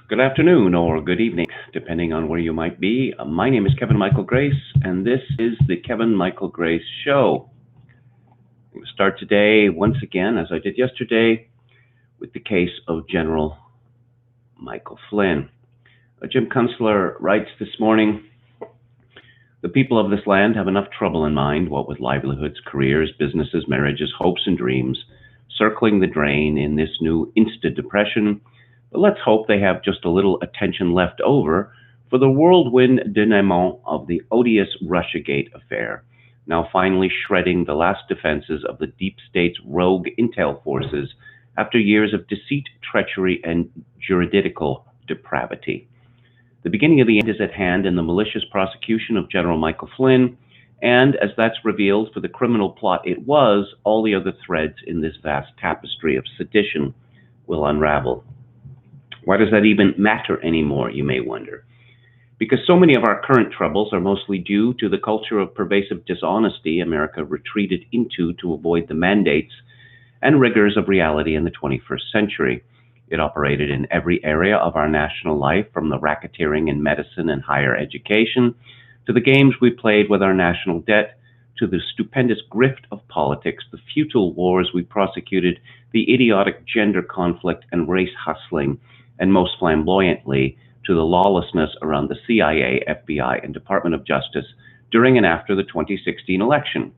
Good afternoon or good evening, depending on where you might be. My name is Kevin Michael Grace, and this is the Kevin Michael Grace Show. I'm going to start today, once again, as I did yesterday, with the case of General Michael Flynn. Jim Kunstler writes this morning, "The people of this land have enough trouble in mind, what with livelihoods, careers, businesses, marriages, hopes, and dreams, circling the drain in this new insta-depression. But let's hope they have just a little attention left over for the whirlwind denouement of the odious Russiagate affair, now finally shredding the last defenses of the deep state's rogue intel forces after years of deceit, treachery, and juridical depravity. The beginning of the end is at hand in the malicious prosecution of General Michael Flynn, and as that's revealed for the criminal plot it was, all the other threads in this vast tapestry of sedition will unravel. Why does that even matter anymore, you may wonder? Because so many of our current troubles are mostly due to the culture of pervasive dishonesty America retreated into to avoid the mandates and rigors of reality in the 21st century. It operated in every area of our national life, from the racketeering in medicine and higher education, to the games we played with our national debt, to the stupendous grift of politics, the futile wars we prosecuted, the idiotic gender conflict and race hustling, and most flamboyantly, to the lawlessness around the CIA, FBI, and Department of Justice during and after the 2016 election.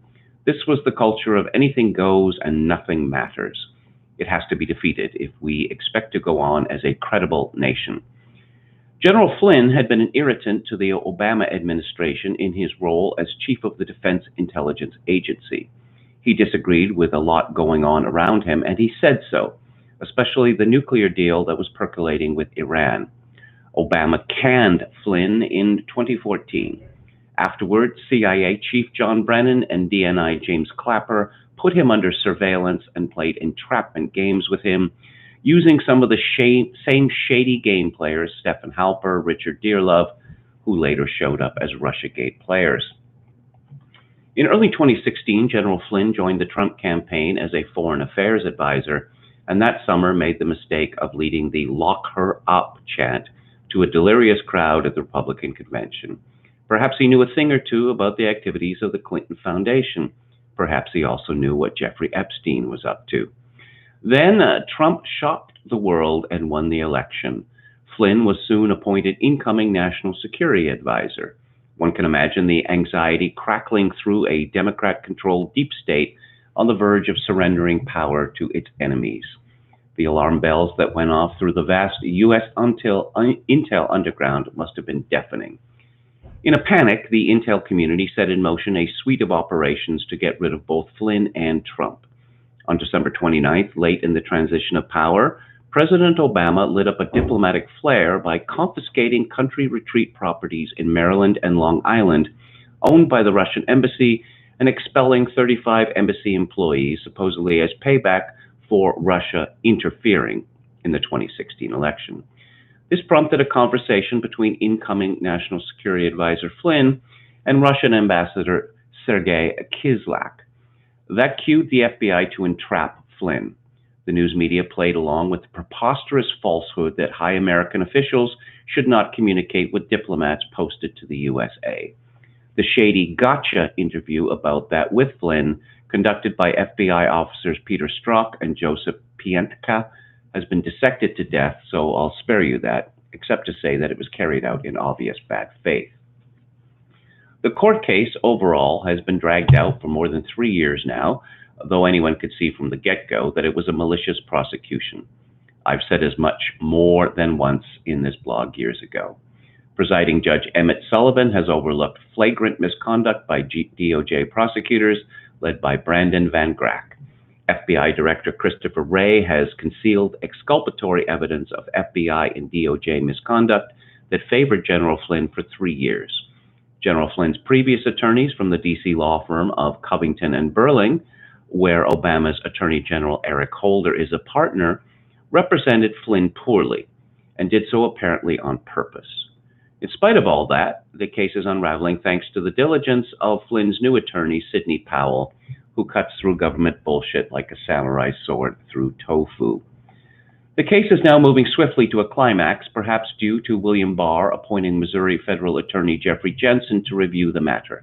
This was the culture of anything goes and nothing matters. It has to be defeated if we expect to go on as a credible nation." General Flynn had been an irritant to the Obama administration in his role as chief of the Defense Intelligence Agency. He disagreed with a lot going on around him, and he said so, especially the nuclear deal that was percolating with Iran. Obama canned Flynn in 2014. Afterward, CIA Chief John Brennan and DNI James Clapper put him under surveillance and played entrapment games with him, using some of the same shady game players, Stephen Halper, Richard Dearlove, who later showed up as Russiagate players. In early 2016, General Flynn joined the Trump campaign as a foreign affairs advisor, and that summer made the mistake of leading the "lock her up" chant to a delirious crowd at the Republican convention. Perhaps he knew a thing or two about the activities of the Clinton Foundation. Perhaps he also knew what Jeffrey Epstein was up to. Then Trump shocked the world and won the election. Flynn was soon appointed incoming national security advisor. One can imagine the anxiety crackling through a Democrat-controlled deep state on the verge of surrendering power to its enemies. The alarm bells that went off through the vast U.S. intel underground must have been deafening. In a panic, the intel community set in motion a suite of operations to get rid of both Flynn and Trump. On December 29th, late in the transition of power, President Obama lit up a diplomatic flare by confiscating country retreat properties in Maryland and Long Island owned by the Russian embassy and expelling 35 embassy employees, supposedly as payback for Russia interfering in the 2016 election. This prompted a conversation between incoming National Security Advisor Flynn and Russian Ambassador Sergei Kislyak. That cued the FBI to entrap Flynn. The news media played along with the preposterous falsehood that high American officials should not communicate with diplomats posted to the USA. The shady gotcha interview about that with Flynn, conducted by FBI officers Peter Strzok and Joseph Piętka, has been dissected to death, so I'll spare you that, except to say that it was carried out in obvious bad faith. The court case overall has been dragged out for more than 3 years now, though anyone could see from the get-go that it was a malicious prosecution. I've said as much more than once in this blog years ago. Presiding Judge Emmett Sullivan has overlooked flagrant misconduct by DOJ prosecutors led by Brandon Van Grack. FBI Director Christopher Wray has concealed exculpatory evidence of FBI and DOJ misconduct that favored General Flynn for 3 years. General Flynn's previous attorneys from the D.C. law firm of Covington and Burling, where Obama's Attorney General Eric Holder is a partner, represented Flynn poorly and did so apparently on purpose. In spite of all that, the case is unraveling thanks to the diligence of Flynn's new attorney, Sidney Powell, who cuts through government bullshit like a samurai sword through tofu. The case is now moving swiftly to a climax, perhaps due to William Barr appointing Missouri Federal Attorney Jeffrey Jensen to review the matter.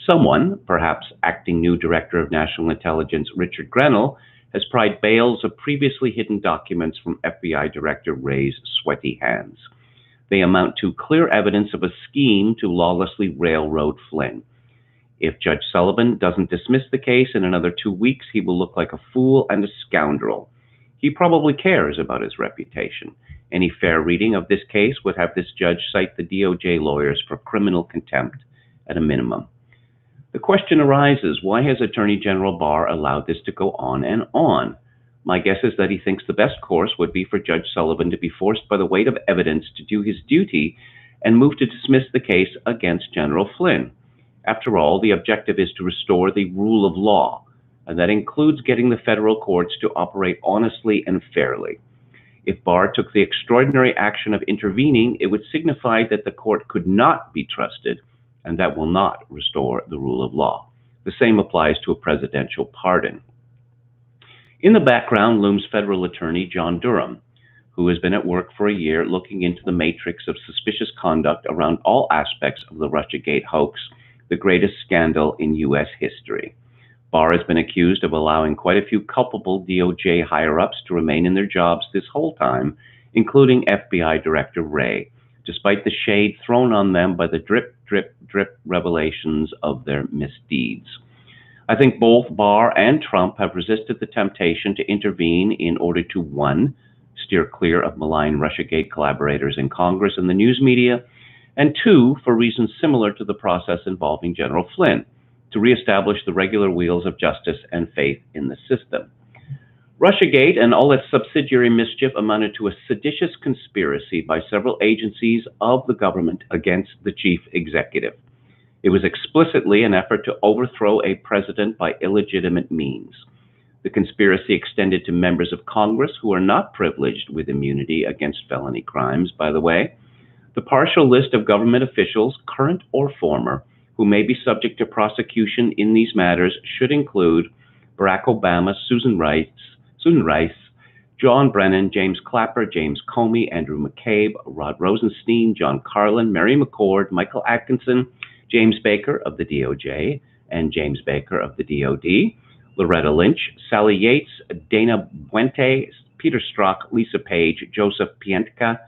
Someone, perhaps acting new Director of National Intelligence Richard Grenell, has pried bales of previously hidden documents from FBI Director Wray's sweaty hands. They amount to clear evidence of a scheme to lawlessly railroad Flynn. If Judge Sullivan doesn't dismiss the case in another 2 weeks, he will look like a fool and a scoundrel. He probably cares about his reputation. Any fair reading of this case would have this judge cite the DOJ lawyers for criminal contempt at a minimum. The question arises, why has Attorney General Barr allowed this to go on and on? My guess is that he thinks the best course would be for Judge Sullivan to be forced by the weight of evidence to do his duty and move to dismiss the case against General Flynn. After all, the objective is to restore the rule of law, and that includes getting the federal courts to operate honestly and fairly. If Barr took the extraordinary action of intervening, it would signify that the court could not be trusted, and that will not restore the rule of law. The same applies to a presidential pardon. In the background looms federal attorney John Durham, who has been at work for a year looking into the matrix of suspicious conduct around all aspects of the Russiagate hoax, the greatest scandal in U.S. history. Barr has been accused of allowing quite a few culpable DOJ higher-ups to remain in their jobs this whole time, including FBI Director Wray, despite the shade thrown on them by the drip, drip, drip revelations of their misdeeds. I think both Barr and Trump have resisted the temptation to intervene in order to, 1, steer clear of malign Russiagate collaborators in Congress and the news media, and 2, for reasons similar to the process involving General Flynn, to reestablish the regular wheels of justice and faith in the system. Russiagate and all its subsidiary mischief amounted to a seditious conspiracy by several agencies of the government against the chief executive. It was explicitly an effort to overthrow a president by illegitimate means. The conspiracy extended to members of Congress who are not privileged with immunity against felony crimes, by the way. The partial list of government officials, current or former, who may be subject to prosecution in these matters should include Barack Obama, Susan Rice, John Brennan, James Clapper, James Comey, Andrew McCabe, Rod Rosenstein, John Carlin, Mary McCord, Michael Atkinson, James Baker of the DOJ and James Baker of the DOD, Loretta Lynch, Sally Yates, Dana Buente, Peter Strzok, Lisa Page, Joseph Pientka,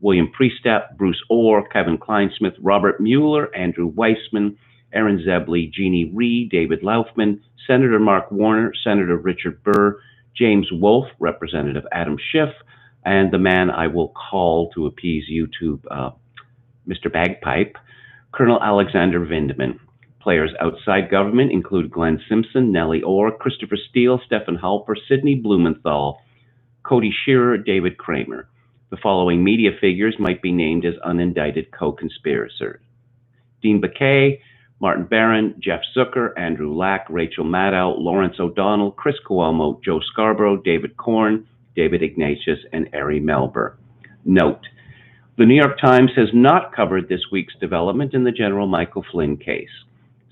William Priestap, Bruce Orr, Kevin Kleinsmith, Robert Mueller, Andrew Weissman, Aaron Zebley, Jeannie Rhee, David Laufman, Senator Mark Warner, Senator Richard Burr, James Wolfe, Representative Adam Schiff, and the man I will call to appease YouTube, Mr. Bagpipe, Colonel Alexander Vindman. Players outside government include Glenn Simpson, Nellie Orr, Christopher Steele, Stephen Halper, Sidney Blumenthal, Cody Shearer, David Kramer. The following media figures might be named as unindicted co-conspirators: Dean Baquet, Martin Barron, Jeff Zucker, Andrew Lack, Rachel Maddow, Lawrence O'Donnell, Chris Cuomo, Joe Scarborough, David Korn, David Ignatius, and Ari Melber. Note: the New York Times has not covered this week's development in the General Michael Flynn case,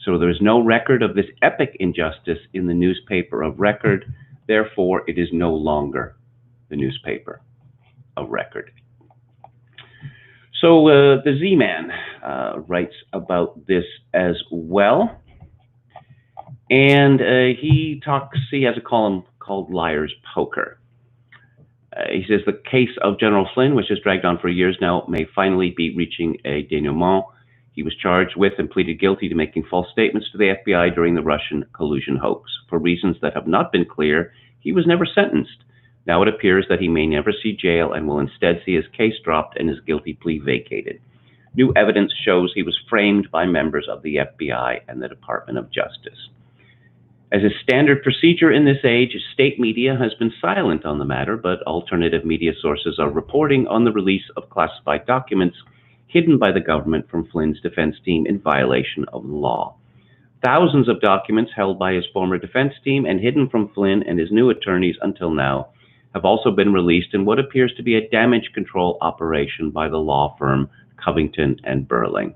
so there is no record of this epic injustice in the newspaper of record. Therefore, it is no longer the newspaper of record. So the Z-Man writes about this as well, and he has a column called Liar's Poker. He says the case of General Flynn, which has dragged on for years now, may finally be reaching a denouement. He was charged with and pleaded guilty to making false statements to the FBI during the Russian collusion hoax. For reasons that have not been clear, he was never sentenced. Now it appears that he may never see jail and will instead see his case dropped and his guilty plea vacated. New evidence shows he was framed by members of the FBI and the Department of Justice. As is standard procedure in this age, state media has been silent on the matter, but alternative media sources are reporting on the release of classified documents hidden by the government from Flynn's defense team in violation of the law. Thousands of documents held by his former defense team and hidden from Flynn and his new attorneys until now have also been released in what appears to be a damage control operation by the law firm Covington and Burling.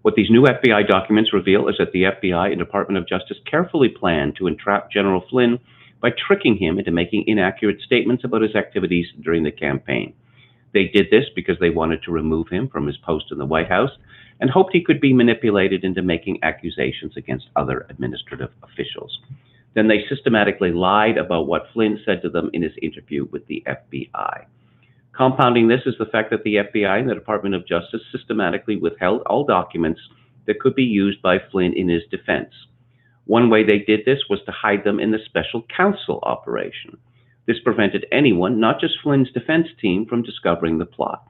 What these new FBI documents reveal is that the FBI and Department of Justice carefully planned to entrap General Flynn by tricking him into making inaccurate statements about his activities during the campaign. They did this because they wanted to remove him from his post in the White House and hoped he could be manipulated into making accusations against other administrative officials. Then they systematically lied about what Flynn said to them in his interview with the FBI. Compounding this is the fact that the FBI and the Department of Justice systematically withheld all documents that could be used by Flynn in his defense. One way they did this was to hide them in the special counsel operation. This prevented anyone, not just Flynn's defense team, from discovering the plot.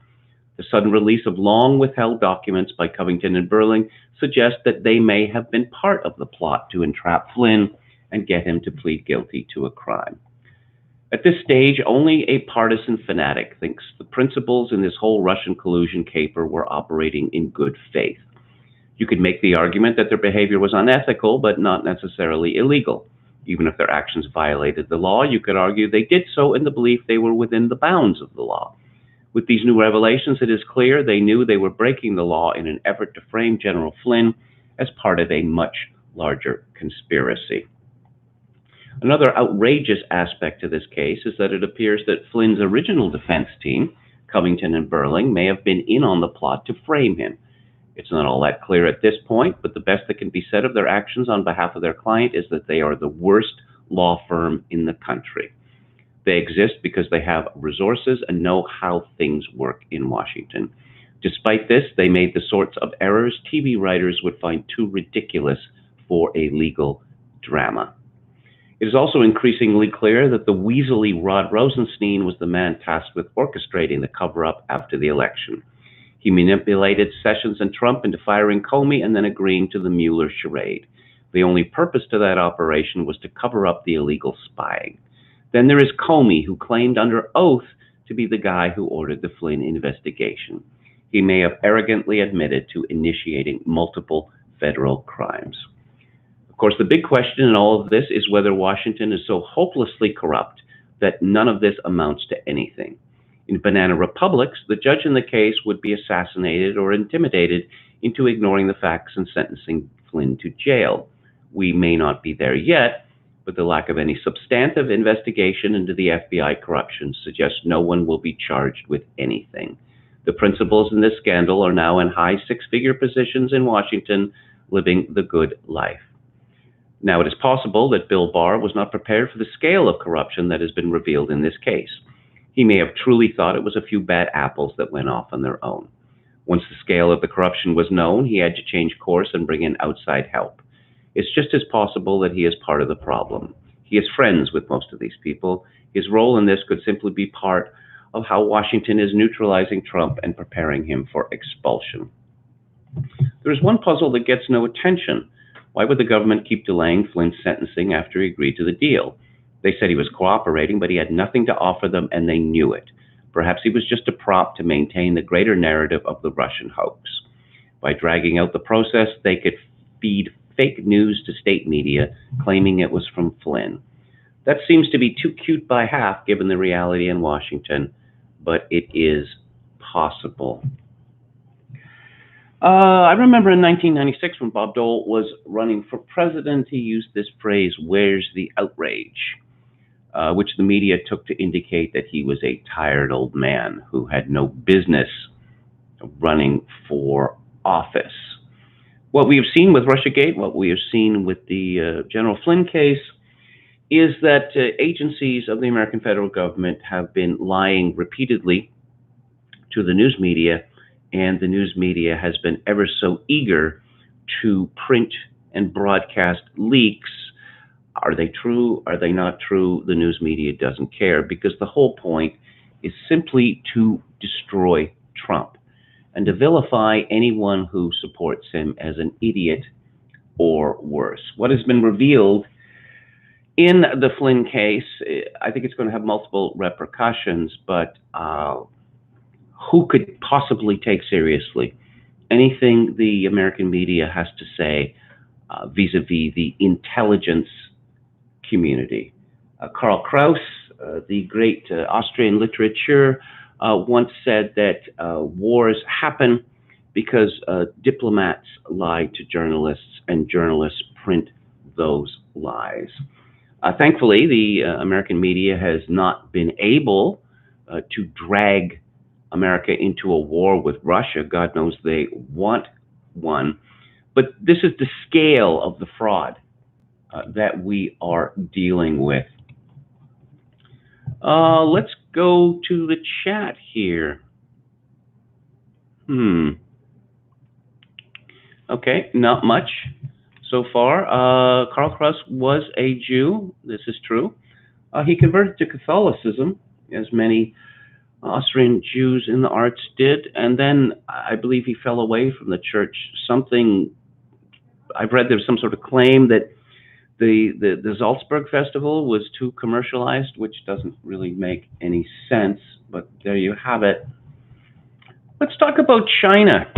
The sudden release of long withheld documents by Covington and Burling suggests that they may have been part of the plot to entrap Flynn and get him to plead guilty to a crime. At this stage, only a partisan fanatic thinks the principals in this whole Russian collusion caper were operating in good faith. You could make the argument that their behavior was unethical, but not necessarily illegal. Even if their actions violated the law, you could argue they did so in the belief they were within the bounds of the law. With these new revelations, it is clear they knew they were breaking the law in an effort to frame General Flynn as part of a much larger conspiracy. Another outrageous aspect to this case is that it appears that Flynn's original defense team, Covington and Burling, may have been in on the plot to frame him. It's not all that clear at this point, but the best that can be said of their actions on behalf of their client is that they are the worst law firm in the country. They exist because they have resources and know how things work in Washington. Despite this, they made the sorts of errors TV writers would find too ridiculous for a legal drama. It is also increasingly clear that the weaselly Rod Rosenstein was the man tasked with orchestrating the cover-up after the election. He manipulated Sessions and Trump into firing Comey and then agreeing to the Mueller charade. The only purpose to that operation was to cover up the illegal spying. Then there is Comey, who claimed under oath to be the guy who ordered the Flynn investigation. He may have arrogantly admitted to initiating multiple federal crimes. Of course, the big question in all of this is whether Washington is so hopelessly corrupt that none of this amounts to anything. In banana republics, the judge in the case would be assassinated or intimidated into ignoring the facts and sentencing Flynn to jail. We may not be there yet, but the lack of any substantive investigation into the FBI corruption suggests no one will be charged with anything. The principals in this scandal are now in high six-figure positions in Washington, living the good life. Now, it is possible that Bill Barr was not prepared for the scale of corruption that has been revealed in this case. He may have truly thought it was a few bad apples that went off on their own. Once the scale of the corruption was known, he had to change course and bring in outside help. It's just as possible that he is part of the problem. He is friends with most of these people. His role in this could simply be part of how Washington is neutralizing Trump and preparing him for expulsion. There is one puzzle that gets no attention. Why would the government keep delaying Flynn's sentencing after he agreed to the deal? They said he was cooperating, but he had nothing to offer them, and they knew it. Perhaps he was just a prop to maintain the greater narrative of the Russian hoax. By dragging out the process, they could feed fake news to state media, claiming it was from Flynn. That seems to be too cute by half, given the reality in Washington, but it is possible. I remember in 1996 when Bob Dole was running for president, he used this phrase, "Where's the outrage?" Which the media took to indicate that he was a tired old man who had no business running for office. What we have seen with Russiagate, what we have seen with the General Flynn case, is that agencies of the American federal government have been lying repeatedly to the news media, and the news media has been ever so eager to print and broadcast leaks. Are they true? Are they not true? The news media doesn't care, because the whole point is simply to destroy Trump and to vilify anyone who supports him as an idiot or worse. What has been revealed in the Flynn case, I think it's going to have multiple repercussions, but who could possibly take seriously anything the American media has to say vis-a-vis the intelligence community? Karl Kraus, the great Austrian literature, once said that wars happen because diplomats lie to journalists and journalists print those lies. Thankfully, the American media has not been able to drag America into a war with Russia. God knows they want one. But this is the scale of the fraud that we are dealing with. Let's go to the chat here. Okay, not much so far. Karl Kraus was a Jew. This is true. He converted to Catholicism, as many Austrian Jews in the arts did, and then I believe he fell away from the church. I've read there's some sort of claim that the Salzburg Festival was too commercialized, which doesn't really make any sense, but there you have it. Let's talk about China.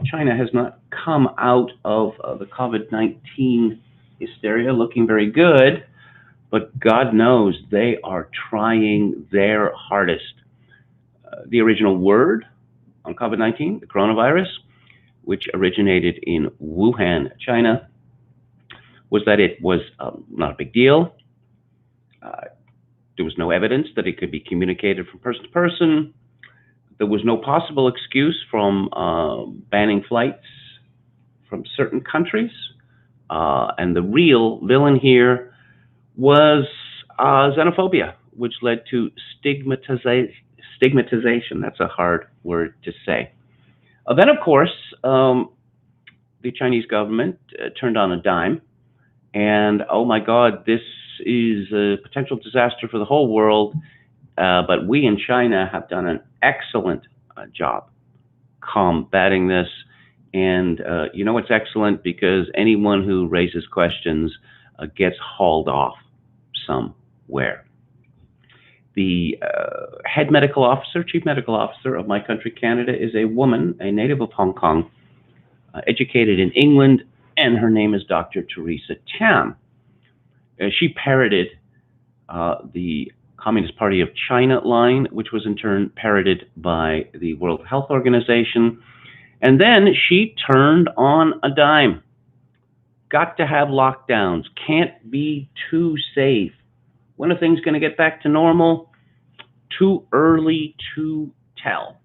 China has not come out of the COVID-19 hysteria looking very good, but God knows they are trying their hardest. The original word on COVID-19, the coronavirus, which originated in Wuhan, China, was that it was not a big deal. There was no evidence that it could be communicated from person to person. There was no possible excuse from banning flights from certain countries. And the real villain here was xenophobia, which led to stigmatization. That's a hard word to say. Then, of course, the Chinese government turned on a dime. And, oh my God, this is a potential disaster for the whole world. But we in China have done an excellent job combating this. And you know it's excellent because anyone who raises questions gets hauled off somewhere. The head medical officer, chief medical officer of my country, Canada, is a woman, a native of Hong Kong, educated in England, and her name is Dr. Theresa Tam. She parroted the Communist Party of China line, which was in turn parroted by the World Health Organization. And then she turned on a dime. Got to have lockdowns. Can't be too safe. When are things going to get back to normal? Too early to tell.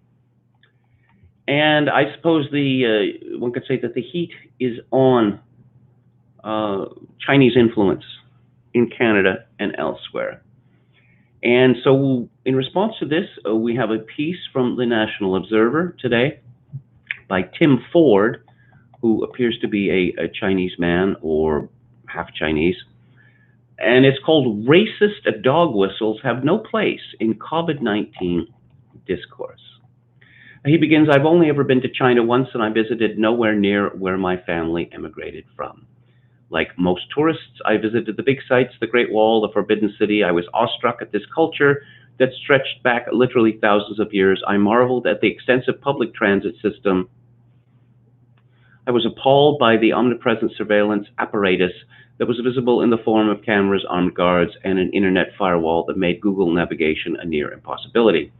And I suppose one could say that the heat is on Chinese influence in Canada and elsewhere. And so in response to this, we have a piece from the National Observer today by Tim Ford, who appears to be a Chinese man or half Chinese. And it's called "Racist Dog Whistles Have No Place in COVID-19 Discourse." He begins, "I've only ever been to China once, and I visited nowhere near where my family emigrated from. Like most tourists, I visited the big sites, the Great Wall, the Forbidden City. I was awestruck at this culture that stretched back literally thousands of years. I marveled at the extensive public transit system. I was appalled by the omnipresent surveillance apparatus that was visible in the form of cameras, armed guards, and an internet firewall that made Google navigation a near impossibility.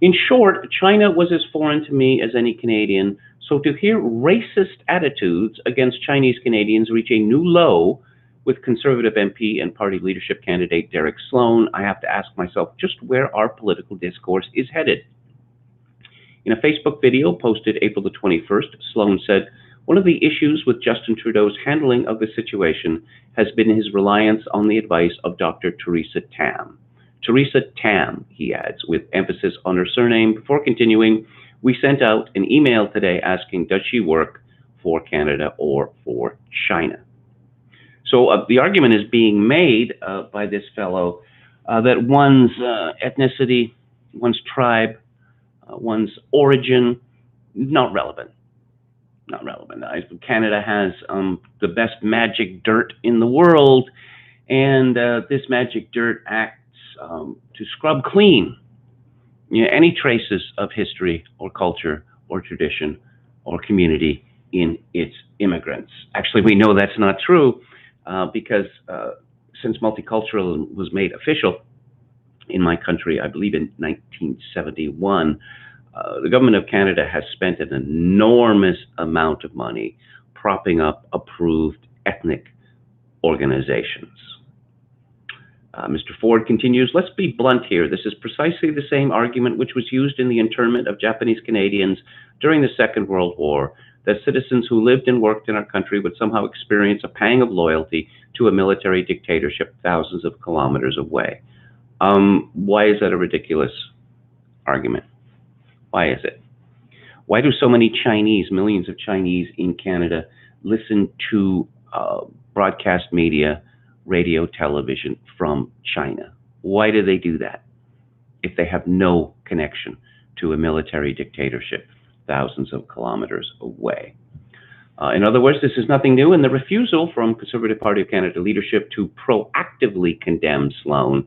In short, China was as foreign to me as any Canadian, so to hear racist attitudes against Chinese Canadians reach a new low with Conservative MP and party leadership candidate Derek Sloan, I have to ask myself just where our political discourse is headed." In a Facebook video posted April the 21st, Sloan said, "One of the issues with Justin Trudeau's handling of the situation has been his reliance on the advice of Dr. Theresa Tam. Theresa Tam," he adds, with emphasis on her surname, before continuing, "We sent out an email today asking, does she work for Canada or for China?" So the argument is being made by this fellow that one's ethnicity, one's tribe, one's origin, not relevant. Not relevant. Canada has the best magic dirt in the world, and this magic dirt acts to scrub clean any traces of history or culture or tradition or community in its immigrants. Actually, we know that's not true because since multiculturalism was made official in my country, I believe in 1971, the government of Canada has spent an enormous amount of money propping up approved ethnic organizations. Mr. Ford continues, let's be blunt here. This is precisely the same argument which was used in the internment of Japanese Canadians during the Second World War, that citizens who lived and worked in our country would somehow experience a pang of loyalty to a military dictatorship thousands of kilometers away. Why is that a ridiculous argument? Why is it? Why do so many Chinese, millions of Chinese in Canada, listen to broadcast media, radio, television from China? Why do they do that if they have no connection to a military dictatorship thousands of kilometers away? In other words, this is nothing new, and the refusal from Conservative Party of Canada leadership to proactively condemn Sloan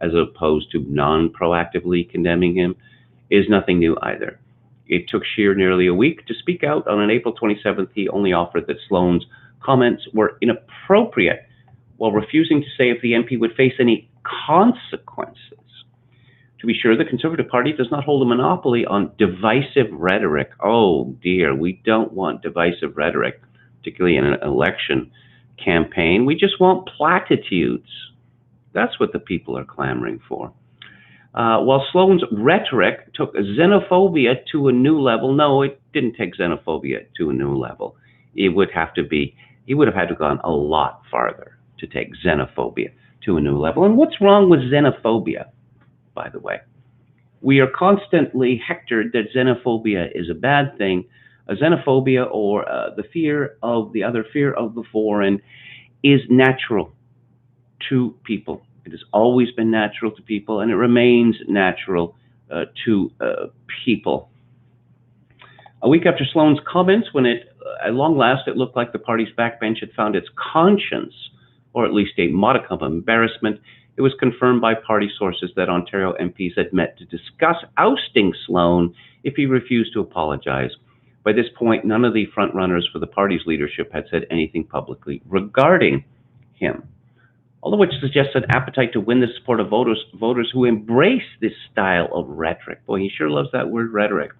as opposed to non-proactively condemning him is nothing new either. It took Scheer nearly a week to speak out. On April 27th, he only offered that Sloan's comments were inappropriate, while refusing to say if the MP would face any consequences. To be sure, the Conservative Party does not hold a monopoly on divisive rhetoric. Oh dear, we don't want divisive rhetoric, particularly in an election campaign. We just want platitudes. That's what the people are clamoring for. While Sloan's rhetoric took xenophobia to a new level, no, it didn't take xenophobia to a new level. He would have had to have gone a lot farther to take xenophobia to a new level. And what's wrong with xenophobia, by the way? We are constantly hectored that xenophobia is a bad thing. Xenophobia, or the fear of the other, fear of the foreign, is natural to people. It has always been natural to people, and it remains natural to people. A week after Sloan's comments, when at long last it looked like the party's backbench had found its conscience, or at least a modicum of embarrassment, it was confirmed by party sources that Ontario MPs had met to discuss ousting Sloan if he refused to apologize. By this point, none of the frontrunners for the party's leadership had said anything publicly regarding him. All of which suggests an appetite to win the support of voters who embrace this style of rhetoric. Boy, he sure loves that word, rhetoric.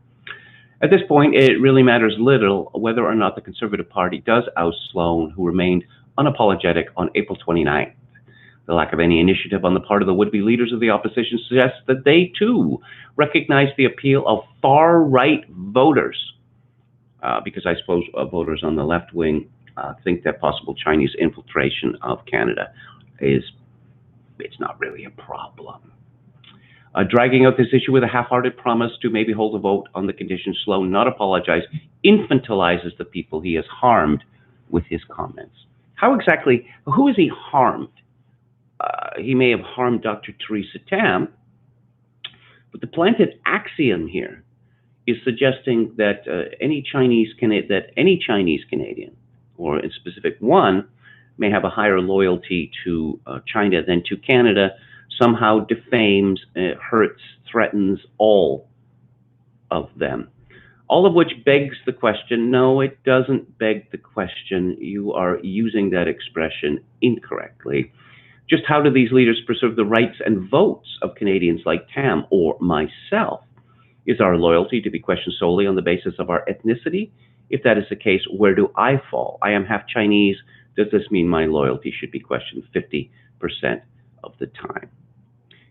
At this point, it really matters little whether or not the Conservative Party does oust Sloan, who remained unapologetic on April 29th. The lack of any initiative on the part of the would-be leaders of the opposition suggests that they, too, recognize the appeal of far-right voters, because I suppose voters on the left wing think that possible Chinese infiltration of Canada it's not really a problem. Dragging out this issue with a half-hearted promise to maybe hold a vote on the condition Sloan not apologize infantilizes the people he has harmed with his comments. Who has he harmed? He may have harmed Dr. Theresa Tam, but the planted axiom here is suggesting that any Chinese Canadian, or in specific one, may have a higher loyalty to China than to Canada, somehow defames, hurts, threatens all of them. All of which begs the question, no, it doesn't beg the question. You are using that expression incorrectly. Just how do these leaders preserve the rights and votes of Canadians like Tam or myself? Is our loyalty to be questioned solely on the basis of our ethnicity? If that is the case, where do I fall? I am half Chinese. Does this mean my loyalty should be questioned 50% of the time?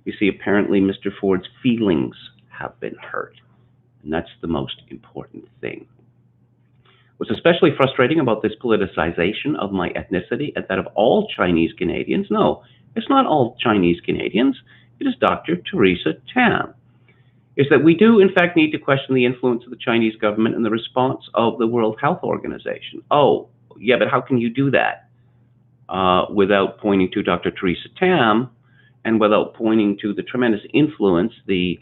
You see, apparently Mr. Ford's feelings have been hurt, and that's the most important thing. What's especially frustrating about this politicization of my ethnicity and that of all Chinese Canadians, no, it's not all Chinese Canadians, it is Dr. Theresa Tam, is that we do in fact need to question the influence of the Chinese government and the response of the World Health Organization. Oh, yeah, but how can you do that without pointing to Dr. Theresa Tam and without pointing to the tremendous influence the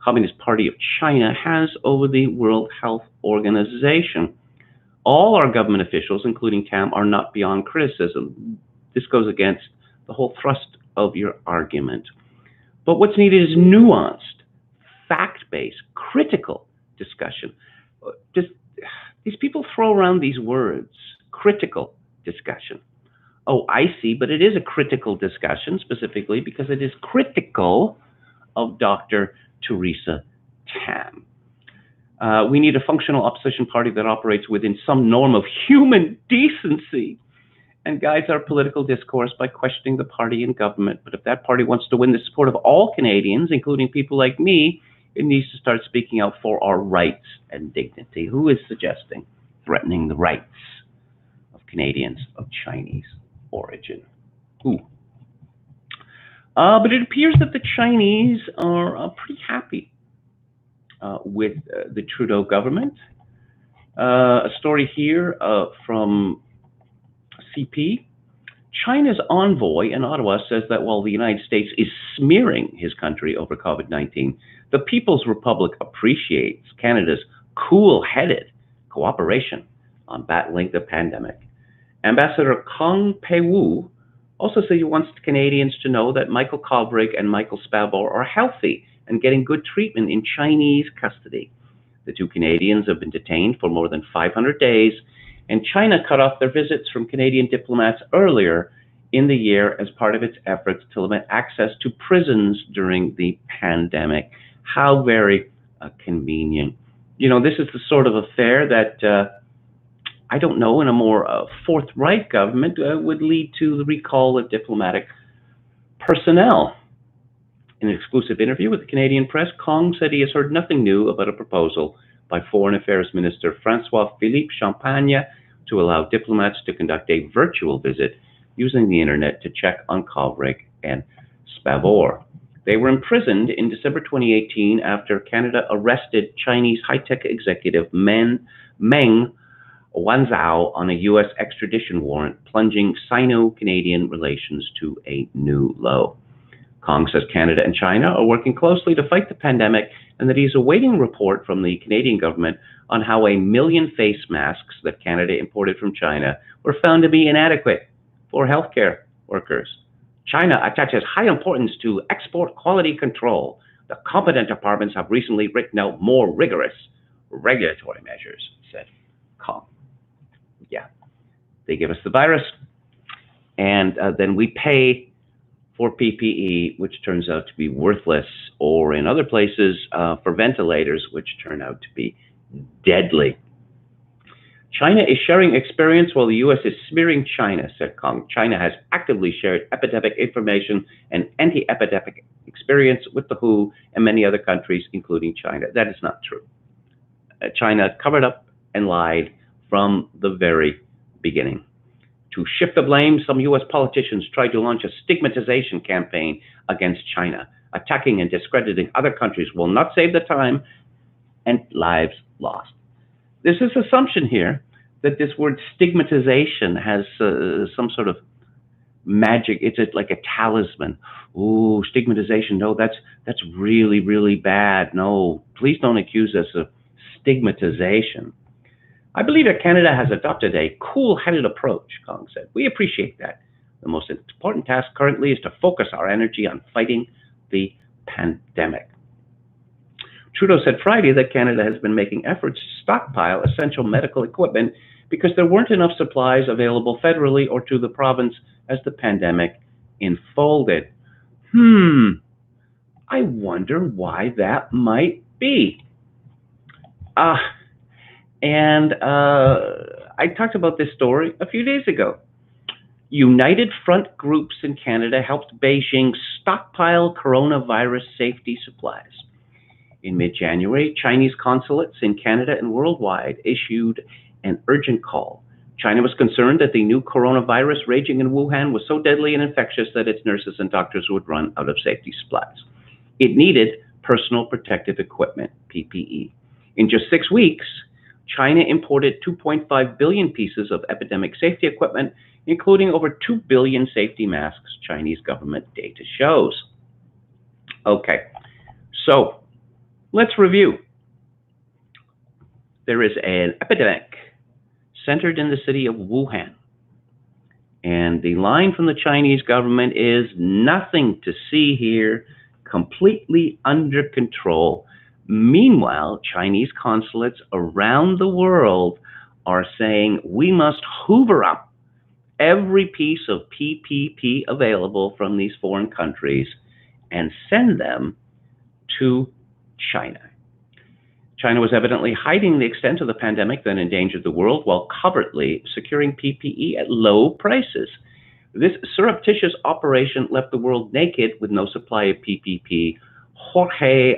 Communist Party of China has over the World Health Organization? All our government officials, including Tam, are not beyond criticism. This goes against the whole thrust of your argument. But what's needed is nuanced, fact-based, critical discussion. These people throw around these words, critical discussion. Oh, I see, but it is a critical discussion specifically because it is critical of Dr. Theresa Tam. We need a functional opposition party that operates within some norm of human decency and guides our political discourse by questioning the party in government. But if that party wants to win the support of all Canadians, including people like me, it needs to start speaking out for our rights and dignity. Who is suggesting threatening the rights of Canadians of Chinese origin? Who? But it appears that the Chinese are pretty happy with the Trudeau government. A story here from CP. China's envoy in Ottawa says that while the United States is smearing his country over COVID-19, the People's Republic appreciates Canada's cool-headed cooperation on battling the pandemic. Ambassador Kong Pei-Wu also said he wants Canadians to know that Michael Kovrig and Michael Spavor are healthy and getting good treatment in Chinese custody. The two Canadians have been detained for more than 500 days, and China cut off their visits from Canadian diplomats earlier in the year as part of its efforts to limit access to prisons during the pandemic. How very convenient. You know, this is the sort of affair that I don't know, in a more forthright government would lead to the recall of diplomatic personnel. In an exclusive interview with the Canadian press, Kong said he has heard nothing new about a proposal by Foreign Affairs Minister François-Philippe Champagne to allow diplomats to conduct a virtual visit using the internet to check on Kovrig and Spavor. They were imprisoned in December 2018 after Canada arrested Chinese high-tech executive Meng Wanzhou on a U.S. extradition warrant, plunging Sino-Canadian relations to a new low. Kong says Canada and China are working closely to fight the pandemic and that he's awaiting a report from the Canadian government on how 1 million face masks that Canada imported from China were found to be inadequate for healthcare workers. China attaches high importance to export quality control. The competent departments have recently written out more rigorous regulatory measures, said Kong. Yeah, they give us the virus, and then we pay for PPE, which turns out to be worthless, or in other places for ventilators, which turn out to be deadly. China is sharing experience while the U.S. is smearing China, said Kong. China has actively shared epidemic information and anti-epidemic experience with the WHO and many other countries, including China. That is not true. China covered up and lied from the very beginning. To shift the blame, some U.S. politicians tried to launch a stigmatization campaign against China. Attacking and discrediting other countries will not save the time and lives lost. There's this assumption here that this word stigmatization has some sort of magic. It's like a talisman. Ooh, stigmatization. No, that's really, really bad. No, please don't accuse us of stigmatization. I believe that Canada has adopted a cool-headed approach, Kong said. We appreciate that. The most important task currently is to focus our energy on fighting the pandemic. Trudeau said Friday that Canada has been making efforts to stockpile essential medical equipment because there weren't enough supplies available federally or to the province as the pandemic unfolded. I wonder why that might be. And I talked about this story a few days ago. United Front groups in Canada helped Beijing stockpile coronavirus safety supplies. In mid-January, Chinese consulates in Canada and worldwide issued an urgent call. China was concerned that the new coronavirus raging in Wuhan was so deadly and infectious that its nurses and doctors would run out of safety supplies. It needed personal protective equipment, PPE. In just 6 weeks, China imported 2.5 billion pieces of epidemic safety equipment, including over 2 billion safety masks, Chinese government data shows. Okay, so let's review. There is an epidemic centered in the city of Wuhan. And the line from the Chinese government is nothing to see here, completely under control. Meanwhile, Chinese consulates around the world are saying we must hoover up every piece of PPE available from these foreign countries and send them to China. China was evidently hiding the extent of the pandemic that endangered the world while covertly securing PPE at low prices. This surreptitious operation left the world naked with no supply of PPP. Jorge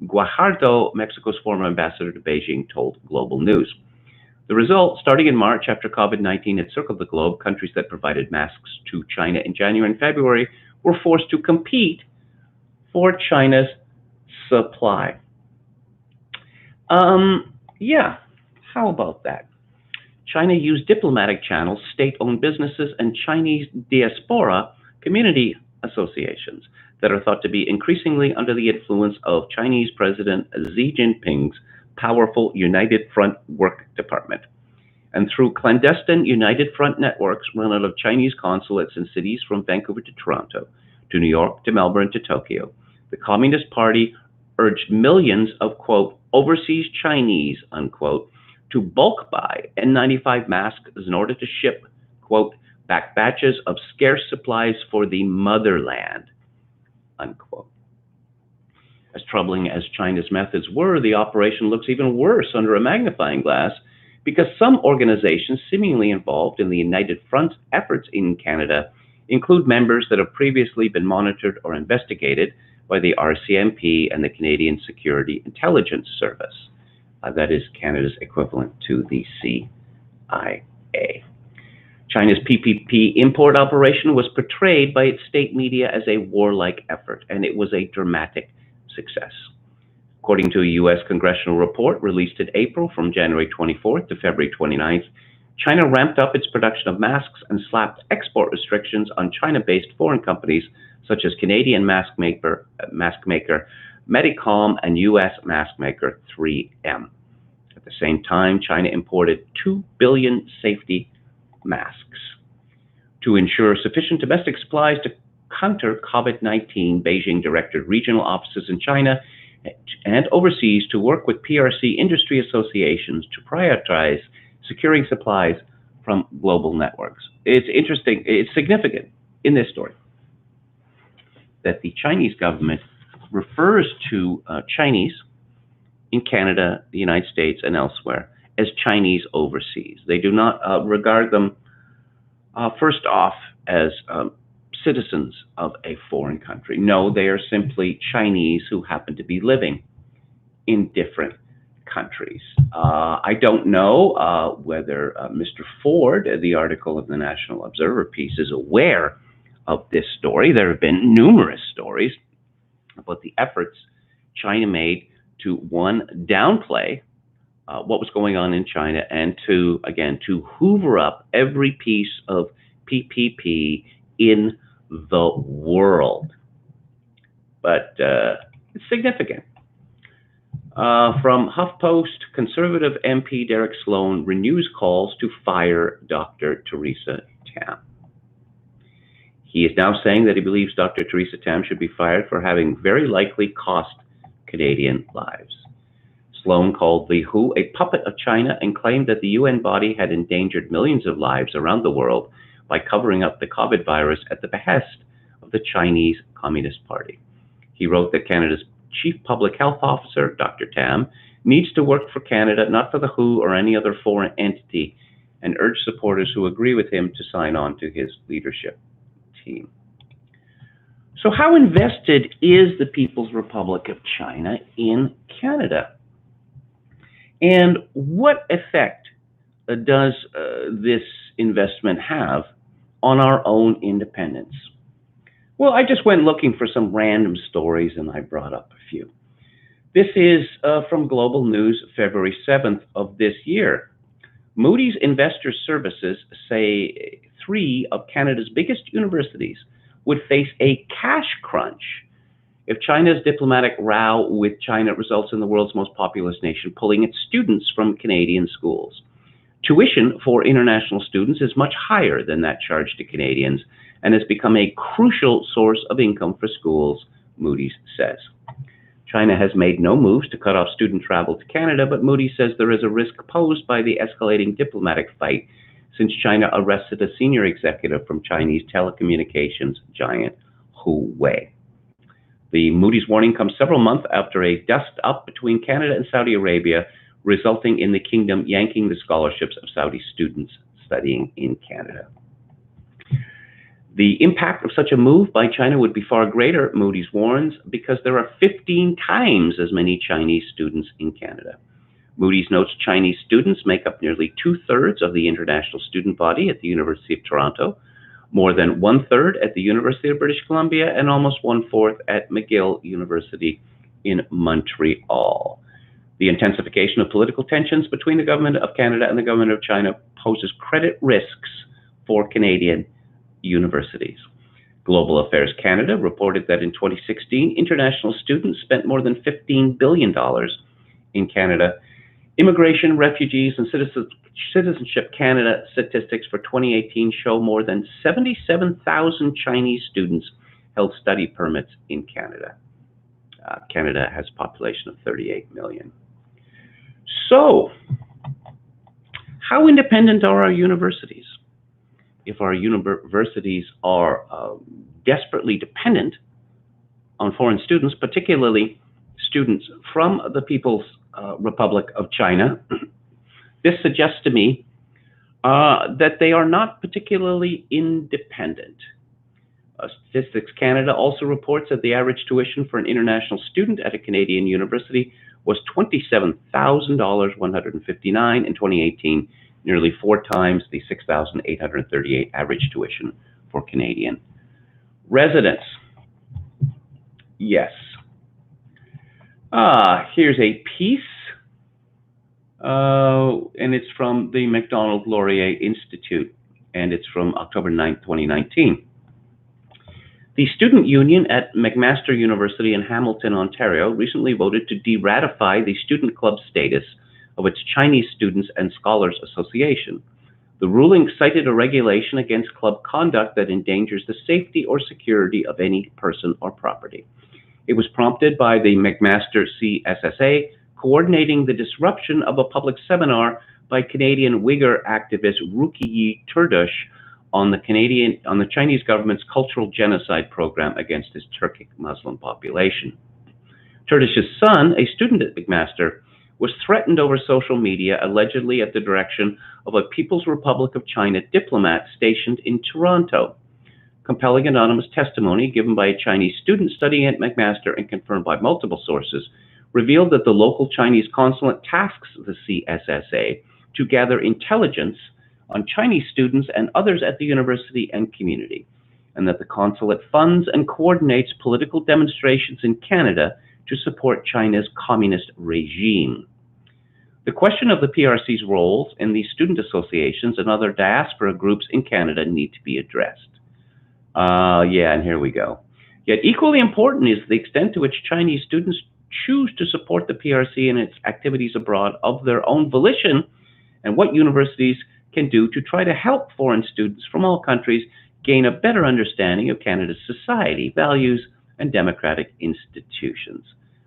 Guajardo, Mexico's former ambassador to Beijing, told Global News. The result, starting in March after COVID-19 had circled the globe, countries that provided masks to China in January and February were forced to compete for China's supply. Yeah, how about that? China used diplomatic channels, state-owned businesses, and Chinese diaspora community associations that are thought to be increasingly under the influence of Chinese President Xi Jinping's powerful United Front Work Department. And through clandestine United Front networks run out of Chinese consulates in cities from Vancouver to Toronto, to New York, to Melbourne, to Tokyo, the Communist Party urged millions of, quote, overseas Chinese, unquote, to bulk buy N95 masks in order to ship, quote, back batches of scarce supplies for the motherland, unquote. As troubling as China's methods were, the operation looks even worse under a magnifying glass because some organizations seemingly involved in the United Front's efforts in Canada include members that have previously been monitored or investigated by the RCMP and the Canadian Security Intelligence Service. That is Canada's equivalent to the CIA. China's PPP import operation was portrayed by its state media as a warlike effort, and it was a dramatic success. According to a U.S. congressional report released in April from January 24th to February 29th, China ramped up its production of masks and slapped export restrictions on China-based foreign companies such as Canadian mask maker Medicom and U.S. mask maker 3M. At the same time, China imported 2 billion safety masks. To ensure sufficient domestic supplies to counter COVID-19, Beijing directed regional offices in China and overseas to work with PRC industry associations to prioritize securing supplies from global networks. It's interesting, it's significant in this story that the Chinese government refers to Chinese in Canada, the United States, and elsewhere as Chinese overseas. They do not regard them, first off, as citizens of a foreign country. No, they are simply Chinese who happen to be living in different countries. I don't know whether Mr. Ford, the article of the National Observer piece, is aware of this story. There have been numerous stories about the efforts China made to, one, downplay what was going on in China, and to, again, to hoover up every piece of PPP in the world. But it's significant. From HuffPost, Conservative MP Derek Sloan renews calls to fire Dr. Theresa Tam. He is now saying that he believes Dr. Theresa Tam should be fired for having very likely cost Canadian lives. Sloan called the WHO a puppet of China and claimed that the UN body had endangered millions of lives around the world by covering up the COVID virus at the behest of the Chinese Communist Party. He wrote that Canada's Chief Public Health Officer, Dr. Tam, needs to work for Canada, not for the WHO or any other foreign entity, and urged supporters who agree with him to sign on to his leadership team. So how invested is the People's Republic of China in Canada? And what effect does this investment have on our own independence? Well, I just went looking for some random stories and I brought up a few. This is from Global News, February 7th of this year. Moody's Investor Services say 3 of Canada's biggest universities would face a cash crunch if China's diplomatic row with China results in the world's most populous nation pulling its students from Canadian schools. Tuition for international students is much higher than that charged to Canadians and has become a crucial source of income for schools, Moody's says. China has made no moves to cut off student travel to Canada, but Moody's says there is a risk posed by the escalating diplomatic fight since China arrested a senior executive from Chinese telecommunications giant Huawei. The Moody's warning comes several months after a dust-up between Canada and Saudi Arabia, resulting in the kingdom yanking the scholarships of Saudi students studying in Canada. The impact of such a move by China would be far greater, Moody's warns, because there are 15 times as many Chinese students in Canada. Moody's notes Chinese students make up nearly 2/3 of the international student body at the University of Toronto, more than 1/3 at the University of British Columbia, and almost 1/4 at McGill University in Montreal. The intensification of political tensions between the government of Canada and the government of China poses credit risks for Canadian universities. Global Affairs Canada reported that in 2016, international students spent more than $15 billion in Canada. Immigration, Refugees, and Citizenship Canada statistics for 2018 show more than 77,000 Chinese students held study permits in Canada. Canada has a population of 38 million. So, how independent are our universities? If our universities are desperately dependent on foreign students, particularly students from the People's Republic of China, this suggests to me that they are not particularly independent. Statistics Canada also reports that the average tuition for an international student at a Canadian university was $27,159 in 2018, nearly 4 times the $6,838 average tuition for Canadian residents. Yes. Here's a piece, and it's from the Macdonald Laurier Institute, and it's from October 9th, 2019. The student union at McMaster University in Hamilton, Ontario, recently voted to de-ratify the student club status of its Chinese Students and Scholars Association. The ruling cited a regulation against club conduct that endangers the safety or security of any person or property. It was prompted by the McMaster CSSA coordinating the disruption of a public seminar by Canadian Uyghur activist Rukiyi Turdush on the Chinese government's cultural genocide program against its Turkic Muslim population. Turdush's son, a student at McMaster, was threatened over social media, allegedly at the direction of a People's Republic of China diplomat stationed in Toronto. Compelling anonymous testimony given by a Chinese student studying at McMaster and confirmed by multiple sources revealed that the local Chinese consulate tasks the CSSA to gather intelligence on Chinese students and others at the university and community, and that the consulate funds and coordinates political demonstrations in Canada to support China's communist regime. The question of the PRC's roles in these student associations and other diaspora groups in Canada need to be addressed. And here we go. Yet equally important is the extent to which Chinese students choose to support the PRC and its activities abroad of their own volition, and what universities can do to try to help foreign students from all countries gain a better understanding of Canada's society, values, and democratic institutions.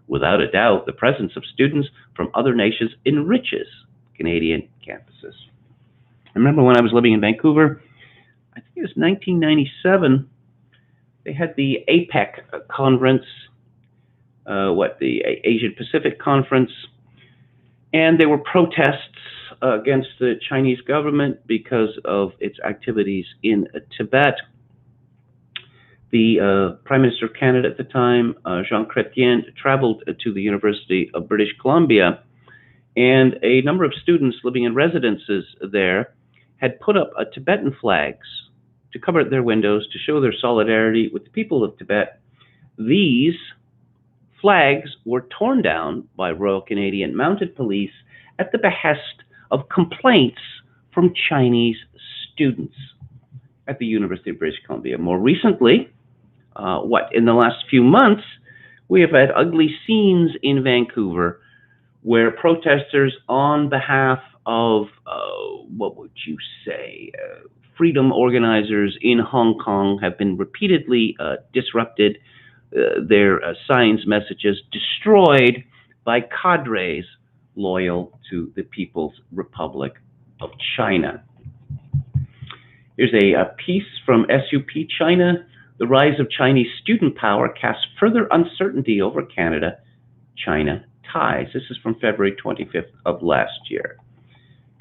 Without a doubt, the presence of students from other nations enriches Canadian campuses. I remember when I was living in Vancouver, I think it was 1997, they had the APEC conference, the Asian Pacific Conference, and there were protests against the Chinese government because of its activities in Tibet. The Prime Minister of Canada at the time, Jean Chrétien, traveled to the University of British Columbia, and a number of students living in residences there had put up Tibetan flags to cover their windows to show their solidarity with the people of Tibet. These flags were torn down by Royal Canadian Mounted Police at the behest of complaints from Chinese students at the University of British Columbia. More recently, in the last few months, we have had ugly scenes in Vancouver where protesters on behalf of, freedom organizers in Hong Kong have been repeatedly disrupted, their signs, messages destroyed by cadres loyal to the People's Republic of China. Here's a piece from SUP China The rise of Chinese student power casts further uncertainty over Canada-China ties. This is from February 25th of last year.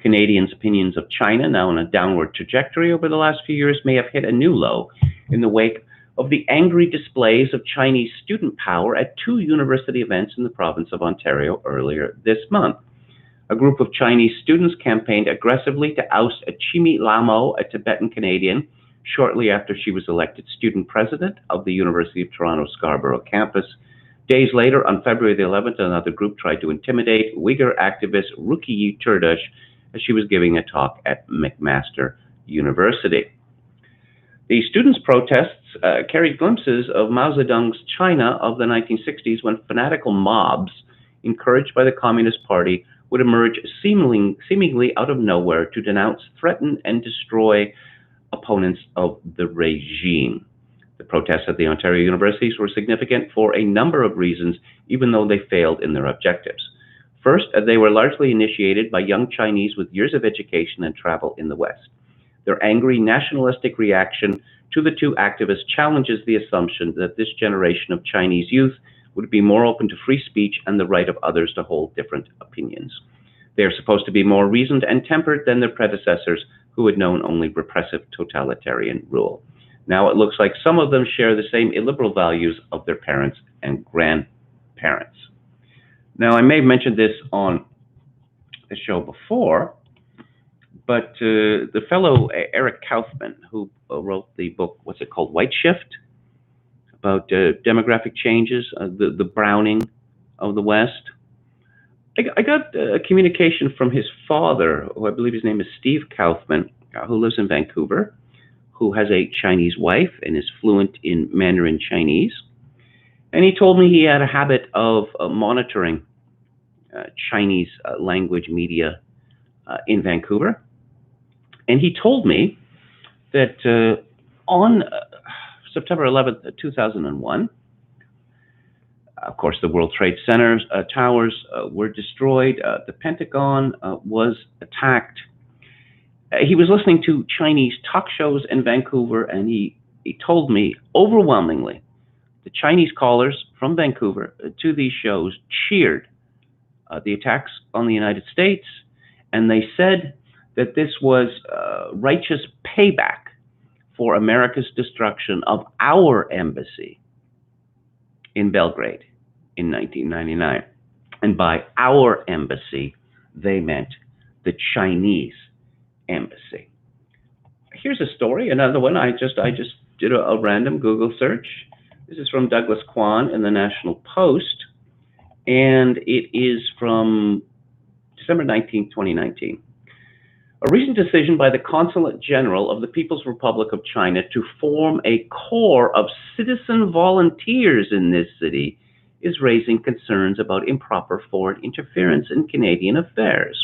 Canadians' opinions of China, now on a downward trajectory over the last few years, may have hit a new low in the wake of the angry displays of Chinese student power at two university events in the province of Ontario earlier this month. A group of Chinese students campaigned aggressively to oust Chimi Lamo, a Tibetan Canadian, shortly after she was elected student president of the University of Toronto Scarborough campus. Days later, on February the 11th, another group tried to intimidate Uyghur activist Rukiyi Turdush as she was giving a talk at McMaster University. The students' protests carried glimpses of Mao Zedong's China of the 1960s, when fanatical mobs, encouraged by the Communist Party, would emerge seemingly out of nowhere to denounce, threaten, and destroy opponents of the regime. The protests at the Ontario universities were significant for a number of reasons, even though they failed in their objectives. First, they were largely initiated by young Chinese with years of education and travel in the West. Their angry nationalistic reaction to the two activists challenges the assumption that this generation of Chinese youth would be more open to free speech and the right of others to hold different opinions. They are supposed to be more reasoned and tempered than their predecessors, who had known only repressive totalitarian rule. Now it looks like some of them share the same illiberal values of their parents and grandparents. Now, I may have mentioned this on the show before, but the fellow Eric Kaufman, who wrote the book, what's it called, White Shift, about demographic changes, the browning of the West. I got a communication from his father, who I believe his name is Steve Kaufman, who lives in Vancouver, who has a Chinese wife and is fluent in Mandarin Chinese. And he told me he had a habit of monitoring Chinese language media in Vancouver. And he told me that on September 11th, 2001, of course, the World Trade Center towers were destroyed. The Pentagon was attacked. He was listening to Chinese talk shows in Vancouver, and he told me overwhelmingly the Chinese callers from Vancouver to these shows cheered the attacks on the United States, and they said that this was righteous payback for America's destruction of our embassy in Belgrade in 1999. And by our embassy, they meant the Chinese embassy. Here's a story, another one. I just did a random Google search. This is from Douglas Kwan in the National Post, and it is from December 19, 2019. A recent decision by the Consulate General of the People's Republic of China to form a corps of citizen volunteers in this city is raising concerns about improper foreign interference in Canadian affairs.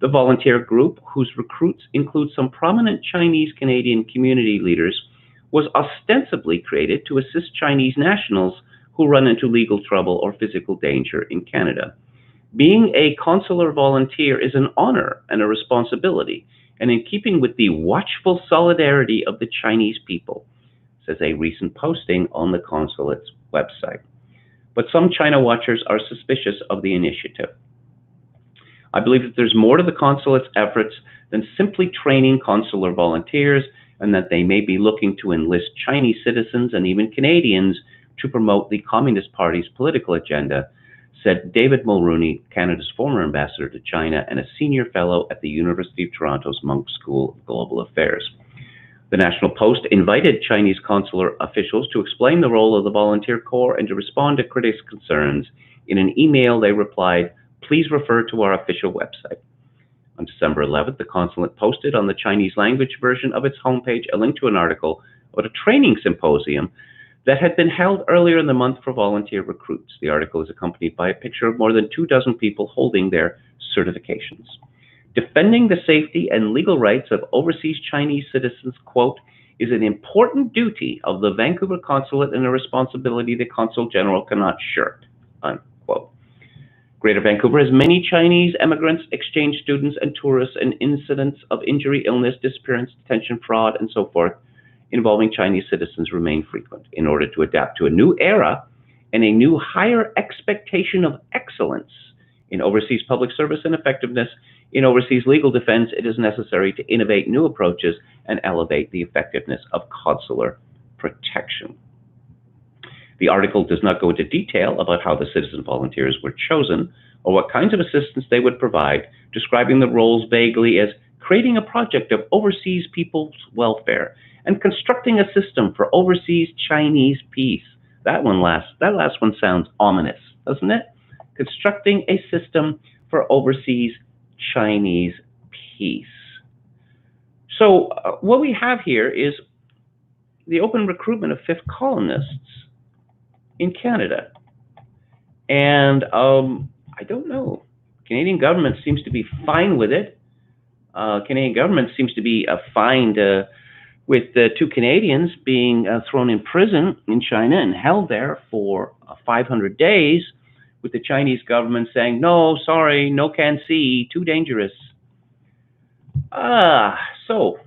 The volunteer group, whose recruits include some prominent Chinese Canadian community leaders, was ostensibly created to assist Chinese nationals who run into legal trouble or physical danger in Canada. Being a consular volunteer is an honor and a responsibility, and in keeping with the watchful solidarity of the Chinese people, says a recent posting on the consulate's website. But some China watchers are suspicious of the initiative. I believe that there's more to the consulate's efforts than simply training consular volunteers, and that they may be looking to enlist Chinese citizens and even Canadians to promote the Communist Party's political agenda, said David Mulrooney, Canada's former ambassador to China and a senior fellow at the University of Toronto's Munk School of Global Affairs. The National Post invited Chinese consular officials to explain the role of the volunteer corps and to respond to critics' concerns. In an email, they replied, "Please refer to our official website." On December 11th, the consulate posted on the Chinese language version of its homepage a link to an article about a training symposium that had been held earlier in the month for volunteer recruits. The article is accompanied by a picture of more than 24 people holding their certifications. Defending the safety and legal rights of overseas Chinese citizens, quote, is an important duty of the Vancouver consulate and a responsibility the consul general cannot shirk, unquote. Greater Vancouver has many Chinese immigrants, exchange students, and tourists, and incidents of injury, illness, disappearance, detention, fraud, and so forth involving Chinese citizens remain frequent. In order to adapt to a new era and a new higher expectation of excellence in overseas public service and effectiveness in overseas legal defense, it is necessary to innovate new approaches and elevate the effectiveness of consular protection. The article does not go into detail about how the citizen volunteers were chosen or what kinds of assistance they would provide, describing the roles vaguely as creating a project of overseas people's welfare and constructing a system for overseas Chinese peace. That last one sounds ominous, doesn't it? Constructing a system for overseas Chinese peace. So what we have here is the open recruitment of fifth colonists in Canada. And I don't know. Canadian government seems to be fine with it. Canadian government seems to be fine with the two Canadians being thrown in prison in China and held there for 500 days, with the Chinese government saying, no, sorry, no can see, too dangerous. So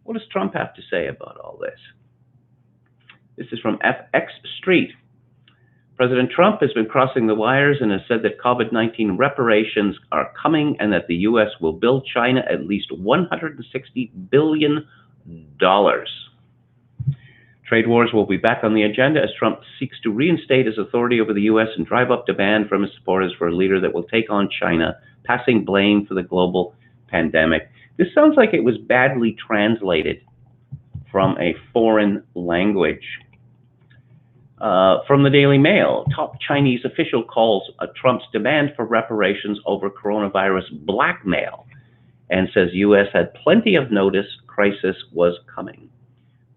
what does Trump have to say about all this? This is from FX Street. President Trump has been crossing the wires and has said that COVID-19 reparations are coming and that the U.S. will bill China at least $160 billion. Trade wars will be back on the agenda as Trump seeks to reinstate his authority over the U.S. and drive up demand from his supporters for a leader that will take on China, passing blame for the global pandemic. This sounds like it was badly translated from a foreign language. From the Daily Mail, top Chinese official calls Trump's demand for reparations over coronavirus blackmail and says U.S. had plenty of notice crisis was coming.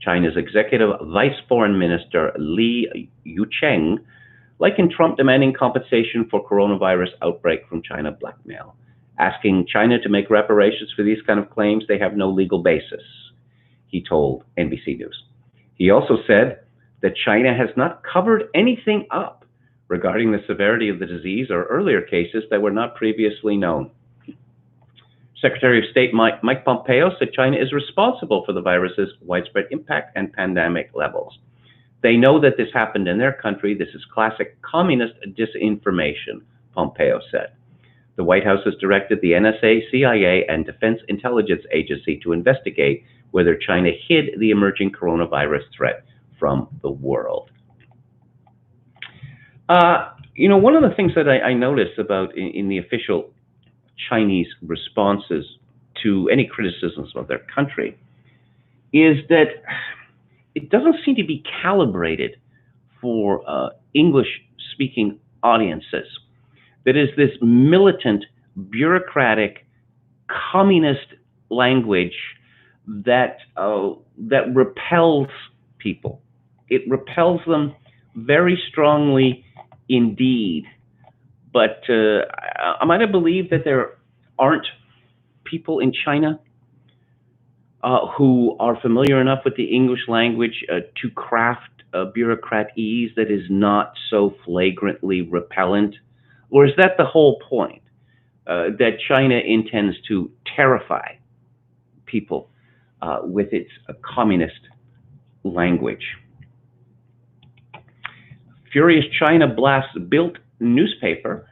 China's executive vice foreign minister Li Yucheng likened Trump demanding compensation for coronavirus outbreak from China blackmail, asking China to make reparations for these kind of claims they have no legal basis, he told NBC News. He also said that China has not covered anything up regarding the severity of the disease or earlier cases that were not previously known. Secretary of State Mike Pompeo said China is responsible for the virus's widespread impact and pandemic levels. They know that this happened in their country. This is classic communist disinformation, Pompeo said. The White House has directed the NSA, CIA, and Defense Intelligence Agency to investigate whether China hid the emerging coronavirus threat from the world. One of the things that I noticed about in the official Chinese responses to any criticisms of their country is that it doesn't seem to be calibrated for English-speaking audiences. That is this militant, bureaucratic, communist language that repels people. It repels them very strongly indeed. But am I to believe that there aren't people in China who are familiar enough with the English language to craft a bureaucratese that is not so flagrantly repellent? Or is that the whole point, that China intends to terrify people with its communist language? Furious China blasts Bild newspaper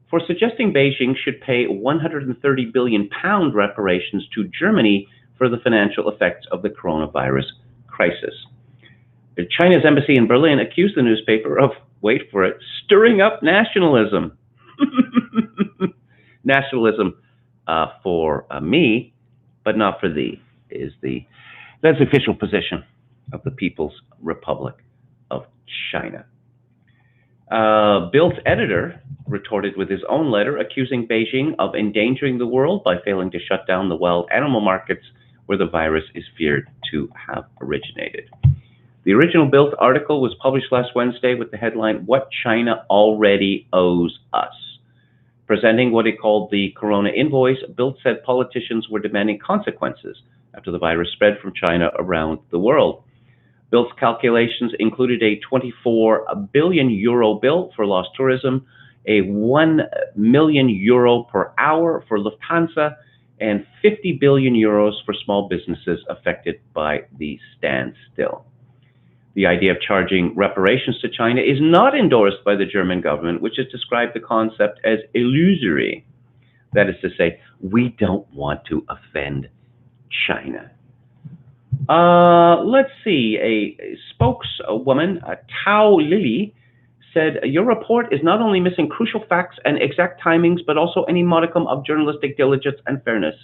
for suggesting Beijing should pay £130 billion reparations to Germany for the financial effects of the coronavirus crisis. China's embassy in Berlin accused the newspaper of, wait for it, stirring up nationalism. Nationalism for me, but not for thee, that's the official position of the People's Republic of China. Bild's editor retorted with his own letter accusing Beijing of endangering the world by failing to shut down the wild animal markets where the virus is feared to have originated. The original Bild article was published last Wednesday with the headline, "What China Already Owes Us." Presenting what he called the Corona invoice, Bild said politicians were demanding consequences after the virus spread from China around the world. Bild's calculations included a €24 billion bill for lost tourism, a €1 million per hour for Lufthansa, and 50 billion euros for small businesses affected by the standstill. The idea of charging reparations to China is not endorsed by the German government, which has described the concept as illusory. That is to say, we don't want to offend China. Let's see, a spokeswoman, Tao Lily, said, your report is not only missing crucial facts and exact timings, but also any modicum of journalistic diligence and fairness.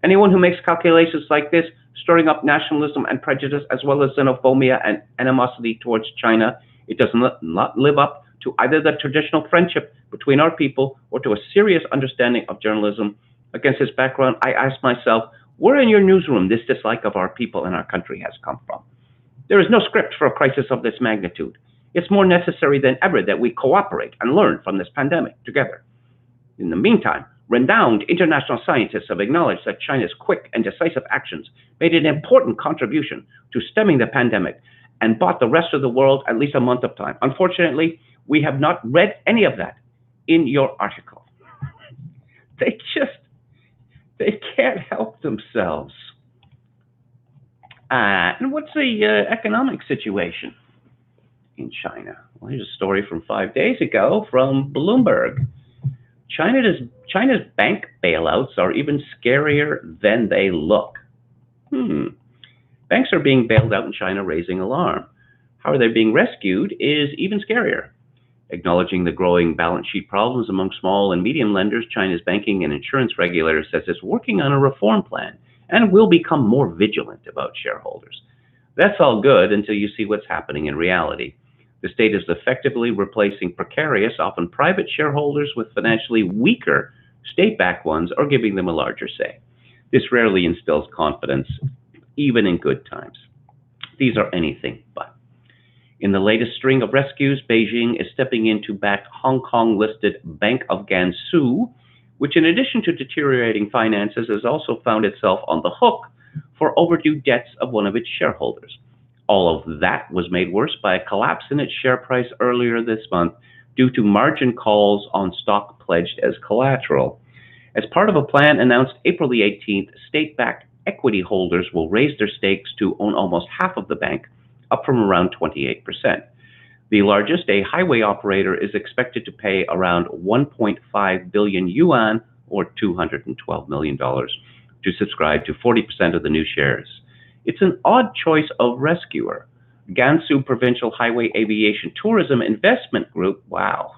Anyone who makes calculations like this, stirring up nationalism and prejudice, as well as xenophobia and animosity towards China, it does not live up to either the traditional friendship between our people or to a serious understanding of journalism. Against this background, I ask myself, where in your newsroom this dislike of our people and our country has come from? There is no script for a crisis of this magnitude. It's more necessary than ever that we cooperate and learn from this pandemic together. In the meantime, renowned international scientists have acknowledged that China's quick and decisive actions made an important contribution to stemming the pandemic and bought the rest of the world at least a month of time. Unfortunately, we have not read any of that in your article. They can't help themselves. And what's the economic situation in China? Well, here's a story from 5 days ago from Bloomberg. China's bank bailouts are even scarier than they look. Banks are being bailed out in China, raising alarm. How are they being rescued is even scarier. Acknowledging the growing balance sheet problems among small and medium lenders, China's banking and insurance regulator says it's working on a reform plan and will become more vigilant about shareholders. That's all good until you see what's happening in reality. The state is effectively replacing precarious, often private shareholders with financially weaker state-backed ones, or giving them a larger say. This rarely instills confidence, even in good times. These are anything but. In the latest string of rescues, Beijing is stepping in to back Hong Kong-listed Bank of Gansu, which in addition to deteriorating finances has also found itself on the hook for overdue debts of one of its shareholders. All of that was made worse by a collapse in its share price earlier this month due to margin calls on stock pledged as collateral. As part of a plan announced April the 18th, state-backed equity holders will raise their stakes to own almost half of the bank, up from around 28%. The largest, a highway operator, is expected to pay around 1.5 billion yuan, or $212 million, to subscribe to 40% of the new shares. It's an odd choice of rescuer. Gansu Provincial Highway Aviation Tourism Investment Group, wow,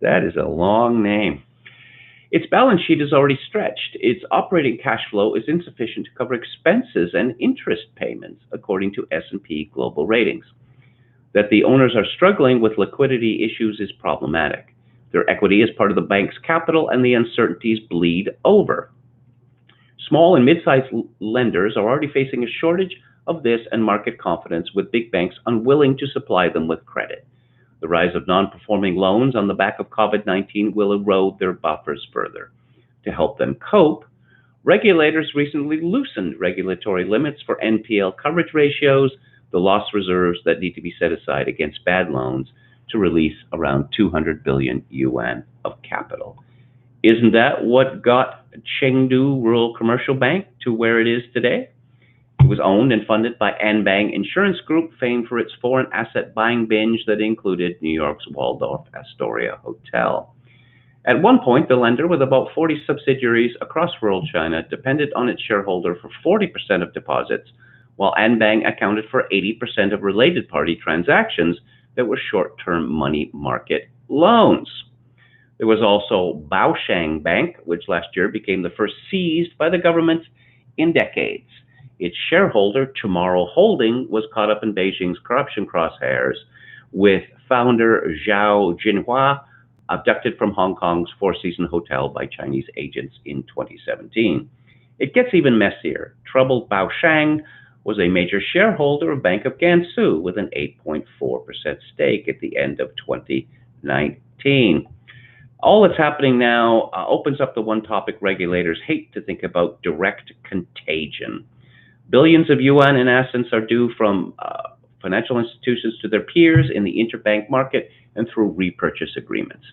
that is a long name. Its balance sheet is already stretched. Its operating cash flow is insufficient to cover expenses and interest payments, according to S&P Global Ratings. That the owners are struggling with liquidity issues is problematic. Their equity is part of the bank's capital, and the uncertainties bleed over. Small and mid-sized lenders are already facing a shortage of this and market confidence, with big banks unwilling to supply them with credit. The rise of non-performing loans on the back of COVID-19 will erode their buffers further. To help them cope, regulators recently loosened regulatory limits for NPL coverage ratios, the loss reserves that need to be set aside against bad loans, to release around 200 billion yuan of capital. Isn't that what got Chengdu Rural Commercial Bank to where it is today? It was owned and funded by Anbang Insurance Group, famed for its foreign asset buying binge that included New York's Waldorf Astoria Hotel. At one point, the lender, with about 40 subsidiaries across rural China, depended on its shareholder for 40% of deposits, while Anbang accounted for 80% of related party transactions that were short-term money market loans. There was also Baoshang Bank, which last year became the first seized by the government in decades. Its shareholder, Tomorrow Holding, was caught up in Beijing's corruption crosshairs, with founder Zhao Jinhua abducted from Hong Kong's Four-Seasons Hotel by Chinese agents in 2017. It gets even messier. Troubled Baoshang was a major shareholder of Bank of Gansu, with an 8.4% stake at the end of 2019. All that's happening now opens up the one topic regulators hate to think about: direct contagion. Billions of yuan in assets are due from financial institutions to their peers in the interbank market and through repurchase agreements.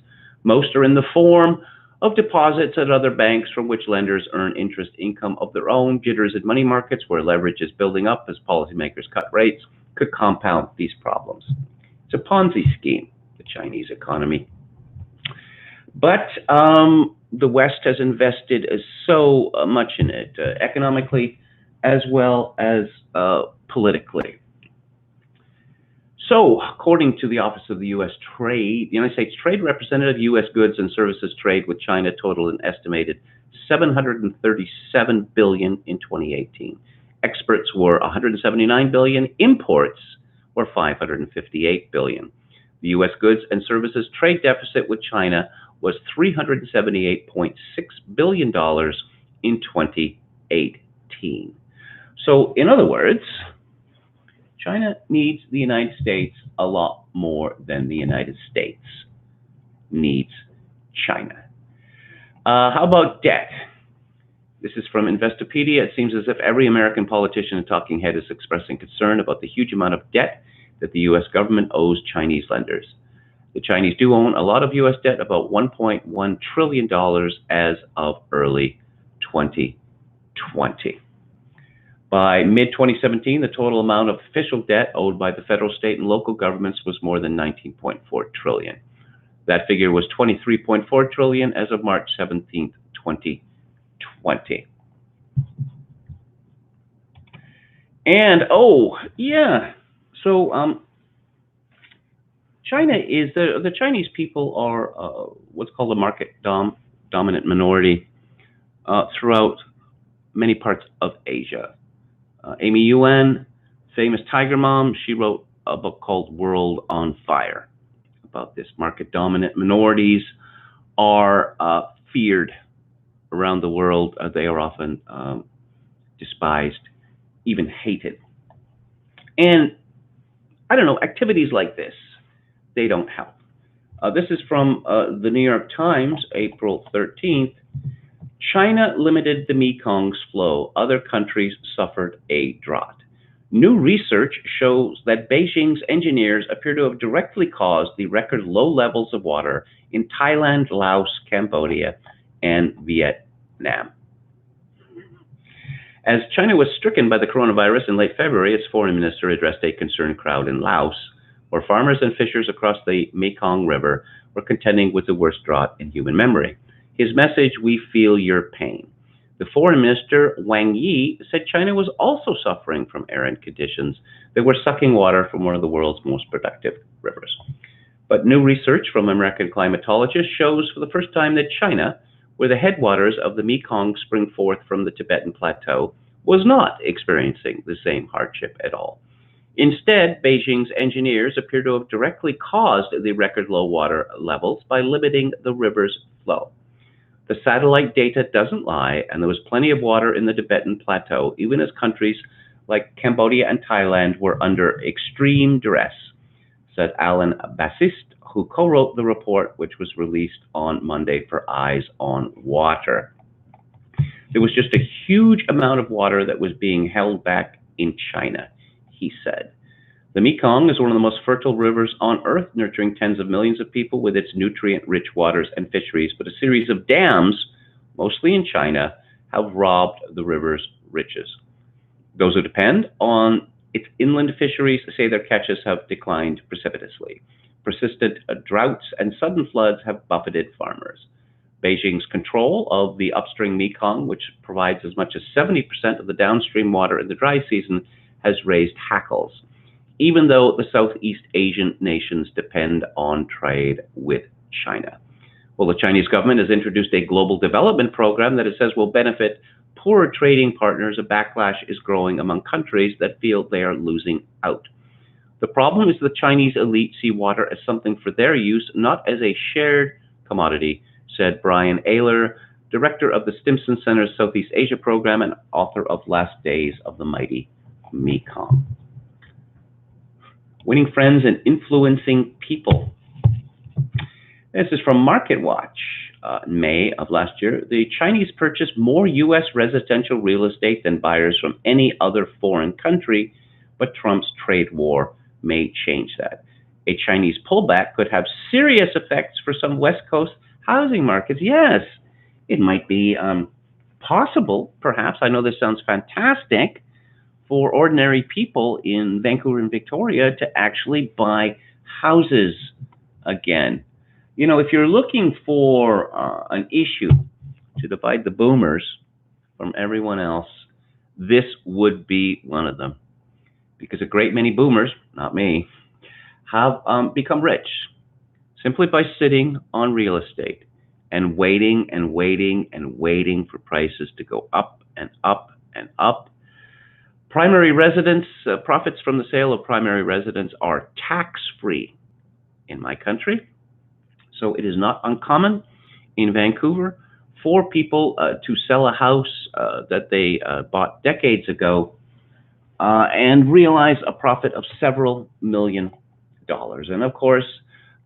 Most are in the form of deposits at other banks from which lenders earn interest income of their own. Jitters in money markets where leverage is building up as policymakers cut rates could compound these problems. It's a Ponzi scheme, the Chinese economy. But the West has invested so much in it, economically as well as politically. So, according to the Office of the U.S. Trade, the United States Trade Representative, U.S. goods and services trade with China totaled an estimated $737 billion in 2018. Exports were $179 billion. Imports were $558 billion. The U.S. goods and services trade deficit with China was $378.6 billion in 2018. So, in other words, China needs the United States a lot more than the United States needs China. How about debt? This is from Investopedia. It seems as if every American politician and talking head is expressing concern about the huge amount of debt that the U.S. government owes Chinese lenders. The Chinese do own a lot of U.S. debt, about $1.1 trillion as of early 2020. By mid-2017, the total amount of official debt owed by the federal, state, and local governments was more than $19.4 trillion. That figure was $23.4 trillion as of March 17, 2020. And, China is, the Chinese people are what's called a market dominant minority throughout many parts of Asia. Amy Yuan, famous Tiger Mom, she wrote a book called World on Fire about this. Market dominant minorities are feared around the world. They are often despised, even hated. And I don't know, activities like this, they don't help. This is from the New York Times, April 13th. China limited the Mekong's flow. Other countries suffered a drought. New research shows that Beijing's engineers appear to have directly caused the record low levels of water in Thailand, Laos, Cambodia, and Vietnam. As China was stricken by the coronavirus in late February, its foreign minister addressed a concerned crowd in Laos, where farmers and fishers across the Mekong River were contending with the worst drought in human memory. His message, "We feel your pain." The foreign minister, Wang Yi, said China was also suffering from arid conditions that were sucking water from one of the world's most productive rivers. But new research from American climatologists shows for the first time that China, where the headwaters of the Mekong spring forth from the Tibetan Plateau, was not experiencing the same hardship at all. Instead, Beijing's engineers appear to have directly caused the record low water levels by limiting the river's flow. The satellite data doesn't lie, and there was plenty of water in the Tibetan Plateau, even as countries like Cambodia and Thailand were under extreme duress, said Alan Bassist, who co-wrote the report, which was released on Monday for Eyes on Water. There was just a huge amount of water that was being held back in China, he said. The Mekong is one of the most fertile rivers on Earth, nurturing tens of millions of people with its nutrient-rich waters and fisheries, but a series of dams, mostly in China, have robbed the river's riches. Those who depend on its inland fisheries say their catches have declined precipitously. Persistent droughts and sudden floods have buffeted farmers. Beijing's control of the upstream Mekong, which provides as much as 70% of the downstream water in the dry season, has raised hackles, even though the Southeast Asian nations depend on trade with China. Well, the Chinese government has introduced a global development program that it says will benefit poorer trading partners. A backlash is growing among countries that feel they are losing out. The problem is the Chinese elite see water as something for their use, not as a shared commodity, said Brian Ayler, director of the Stimson Center's Southeast Asia program and author of Last Days of the Mighty Mekong. Winning friends and influencing people. This is from MarketWatch. In May of last year, the Chinese purchased more U.S. residential real estate than buyers from any other foreign country, but Trump's trade war may change that. A Chinese pullback could have serious effects for some West Coast Housing markets, yes, it might be possible, perhaps. I know this sounds fantastic for ordinary people in Vancouver and Victoria to actually buy houses again. You know, if you're looking for an issue to divide the boomers from everyone else, this would be one of them. Because a great many boomers, not me, have become rich simply by sitting on real estate and waiting and waiting and waiting for prices to go up and up and up. Primary residence, profits from the sale of primary residence are tax-free in my country. So it is not uncommon in Vancouver for people to sell a house that they bought decades ago and realize a profit of several $1,000,000. And of course,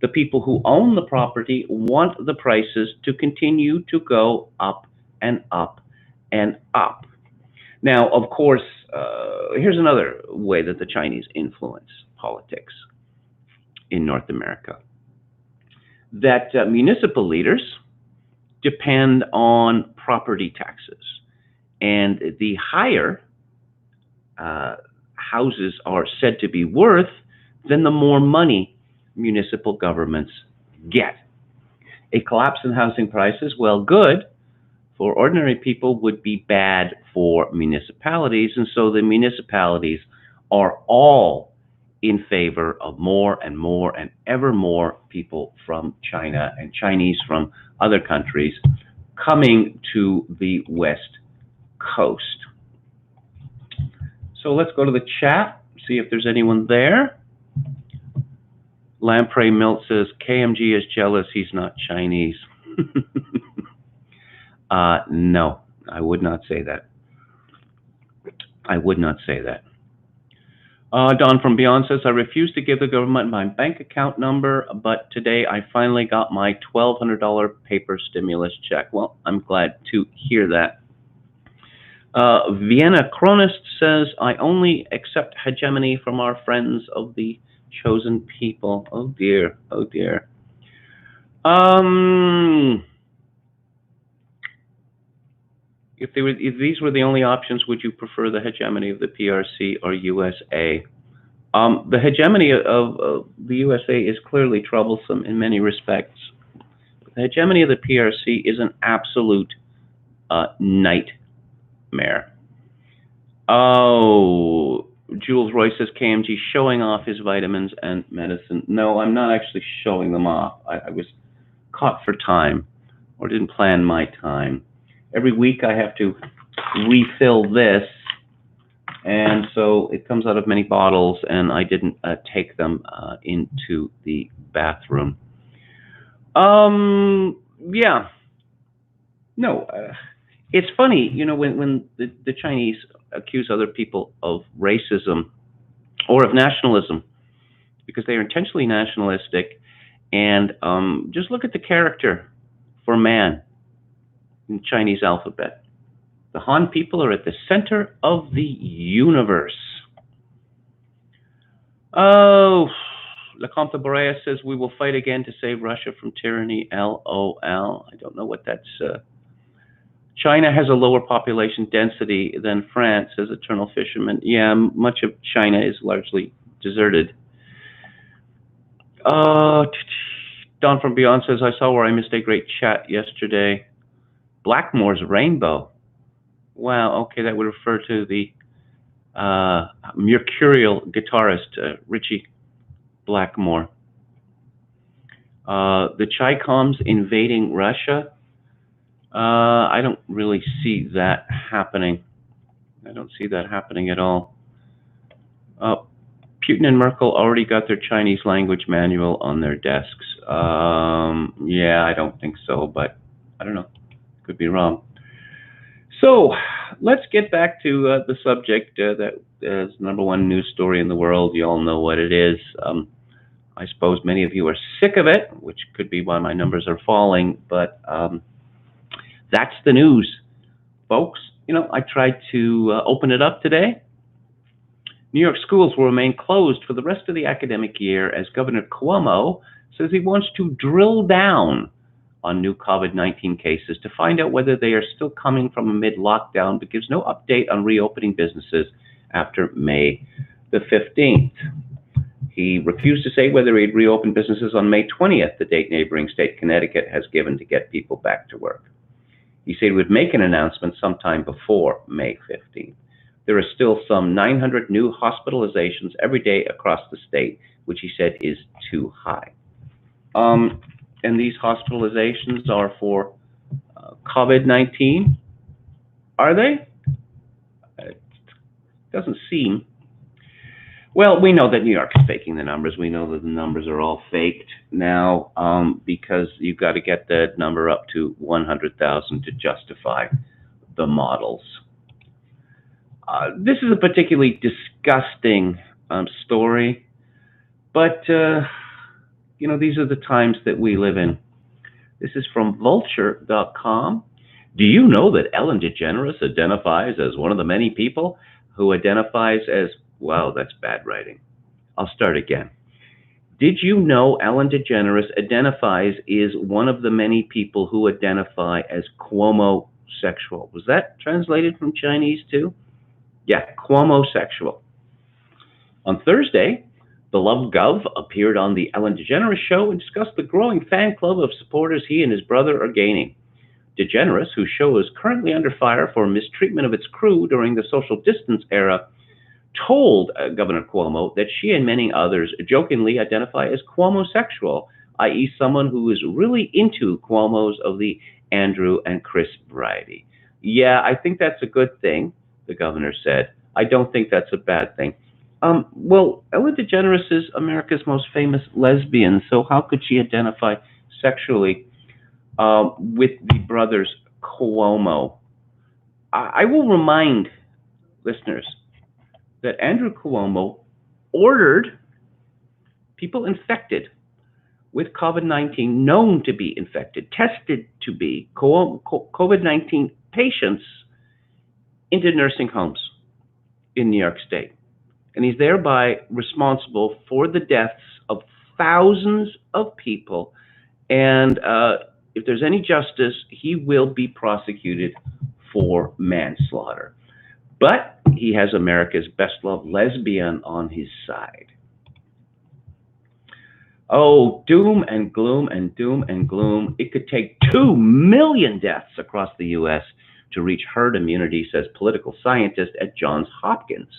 the people who own the property want the prices to continue to go up and up and up. Now, of course, here's another way that the Chinese influence politics in North America. That municipal leaders depend on property taxes. And the higher houses are said to be worth, then the more money municipal governments get. A collapse in housing prices, well, good for ordinary people, would be bad for municipalities. And so the municipalities are all in favor of more and more and ever more people from China and Chinese from other countries coming to the West Coast. So let's go to the chat, see if there's anyone there. Lamprey Milt says, KMG is jealous he's not Chinese. No, I would not say that. I would not say that. Don from Beyond says, I refuse to give the government my bank account number, but today I finally got my $1,200 paper stimulus check. Well, I'm glad to hear that. Vienna Chronist says, I only accept hegemony from our friends of the chosen people. Oh dear, oh dear. If these were the only options, would you prefer the hegemony of the PRC or USA? The hegemony of the USA is clearly troublesome in many respects. The hegemony of the PRC is an absolute nightmare. Oh, Jules Roy says KMG showing off his vitamins and medicine. No, I'm not actually showing them off. I was caught for time, or didn't plan my time. Every week I have to refill this, and so it comes out of many bottles, and I didn't take them into the bathroom. Yeah. No, it's funny, you know, when the Chinese accuse other people of racism or of nationalism, because they are intentionally nationalistic, and just look at the character for man in the Chinese alphabet. The Han people are at the center of the universe. Oh, LeComte Boreas says, we will fight again to save Russia from tyranny, LOL. I don't know what that's... China has a lower population density than France, says Eternal Fisherman. Yeah, much of China is largely deserted. Don from Beyond says, I saw where I missed a great chat yesterday. Blackmore's Rainbow. Wow, okay, that would refer to the mercurial guitarist, Richie Blackmore. The Chi-Coms invading Russia. I don't really see that happening. I don't see that happening at all. Putin and Merkel already got their Chinese language manual on their desks. Yeah, I don't think so, but I don't know. Could be wrong. So let's get back to the subject that is #1 news story in the world. You all know what it is. I suppose many of you are sick of it, which could be why my numbers are falling, but that's the news, folks. You know, I tried to open it up today. New York schools will remain closed for the rest of the academic year as Governor Cuomo says he wants to drill down on new COVID-19 cases to find out whether they are still coming from amid lockdown, but gives no update on reopening businesses after May the 15th. He refused to say whether he'd reopen businesses on May 20th, the date neighboring state Connecticut has given to get people back to work. He said he would make an announcement sometime before May 15th. There are still some 900 new hospitalizations every day across the state, which he said is too high. And these hospitalizations are for COVID-19. Are they? It doesn't seem. Well, we know that New York is faking the numbers. We know that the numbers are all faked now because you've got to get that number up to 100,000 to justify the models. This is a particularly disgusting story, but these are the times that we live in. This is from vulture.com. Do you know that Ellen DeGeneres identifies as one of the many people who identifies as, wow, that's bad writing. I'll start again. Did you know Ellen DeGeneres identifies as one of the many people who identify as Cuomo-sexual? Was that translated from Chinese too? Yeah, Cuomo-sexual. On Thursday, beloved Gov appeared on the Ellen DeGeneres Show and discussed the growing fan club of supporters he and his brother are gaining. DeGeneres, whose show is currently under fire for mistreatment of its crew during the social distance era, told Governor Cuomo that she and many others jokingly identify as Cuomo-sexual, i.e. someone who is really into Cuomos of the Andrew and Chris variety. Yeah, I think that's a good thing, the governor said. I don't think that's a bad thing. Well, Ellen DeGeneres is America's most famous lesbian, so how could she identify sexually with the brothers Cuomo? I will remind listeners that Andrew Cuomo ordered people infected with COVID-19, known to be infected, tested to be COVID-19 patients, into nursing homes in New York State. And he's thereby responsible for the deaths of thousands of people. And if there's any justice, he will be prosecuted for manslaughter. But he has America's best-loved lesbian on his side. Oh, doom and gloom and doom and gloom. It could take 2 million deaths across the U.S. to reach herd immunity, says political scientist at Johns Hopkins.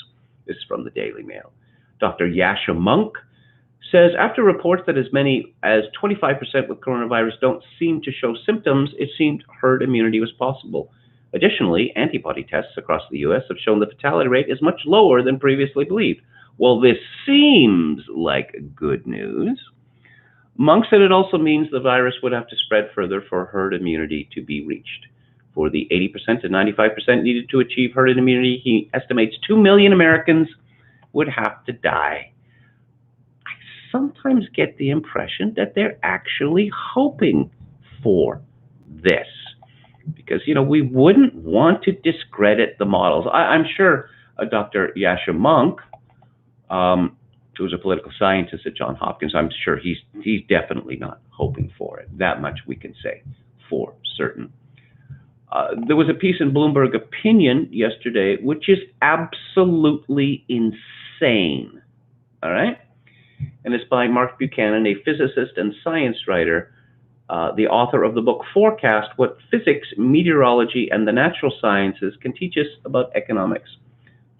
This is from the Daily Mail. Dr. Yasha Monk says after reports that as many as 25% with coronavirus don't seem to show symptoms, it seemed herd immunity was possible. Additionally, antibody tests across the U.S. have shown the fatality rate is much lower than previously believed. Well, this seems like good news. Monk said it also means the virus would have to spread further for herd immunity to be reached. For the 80% to 95% needed to achieve herd immunity, he estimates 2 million Americans would have to die. I sometimes get the impression that they're actually hoping for this. Because, we wouldn't want to discredit the models. I'm sure Dr. Yasha Monk, who's a political scientist at Johns Hopkins, I'm sure he's definitely not hoping for it. That much we can say for certain. There was a piece in Bloomberg Opinion yesterday, which is absolutely insane, all right? And it's by Mark Buchanan, a physicist and science writer, the author of the book Forecast, What Physics, Meteorology, and the Natural Sciences Can Teach Us About Economics.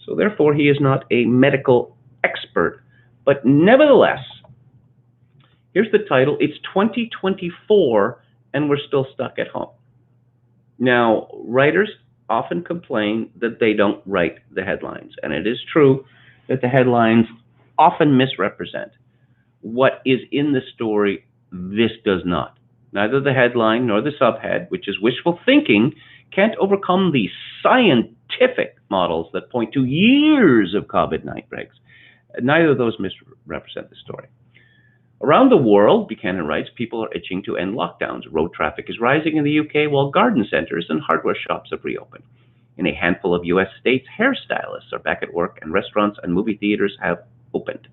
So therefore, he is not a medical expert. But nevertheless, here's the title. It's 2024, and we're still stuck at home. Now, writers often complain that they don't write the headlines, and it is true that the headlines often misrepresent what is in the story. This does not. Neither the headline nor the subhead, which is wishful thinking, can't overcome the scientific models that point to years of COVID-19 outbreaks. Neither of those misrepresent the story. Around the world, Buchanan writes, people are itching to end lockdowns. Road traffic is rising in the UK while garden centers and hardware shops have reopened. In a handful of US states, hairstylists are back at work and restaurants and movie theaters have opened.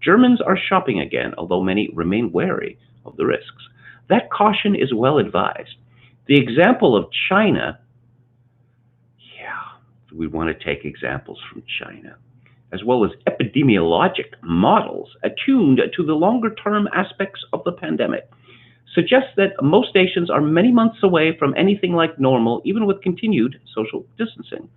Germans are shopping again, although many remain wary of the risks. that caution is well advised. The example of China, yeah, we want to take examples from China, as well as epidemiologic models attuned to the longer-term aspects of the pandemic, suggests that most nations are many months away from anything like normal, even with continued social distancing.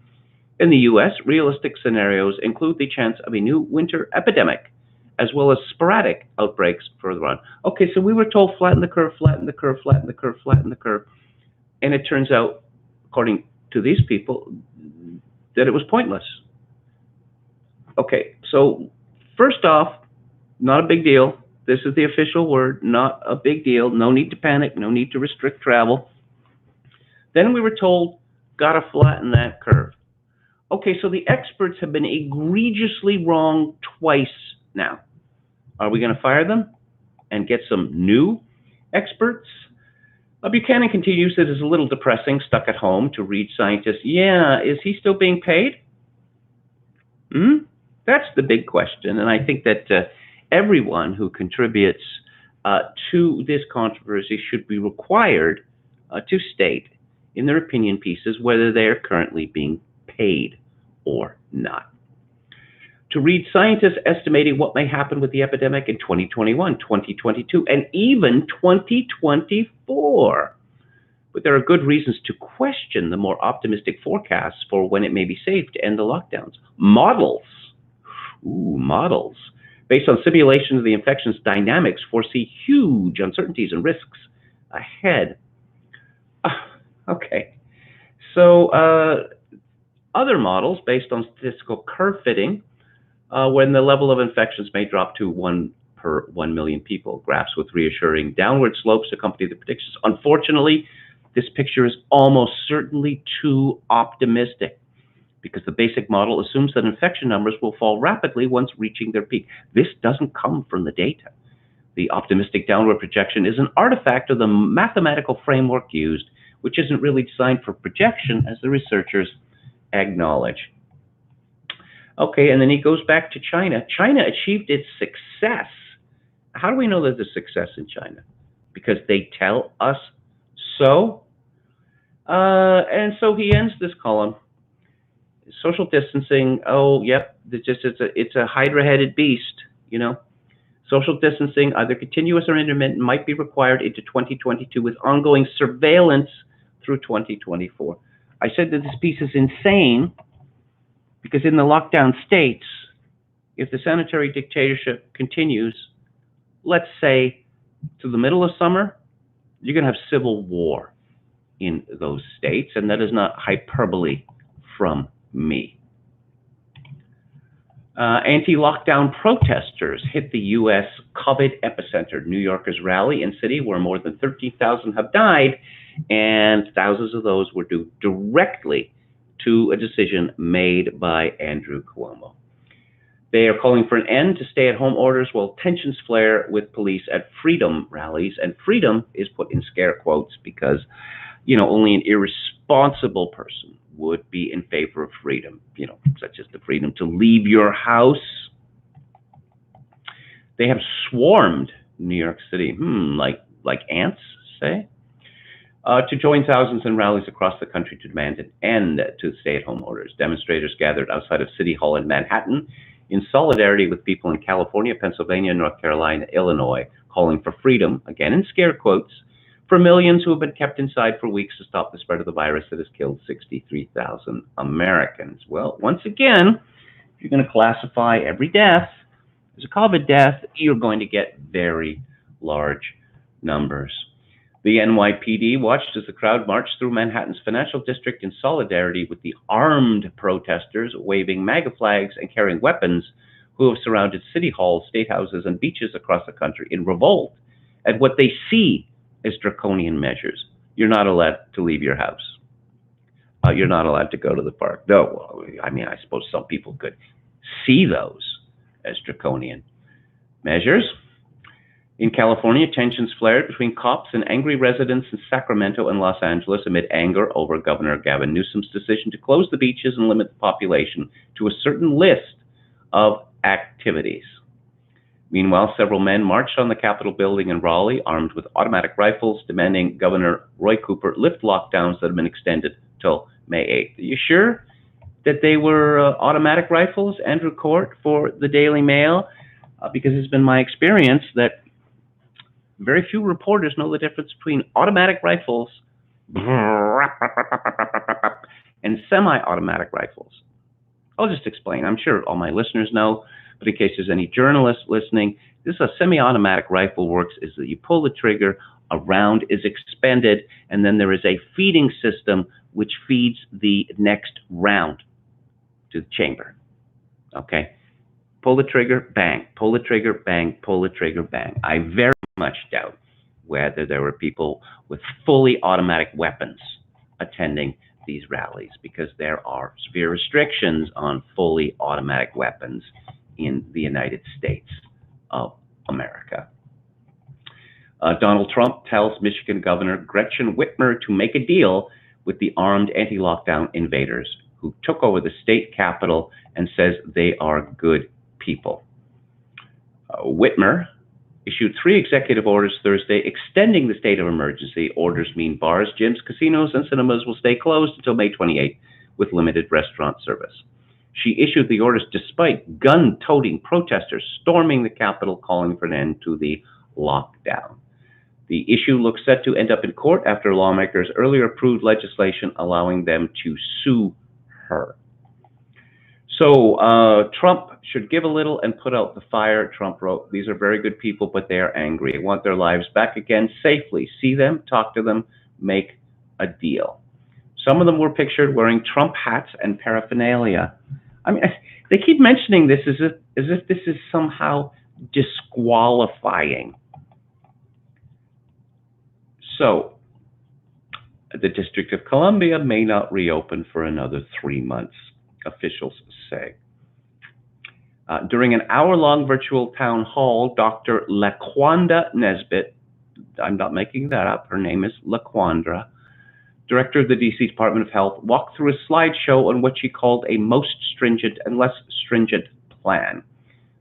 In the US, realistic scenarios include the chance of a new winter epidemic, as well as sporadic outbreaks further on. Okay, so we were told flatten the curve, flatten the curve, flatten the curve, flatten the curve. And it turns out, according to these people, that it was pointless. Okay, so first off, not a big deal. This is the official word, not a big deal. No need to panic, no need to restrict travel. Then we were told, gotta flatten that curve. Okay, so the experts have been egregiously wrong twice now. Are we going to fire them and get some new experts? Buchanan continues that it's a little depressing, stuck at home to read scientists. Yeah, is he still being paid? That's the big question, and I think that everyone who contributes to this controversy should be required to state in their opinion pieces whether they are currently being paid or not. To read scientists estimating what may happen with the epidemic in 2021, 2022, and even 2024. But there are good reasons to question the more optimistic forecasts for when it may be safe to end the lockdowns. Models, based on simulation of the infection's dynamics, foresee huge uncertainties and risks ahead. Okay, so other models based on statistical curve fitting, when the level of infections may drop to 1 per 1 million people. Graphs with reassuring downward slopes accompany the predictions. Unfortunately, this picture is almost certainly too optimistic because the basic model assumes that infection numbers will fall rapidly once reaching their peak. This doesn't come from the data. The optimistic downward projection is an artifact of the mathematical framework used, which isn't really designed for projection, as the researchers acknowledge. Okay, and then he goes back to China. China achieved its success. How do we know there's a success in China? Because they tell us so. And so he ends this column. Social distancing. Oh, yep. It's a hydra-headed beast. You know, social distancing, either continuous or intermittent, might be required into 2022 with ongoing surveillance through 2024. I said that this piece is insane because in the lockdown states, if the sanitary dictatorship continues, let's say to the middle of summer, you're going to have civil war in those states, and that is not hyperbole from me. Anti-lockdown protesters hit the U.S. COVID epicenter. New Yorkers rally in city where more than 13,000 have died, and thousands of those were due directly to a decision made by Andrew Cuomo. They are calling for an end to stay-at-home orders while tensions flare with police at freedom rallies. And freedom is put in scare quotes because, you know, only an irresponsible person would be in favor of freedom, you know, such as the freedom to leave your house. They have swarmed New York City, like ants, say, to join thousands in rallies across the country to demand an end to stay-at-home orders. Demonstrators gathered outside of City Hall in Manhattan in solidarity with people in California, Pennsylvania, North Carolina, Illinois, calling for freedom, again in scare quotes, for millions who have been kept inside for weeks to stop the spread of the virus that has killed 63,000 Americans. Well, once again, if you're going to classify every death as a COVID death, you're going to get very large numbers. The NYPD watched as the crowd marched through Manhattan's financial district in solidarity with the armed protesters waving MAGA flags and carrying weapons who have surrounded city halls, state houses, and beaches across the country in revolt at what they see as draconian measures. You're not allowed to leave your house. You're not allowed to go to the park. No, well, I mean, I suppose some people could see those as draconian measures. In California, tensions flared between cops and angry residents in Sacramento and Los Angeles amid anger over Governor Gavin Newsom's decision to close the beaches and limit the population to a certain list of activities. Meanwhile, several men marched on the Capitol building in Raleigh, armed with automatic rifles, demanding Governor Roy Cooper lift lockdowns that have been extended till May 8th. Are you sure that they were automatic rifles, Andrew Court, for the Daily Mail? Because it's been my experience that very few reporters know the difference between automatic rifles and semi-automatic rifles. I'll just explain. I'm sure all my listeners know, but in case there's any journalists listening, this is a semi-automatic rifle works is that you pull the trigger, a round is expended, and then there is a feeding system which feeds the next round to the chamber. Okay? Pull the trigger, bang. Pull the trigger, bang. Pull the trigger, bang. I very much doubt whether there were people with fully automatic weapons attending these rallies, because there are severe restrictions on fully automatic weapons in the United States of America. Donald Trump tells Michigan Governor Gretchen Whitmer to make a deal with the armed anti-lockdown invaders who took over the state capitol, and says they are good people. Whitmer issued 3 executive orders Thursday extending the state of emergency. Orders mean bars, gyms, casinos, and cinemas will stay closed until May 28th with limited restaurant service. She issued the orders despite gun-toting protesters storming the Capitol calling for an end to the lockdown. The issue looks set to end up in court after lawmakers earlier approved legislation allowing them to sue her. So Trump should give a little and put out the fire. Trump wrote, "These are very good people, but they are angry. They want their lives back again safely. See them, talk to them, make a deal." Some of them were pictured wearing Trump hats and paraphernalia. I mean, they keep mentioning this as if this is somehow disqualifying. So, the District of Columbia may not reopen for another 3 months, officials say. During an hour-long virtual town hall, Dr. LaQuanda Nesbitt, I'm not making that up, her name is LaQuandra, director of the DC Department of Health, walked through a slideshow on what she called a most stringent and less stringent plan.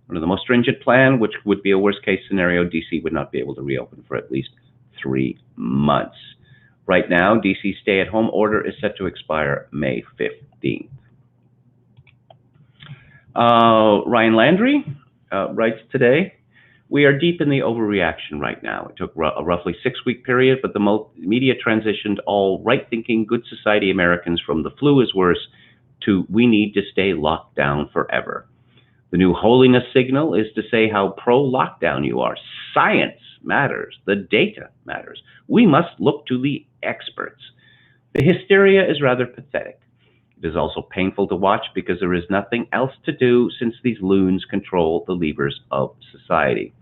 Under the most stringent plan, which would be a worst-case scenario, DC would not be able to reopen for at least 3 months. Right now, DC stay-at-home order is set to expire May 15th. Ryan Landry writes today, "We are deep in the overreaction right now. It took a roughly 6-week period, but the media transitioned all right-thinking, good society Americans from the flu is worse to we need to stay locked down forever. The new holiness signal is to say how pro-lockdown you are. Science matters. The data matters. We must look to the experts. The hysteria is rather pathetic. It is also painful to watch because there is nothing else to do since these loons control the levers of society.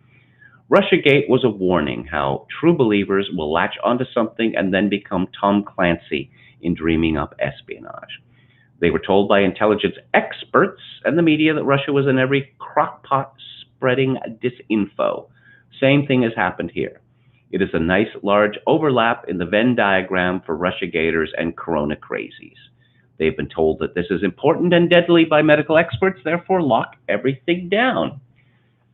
Russiagate was a warning how true believers will latch onto something and then become Tom Clancy in dreaming up espionage. They were told by intelligence experts and the media that Russia was in every crockpot spreading disinfo. Same thing has happened here. It is a nice large overlap in the Venn diagram for Russiagators and Corona crazies. They've been told that this is important and deadly by medical experts, therefore lock everything down.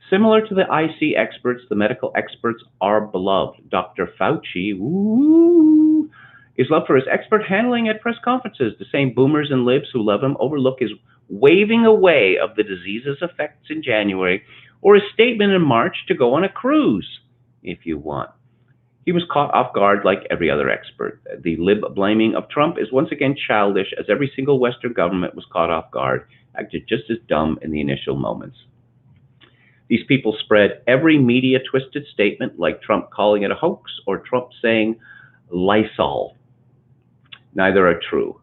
Similar to the IC experts, the medical experts are beloved. Dr. Fauci, is loved for his expert handling at press conferences. The same boomers and libs who love him overlook his waving away of the disease's effects in January or his statement in March to go on a cruise, if you want. He was caught off guard like every other expert. The lib blaming of Trump is once again childish, as every single Western government was caught off guard, acted just as dumb in the initial moments. These people spread every media twisted statement, like Trump calling it a hoax or Trump saying Lysol. Neither are true.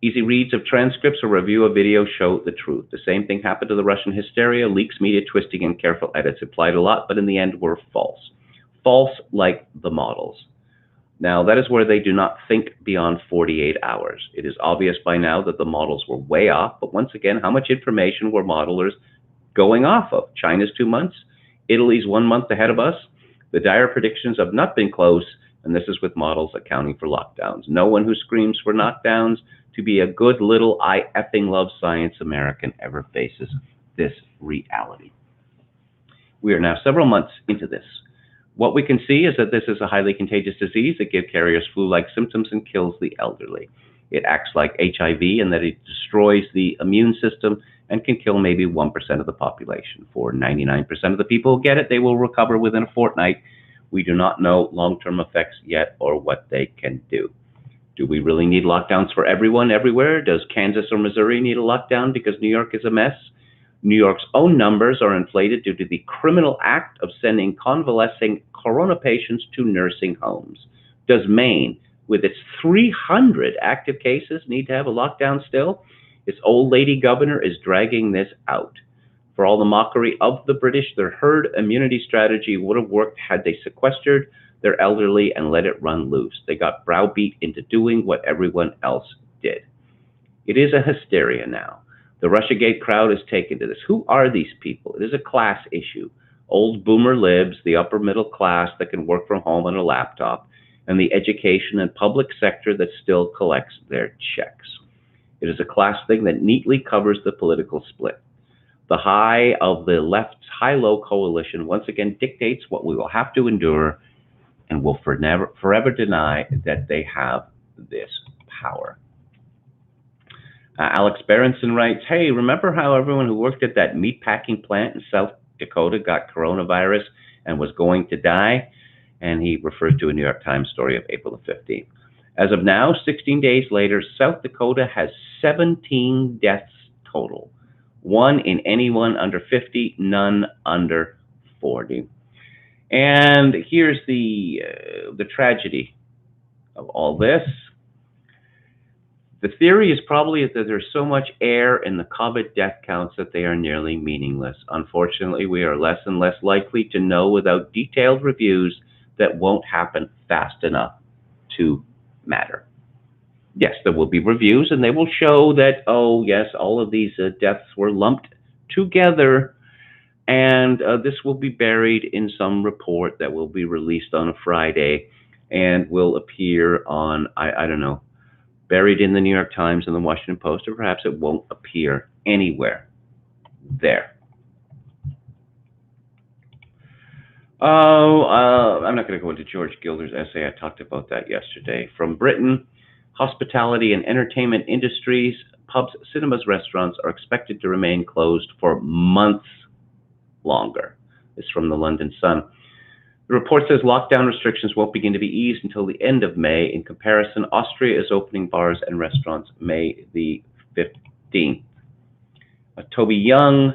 Easy reads of transcripts or review of video show the truth. The same thing happened to the Russian hysteria. Leaks, media twisting, and careful edits implied a lot, but in the end were false. False like the models. Now, that is where they do not think beyond 48 hours. It is obvious by now that the models were way off, but once again, how much information were modelers going off of? China's 2 months, Italy's 1 month ahead of us. The dire predictions have not been close, and this is with models accounting for lockdowns. No one who screams for knockdowns to be a good little I effing love science American ever faces this reality. We are now several months into this. What we can see is that this is a highly contagious disease that gives carriers flu-like symptoms and kills the elderly. It acts like HIV in that it destroys the immune system and can kill maybe 1% of the population. For 99% of the people who get it, they will recover within a fortnight. We do not know long-term effects yet or what they can do. Do we really need lockdowns for everyone everywhere? Does Kansas or Missouri need a lockdown because New York is a mess? New York's own numbers are inflated due to the criminal act of sending convalescing corona patients to nursing homes. Does Maine, with its 300 active cases, need to have a lockdown still? Its old lady governor is dragging this out. For all the mockery of the British, their herd immunity strategy would have worked had they sequestered their elderly and let it run loose. They got browbeat into doing what everyone else did. It is a hysteria now. The Russiagate crowd has taken to this. Who are these people? It is a class issue. Old boomer libs, the upper middle class that can work from home on a laptop, and the education and public sector that still collects their checks. It is a class thing that neatly covers the political split. The high of the left's high-low coalition once again dictates what we will have to endure and will forever deny that they have this power. Alex Berenson writes, hey, remember how everyone who worked at that meatpacking plant in South Dakota got coronavirus and was going to die? And he refers to a New York Times story of April the 15th. As of now, 16 days later, South Dakota has 17 deaths total. 1 in anyone under 50, none under 40. And here's the tragedy of all this. The theory is probably that there's so much air in the COVID death counts that they are nearly meaningless. Unfortunately, we are less and less likely to know without detailed reviews that won't happen fast enough to matter. Yes, there will be reviews, and they will show that, oh, yes, all of these deaths were lumped together, and this will be buried in some report that will be released on a Friday and will appear on, I don't know, buried in the New York Times and the Washington Post, or perhaps it won't appear anywhere there. I'm not going to go into George Gilder's essay. I talked about that yesterday. From Britain, hospitality and entertainment industries, pubs, cinemas, restaurants are expected to remain closed for months longer. This is from the London Sun. The report says lockdown restrictions won't begin to be eased until the end of May. In comparison, Austria is opening bars and restaurants May the 15th. Toby Young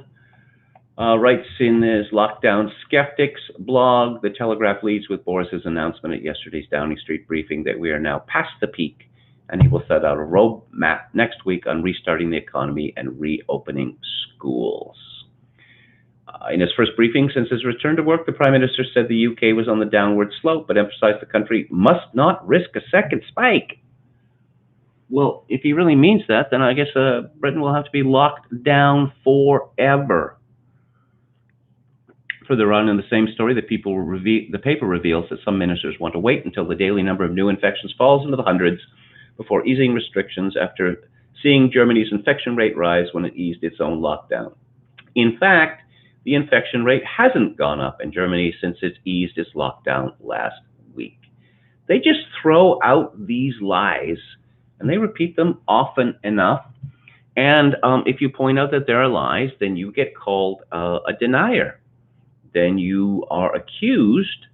writes in his Lockdown Skeptics blog, The Telegraph leads with Boris's announcement at yesterday's Downing Street briefing that we are now past the peak, and he will set out a roadmap next week on restarting the economy and reopening schools. In his first briefing since his return to work, the Prime Minister said the UK was on the downward slope, but emphasized the country must not risk a second spike. Well, if he really means that, then I guess Britain will have to be locked down forever. Further on in the same story, the paper reveals that some ministers want to wait until the daily number of new infections falls into the hundreds before easing restrictions after seeing Germany's infection rate rise when it eased its own lockdown. In fact, the infection rate hasn't gone up in Germany since it eased its lockdown last week. They just throw out these lies, and they repeat them often enough. And if you point out that there are lies, then you get called a denier. Then you are accused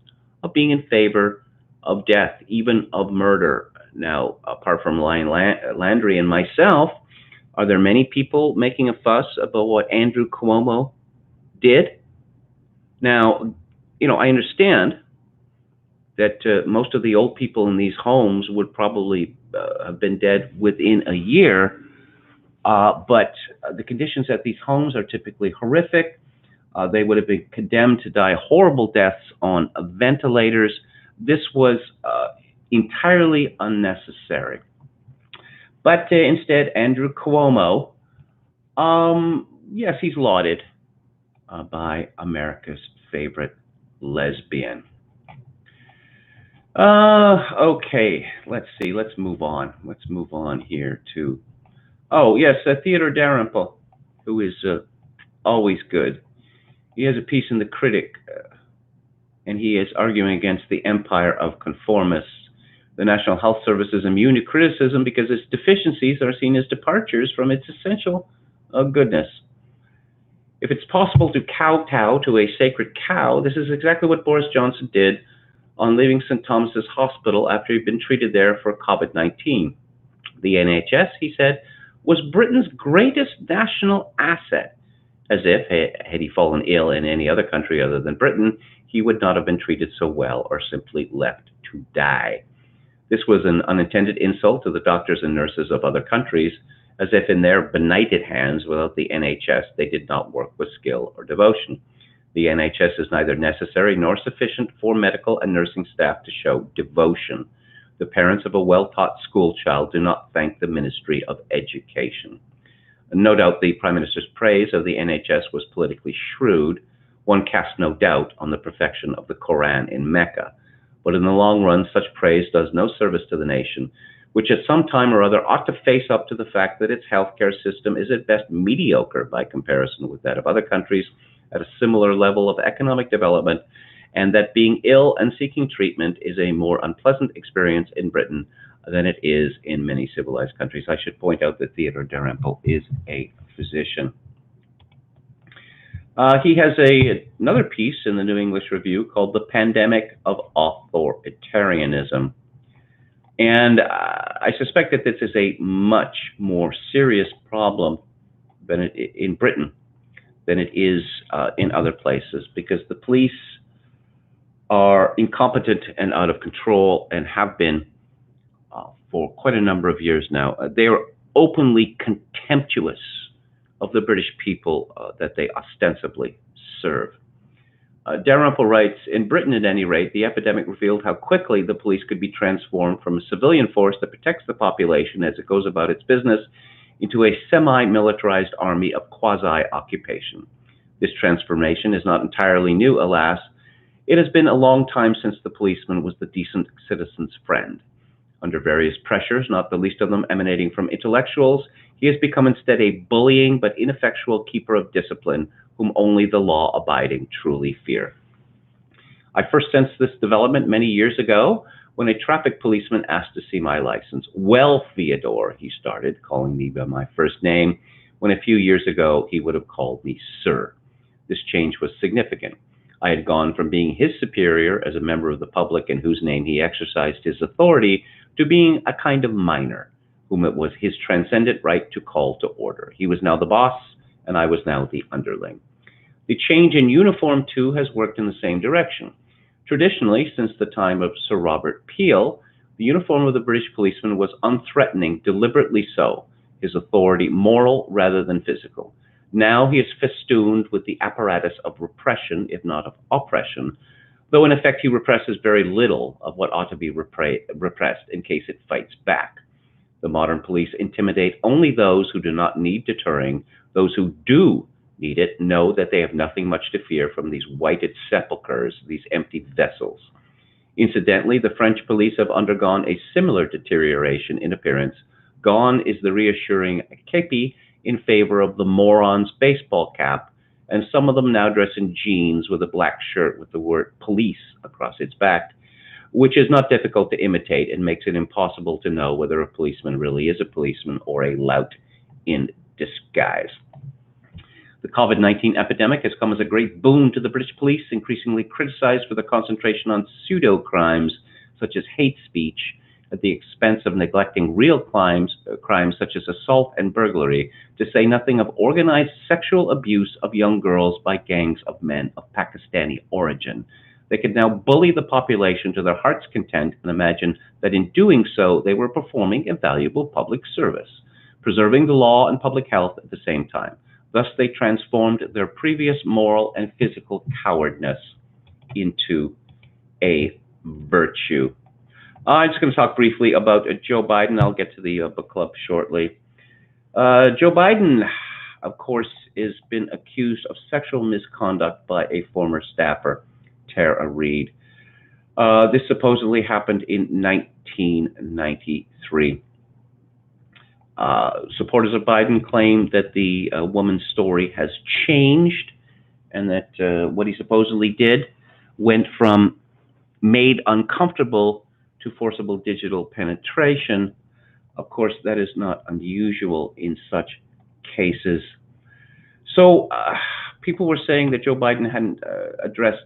of being in favor of death, even of murder. Now, apart from Lion Landry and myself, are there many people making a fuss about what Andrew Cuomo did? Now, I understand that most of the old people in these homes would probably have been dead within a year, but the conditions at these homes are typically horrific. They would have been condemned to die horrible deaths on ventilators. This was entirely unnecessary. But instead, Andrew Cuomo, yes, he's lauded by America's favorite lesbian. Okay, let's see. Let's move on. Let's move on here to, oh, yes, Theodore Dalrymple, who is always good. He has a piece in The Critic, and he is arguing against the empire of conformists. The National Health Service is immune to criticism because its deficiencies are seen as departures from its essential goodness. If it's possible to kowtow to a sacred cow, this is exactly what Boris Johnson did on leaving St. Thomas's Hospital after he'd been treated there for COVID-19. The NHS, he said, was Britain's greatest national asset, as if, had he fallen ill in any other country other than Britain, he would not have been treated so well or simply left to die. This was an unintended insult to the doctors and nurses of other countries, as if in their benighted hands without the NHS they did not work with skill or devotion. The NHS is neither necessary nor sufficient for medical and nursing staff to show devotion. The parents of a well-taught school child do not thank the Ministry of Education. No doubt the Prime Minister's praise of the NHS was politically shrewd. One casts no doubt on the perfection of the Quran in Mecca. But in the long run, such praise does no service to the nation, which at some time or other ought to face up to the fact that its healthcare system is at best mediocre by comparison with that of other countries at a similar level of economic development, and that being ill and seeking treatment is a more unpleasant experience in Britain than it is in many civilized countries. I should point out that Theodore Dalrymple is a physician. He has another piece in the New English Review called The Pandemic of Authoritarianism. And I suspect that this is a much more serious problem than in Britain than it is in other places, because the police are incompetent and out of control and have been for quite a number of years now. They are openly contemptuous of the British people that they ostensibly serve. Dalrymple writes, in Britain at any rate, the epidemic revealed how quickly the police could be transformed from a civilian force that protects the population as it goes about its business into a semi-militarized army of quasi-occupation. This transformation is not entirely new, alas. It has been a long time since the policeman was the decent citizen's friend. Under various pressures, not the least of them emanating from intellectuals, he has become instead a bullying but ineffectual keeper of discipline, whom only the law-abiding truly fear. I first sensed this development many years ago when a traffic policeman asked to see my license. Well, Theodore, he started, calling me by my first name, when a few years ago he would have called me sir. This change was significant. I had gone from being his superior as a member of the public in whose name he exercised his authority to being a kind of minor, whom it was his transcendent right to call to order. He was now the boss, and I was now the underling. The change in uniform, too, has worked in the same direction. Traditionally, since the time of Sir Robert Peel, the uniform of the British policeman was unthreatening, deliberately so, his authority moral rather than physical. Now he is festooned with the apparatus of repression, if not of oppression, though in effect he represses very little of what ought to be repressed in case it fights back. The modern police intimidate only those who do not need deterring. Those who do need it know that they have nothing much to fear from these whited sepulchres, these empty vessels. Incidentally, the French police have undergone a similar deterioration in appearance. Gone is the reassuring képi in favor of the moron's baseball cap, and some of them now dress in jeans with a black shirt with the word police across its back, which is not difficult to imitate and makes it impossible to know whether a policeman really is a policeman or a lout in disguise. The COVID-19 epidemic has come as a great boon to the British police, increasingly criticized for the concentration on pseudo-crimes such as hate speech at the expense of neglecting real crimes such as assault and burglary, to say nothing of organized sexual abuse of young girls by gangs of men of Pakistani origin. They could now bully the population to their heart's content and imagine that in doing so they were performing a valuable public service, preserving the law and public health at the same time. Thus they transformed their previous moral and physical cowardness into a virtue. I'm just going to talk briefly about Joe Biden. I'll get to the book club shortly. Joe Biden, of course, has been accused of sexual misconduct by a former staffer, Tara Reid. This supposedly happened in 1993. Supporters of Biden claim that the woman's story has changed and that what he supposedly did went from made uncomfortable to forcible digital penetration. Of course, that is not unusual in such cases. So people were saying that Joe Biden hadn't addressed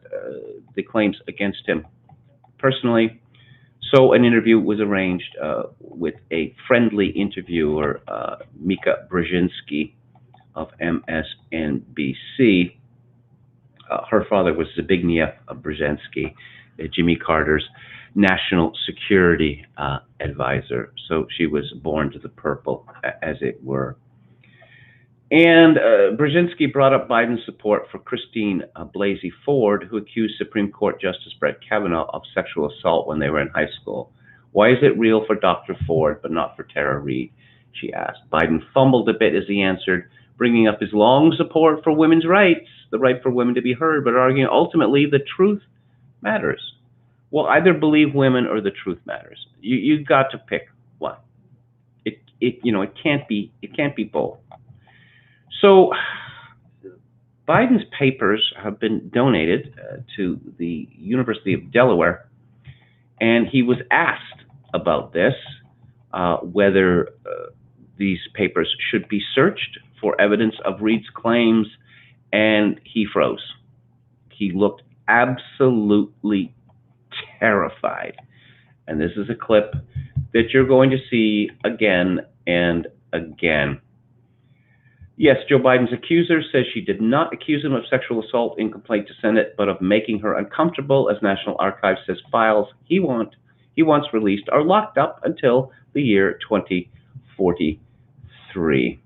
the claims against him personally. So an interview was arranged with a friendly interviewer, Mika Brzezinski of MSNBC. Her father was Zbigniew Brzezinski, Jimmy Carter's national security advisor. So she was born to the purple, as it were. And Brzezinski brought up Biden's support for Christine Blasey Ford, who accused Supreme Court Justice Brett Kavanaugh of sexual assault when they were in high school. Why is it real for Dr. Ford, but not for Tara Reade? She asked. Biden fumbled a bit as he answered, bringing up his long support for women's rights, the right for women to be heard, but arguing ultimately the truth matters. Well, either believe women or the truth matters. You got to pick one. It can't be both. So Biden's papers have been donated to the University of Delaware, and he was asked about this, whether these papers should be searched for evidence of Reade's claims, and he froze. He looked absolutely terrified. And this is a clip that you're going to see again and again. Yes, Joe Biden's accuser says she did not accuse him of sexual assault in complaint to Senate, but of making her uncomfortable, as National Archives says files he wants released are locked up until the year 2043.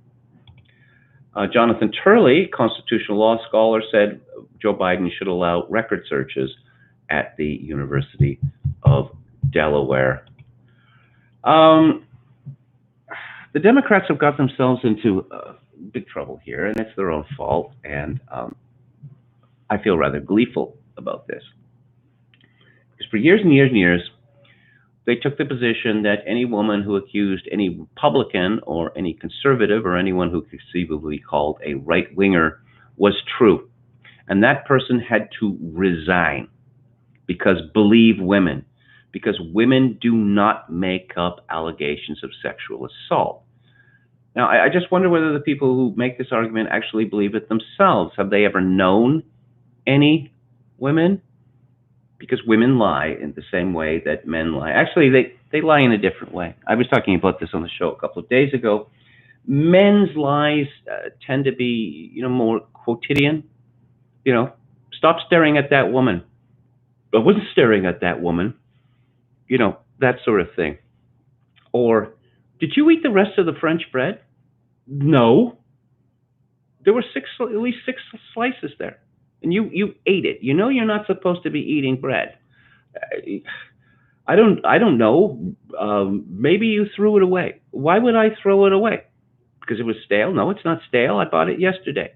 Jonathan Turley, constitutional law scholar, said Joe Biden should allow record searches at the University of Delaware. The Democrats have got themselves into big trouble here, and it's their own fault, and I feel rather gleeful about this. Because for years and years and years, they took the position that any woman who accused any Republican or any conservative or anyone who could conceivably be called a right-winger was true. And that person had to resign, because believe women, because women do not make up allegations of sexual assault. Now, I just wonder whether the people who make this argument actually believe it themselves. Have they ever known any women? Because women lie in the same way that men lie. Actually, they lie in a different way. I was talking about this on the show a couple of days ago. Men's lies tend to be, more quotidian. Stop staring at that woman. I wasn't staring at that woman. That sort of thing. Or, did you eat the rest of the French bread? No. There were at least six slices there. And you ate it. You're not supposed to be eating bread. I don't know. Maybe you threw it away. Why would I throw it away? Because it was stale? No, it's not stale. I bought it yesterday.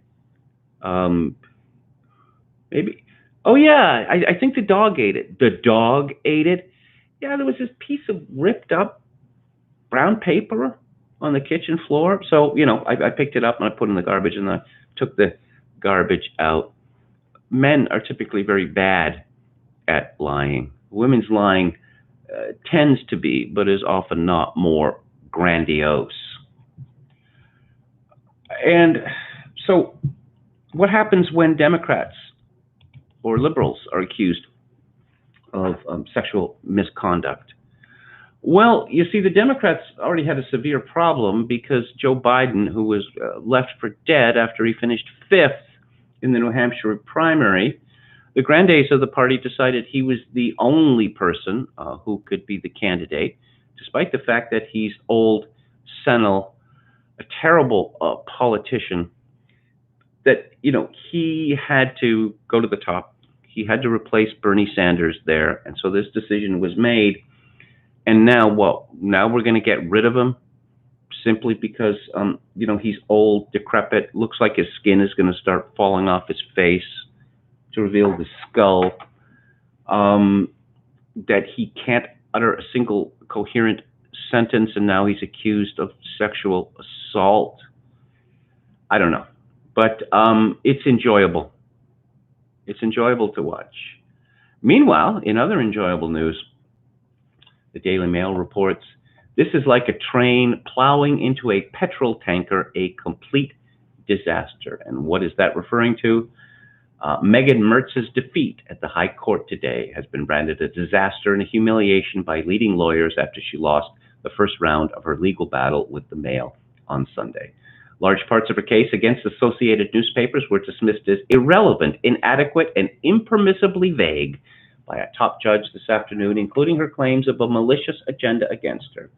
Maybe. Oh yeah, I think the dog ate it. The dog ate it. Yeah, there was this piece of ripped up brown paper on the kitchen floor. So, I picked it up and I put it in the garbage, and I took the garbage out. Men are typically very bad at lying. Women's lying tends to be, but is often not, more grandiose. And so what happens when Democrats or liberals are accused of sexual misconduct? Well, you see, the Democrats already had a severe problem because Joe Biden, who was left for dead after he finished 5th in the New Hampshire primary, the grandees of the party decided he was the only person who could be the candidate, despite the fact that he's old, senile, a terrible politician, that, he had to go to the top. He had to replace Bernie Sanders there. And so this decision was made. And now what? Now we're going to get rid of him simply because, he's old, decrepit, looks like his skin is going to start falling off his face to reveal the skull, that he can't utter a single coherent sentence, and now he's accused of sexual assault. I don't know. But it's enjoyable It's enjoyable to watch. Meanwhile, in other enjoyable news, the Daily Mail reports this is like a train plowing into a petrol tanker, a complete disaster. And what is that referring to? Megan Mertz's defeat at the High Court today has been branded a disaster and a humiliation by leading lawyers after she lost the first round of her legal battle with the Mail on Sunday. Large parts of her case against Associated Newspapers were dismissed as irrelevant, inadequate, and impermissibly vague by a top judge this afternoon, including her claims of a malicious agenda against her.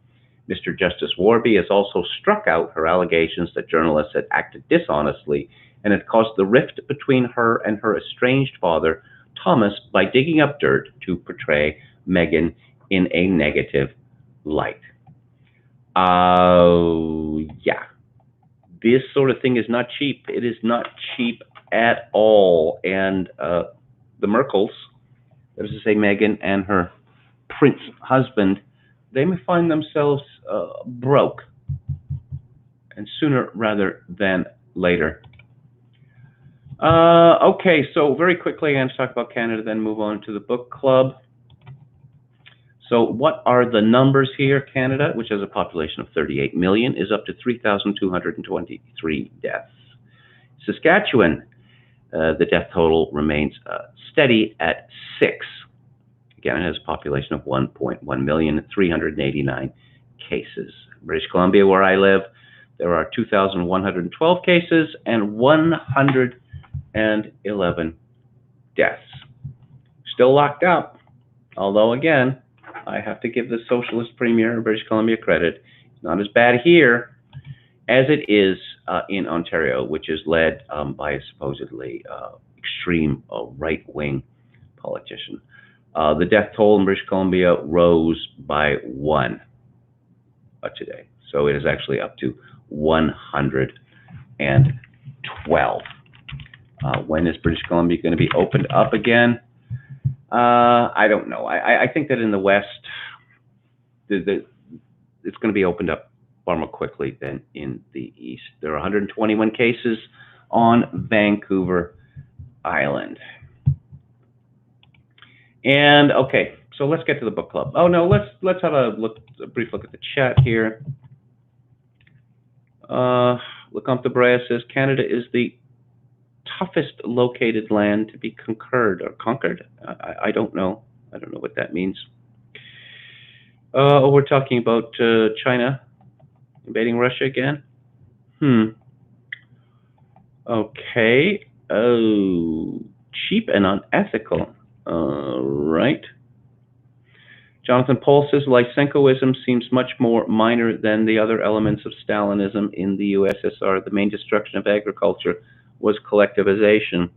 Mr. Justice Warby has also struck out her allegations that journalists had acted dishonestly and had caused the rift between her and her estranged father, Thomas, by digging up dirt to portray Megan in a negative light. Yeah. This sort of thing is not cheap. It is not cheap at all. And the Merkels, that is to say Megan and her prince husband, they may find themselves broke, and sooner rather than later. Okay, so very quickly, I'm going to talk about Canada, then move on to the book club. So what are the numbers here? Canada, which has a population of 38 million, is up to 3,223 deaths. Saskatchewan, the death total remains steady at 6. Again, it has a population of 1.1 million, 389 cases. British Columbia, where I live, there are 2,112 cases and 111 deaths. Still locked up, although again, I have to give the socialist premier of British Columbia credit. It's not as bad here as it is in Ontario, which is led by a supposedly extreme right-wing politician. The death toll in British Columbia rose by 1 today. So it is actually up to 112. When is British Columbia going to be opened up again? I don't know. I think that in the West, it's going to be opened up far more quickly than in the East. There are 121 cases on Vancouver Island. And okay, so let's get to the book club. Oh no, let's have a brief look at the chat here. Lecomte Brea says Canada is the toughest located land to be conquered or conquered. I don't know. I don't know what that means. We're talking about China invading Russia again. Okay. Oh, cheap and unethical. Right. Jonathan Paul says Lysenkoism seems much more minor than the other elements of Stalinism in the USSR. The main destruction of agriculture was collectivization.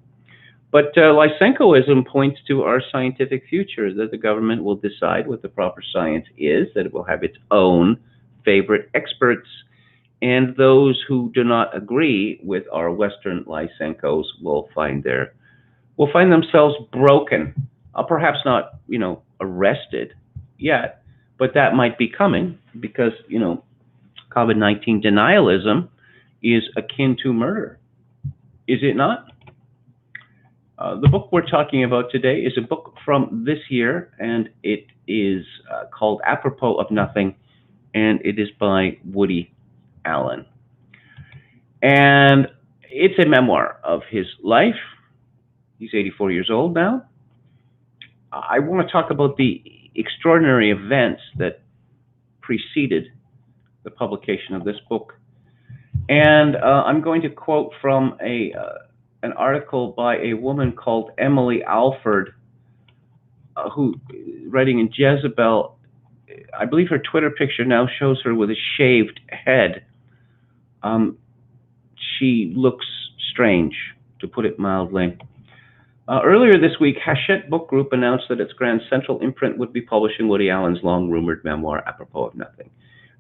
But Lysenkoism points to our scientific future, that the government will decide what the proper science is, that it will have its own favorite experts, and those who do not agree with our Western Lysenkos will find themselves broken. Perhaps not, arrested yet, but that might be coming because, COVID-19 denialism is akin to murder. Is it not? The book we're talking about today is a book from this year, and it is called Apropos of Nothing, and it is by Woody Allen. And it's a memoir of his life. He's 84 years old now. I want to talk about the extraordinary events that preceded the publication of this book. And I'm going to quote from an article by a woman called Emily Alford, who, writing in Jezebel, I believe her Twitter picture now shows her with a shaved head. She looks strange, to put it mildly. Earlier this week, Hachette Book Group announced that its Grand Central imprint would be publishing Woody Allen's long-rumored memoir, Apropos of Nothing.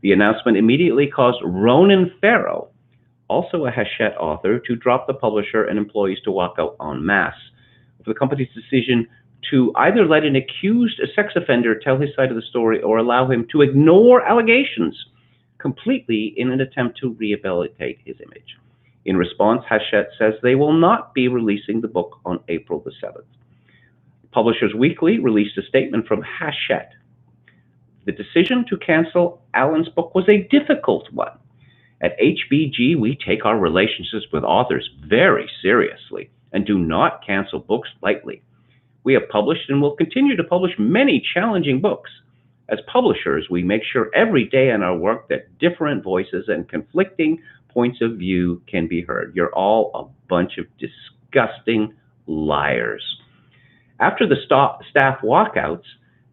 The announcement immediately caused Ronan Farrow, also a Hachette author, to drop the publisher and employees to walk out en masse. For the company's decision to either let an accused sex offender tell his side of the story or allow him to ignore allegations completely in an attempt to rehabilitate his image. In response, Hachette says they will not be releasing the book on April the 7th. Publishers Weekly released a statement from Hachette. The decision to cancel Allen's book was a difficult one. At HBG, we take our relationships with authors very seriously and do not cancel books lightly. We have published and will continue to publish many challenging books. As publishers, we make sure every day in our work that different voices and conflicting points of view can be heard. You're all a bunch of disgusting liars. After the staff walkouts,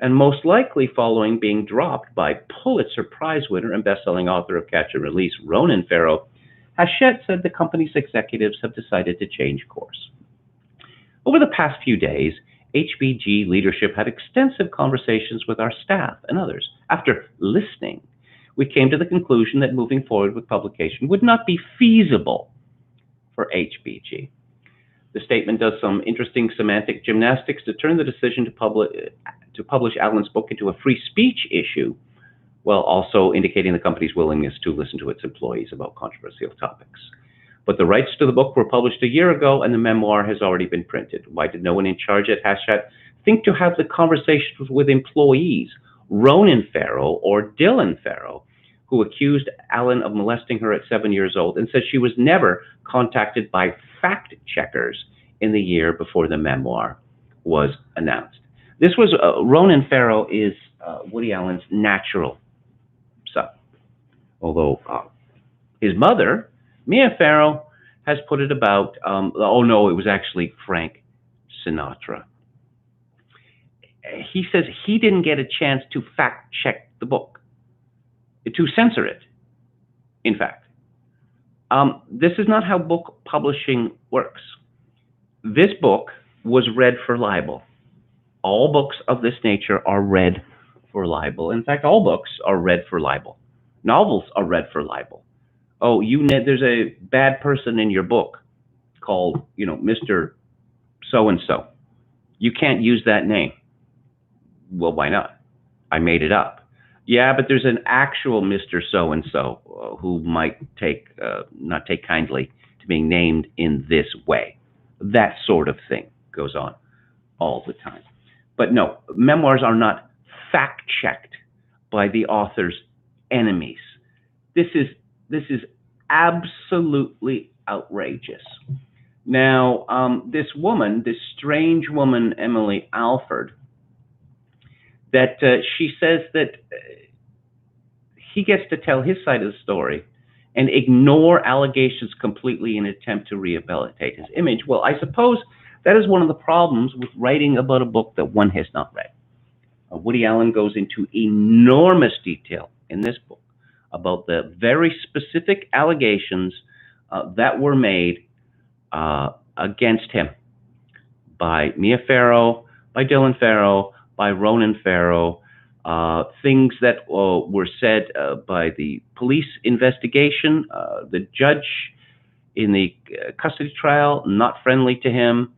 and most likely following being dropped by Pulitzer Prize winner and best-selling author of Catch and Release, Ronan Farrow, Hachette said the company's executives have decided to change course. Over the past few days, HBG leadership had extensive conversations with our staff and others. After listening, we came to the conclusion that moving forward with publication would not be feasible for HBG. The statement does some interesting semantic gymnastics to turn the decision to publish Allen's book into a free speech issue, while also indicating the company's willingness to listen to its employees about controversial topics. But the rights to the book were published a year ago, and the memoir has already been printed. Why did no one in charge at Hachette think to have the conversations with employees, Ronan Farrow or Dylan Farrow, who accused Allen of molesting her at 7 years old and said she was never contacted by fact checkers in the year before the memoir was announced? This was Ronan Farrow is Woody Allen's natural son, although his mother, Mia Farrow, has put it about, oh no, it was actually Frank Sinatra. He says he didn't get a chance to fact check the book, to censor it, in fact. This is not how book publishing works. This book was read for libel. All books of this nature are read for libel. In fact, all books are read for libel. Novels are read for libel. Oh, there's a bad person in your book called, Mr. So-and-so. You can't use that name. Well, why not? I made it up. Yeah, but there's an actual Mr. So-and-so who might not take kindly to being named in this way. That sort of thing goes on all the time. But no, memoirs are not fact-checked by the author's enemies. This is absolutely outrageous. Now, this strange woman, Emily Alford, that she says that he gets to tell his side of the story and ignore allegations completely in an attempt to rehabilitate his image. Well, I suppose that is one of the problems with writing about a book that one has not read. Woody Allen goes into enormous detail in this book about the very specific allegations that were made against him by Mia Farrow, by Dylan Farrow, by Ronan Farrow, things that were said by the police investigation, the judge in the custody trial, not friendly to him,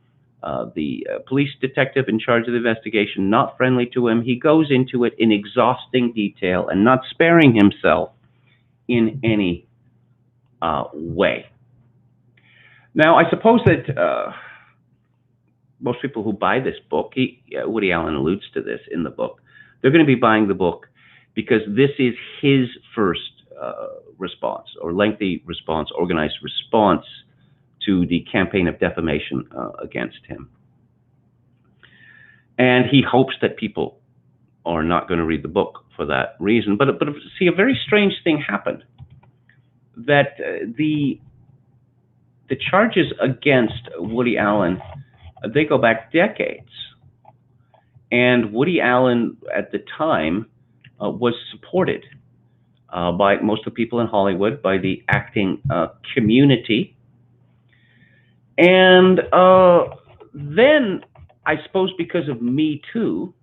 the police detective in charge of the investigation, not friendly to him. He goes into it in exhausting detail and not sparing himself in any way. Now, I suppose that most people who buy this book, Woody Allen alludes to this in the book, they're going to be buying the book because this is his first response, or lengthy response, organized response to the campaign of defamation against him. And he hopes that people are not going to read the book for that reason. But see, a very strange thing happened, that the charges against Woody Allen, they go back decades. And Woody Allen, at the time, was supported by most of the people in Hollywood, by the acting community. And then, I suppose because of Me Too,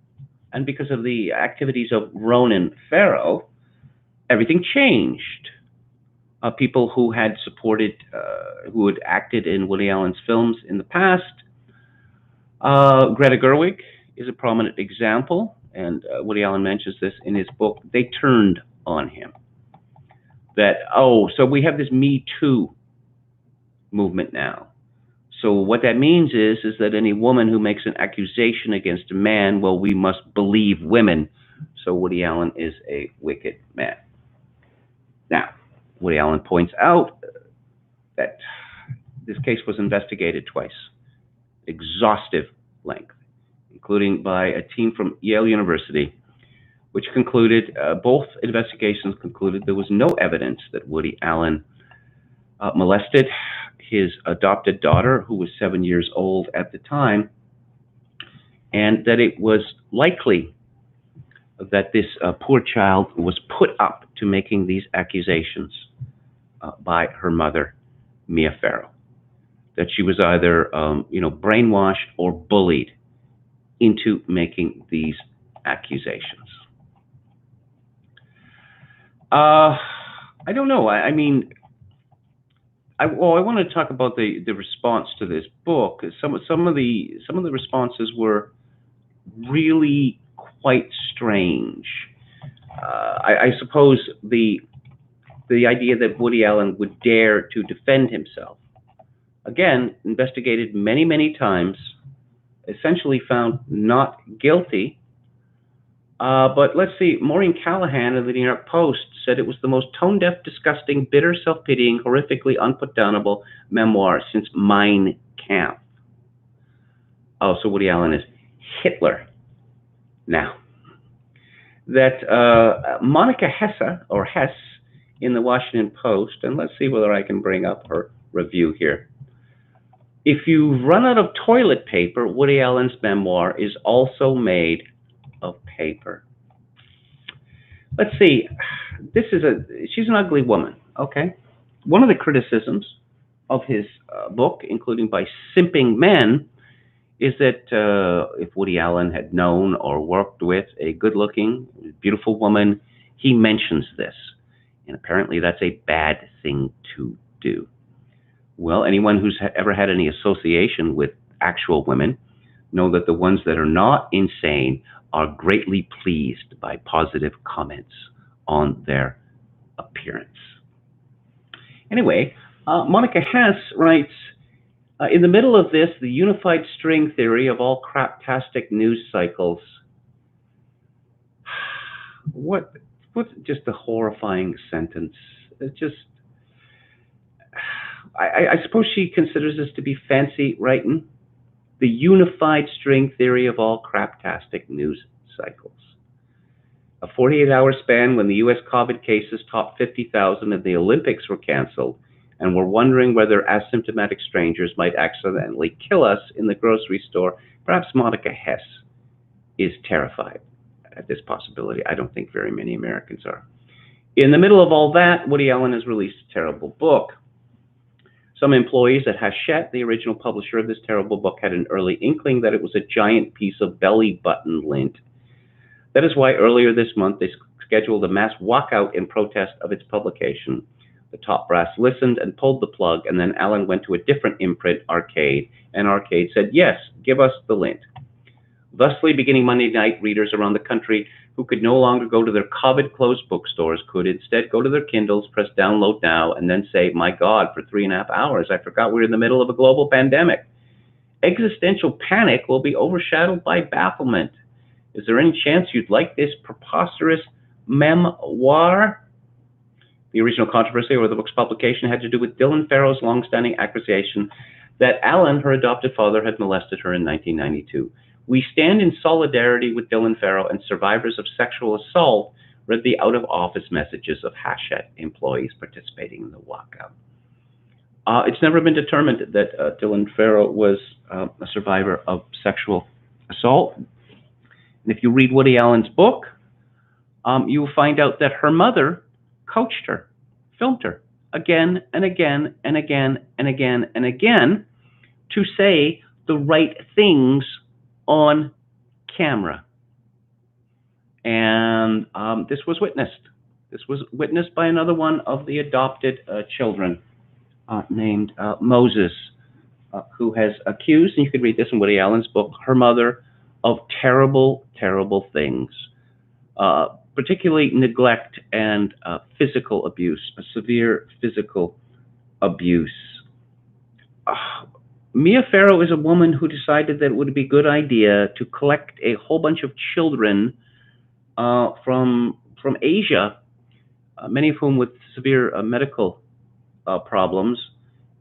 and because of the activities of Ronan Farrow, everything changed. People who had supported, who had acted in Woody Allen's films in the past, Greta Gerwig is a prominent example, and Woody Allen mentions this in his book. They turned on him. That, oh, so we have this Me Too movement now. So what that means is that any woman who makes an accusation against a man, well, we must believe women. So Woody Allen is a wicked man. Now, Woody Allen points out that this case was investigated twice, exhaustive length, including by a team from Yale University, which concluded, both investigations concluded there was no evidence that Woody Allen molested his adopted daughter, who was 7 years old at the time, and that it was likely that this poor child was put up to making these accusations by her mother, Mia Farrow, that she was either brainwashed or bullied into making these accusations. I don't know. I want to talk about the response to this book. Some of the responses were really quite strange. I suppose the idea that Woody Allen would dare to defend himself, again, investigated many times, essentially found not guilty. But let's see, Maureen Callahan of the New York Post said it was the most tone-deaf, disgusting, bitter, self-pitying, horrifically unputdownable memoir since Mein Kampf. Oh, so Woody Allen is Hitler. Now, that Monica Hess in the Washington Post, and let's see whether I can bring up her review here. If you run out of toilet paper, Woody Allen's memoir is also made of paper. Let's see. She's an ugly woman, okay? One of the criticisms of his book, including by simping men, is that if Woody Allen had known or worked with a good-looking, beautiful woman, he mentions this. And apparently that's a bad thing to do. Well, anyone who's ever had any association with actual women know that the ones that are not insane are greatly pleased by positive comments on their appearance. Anyway, Monica Hess writes, in the middle of this, the unified string theory of all craptastic news cycles. What just a horrifying sentence. It's just, I suppose she considers this to be fancy writing. The unified string theory of all craptastic news cycles. A 48-hour span when the U.S. COVID cases topped 50,000 and the Olympics were canceled, and we're wondering whether asymptomatic strangers might accidentally kill us in the grocery store. Perhaps Monica Hess is terrified at this possibility. I don't think very many Americans are. In the middle of all that, Woody Allen has released a terrible book. Some employees at Hachette, the original publisher of this terrible book, had an early inkling that it was a giant piece of belly button lint. That is why earlier this month they scheduled a mass walkout in protest of its publication. The top brass listened and pulled the plug, and then Allen went to a different imprint, Arcade, and Arcade said, yes, give us the lint. Thusly, beginning Monday night, readers around the country who could no longer go to their COVID-closed bookstores could instead go to their Kindles, press download now, and then say, my God, for 3.5 hours, I forgot we were in the middle of a global pandemic. Existential panic will be overshadowed by bafflement. Is there any chance you'd like this preposterous memoir? The original controversy over the book's publication had to do with Dylan Farrow's longstanding accusation that Allen, her adopted father, had molested her in 1992. We stand in solidarity with Dylan Farrow and survivors of sexual assault, read the out-of-office messages of Hachette employees participating in the walkout. It's never been determined that Dylan Farrow was a survivor of sexual assault. And if you read Woody Allen's book, you will find out that her mother coached her, filmed her again and again and again and again and again to say the right things on camera. And this was witnessed. This was witnessed by another one of the adopted children named Moses, who has accused, and you could read this in Woody Allen's book, her mother of terrible, terrible things, particularly neglect and physical abuse, severe physical abuse. Mia Farrow is a woman who decided that it would be a good idea to collect a whole bunch of children from Asia, many of whom with severe medical problems,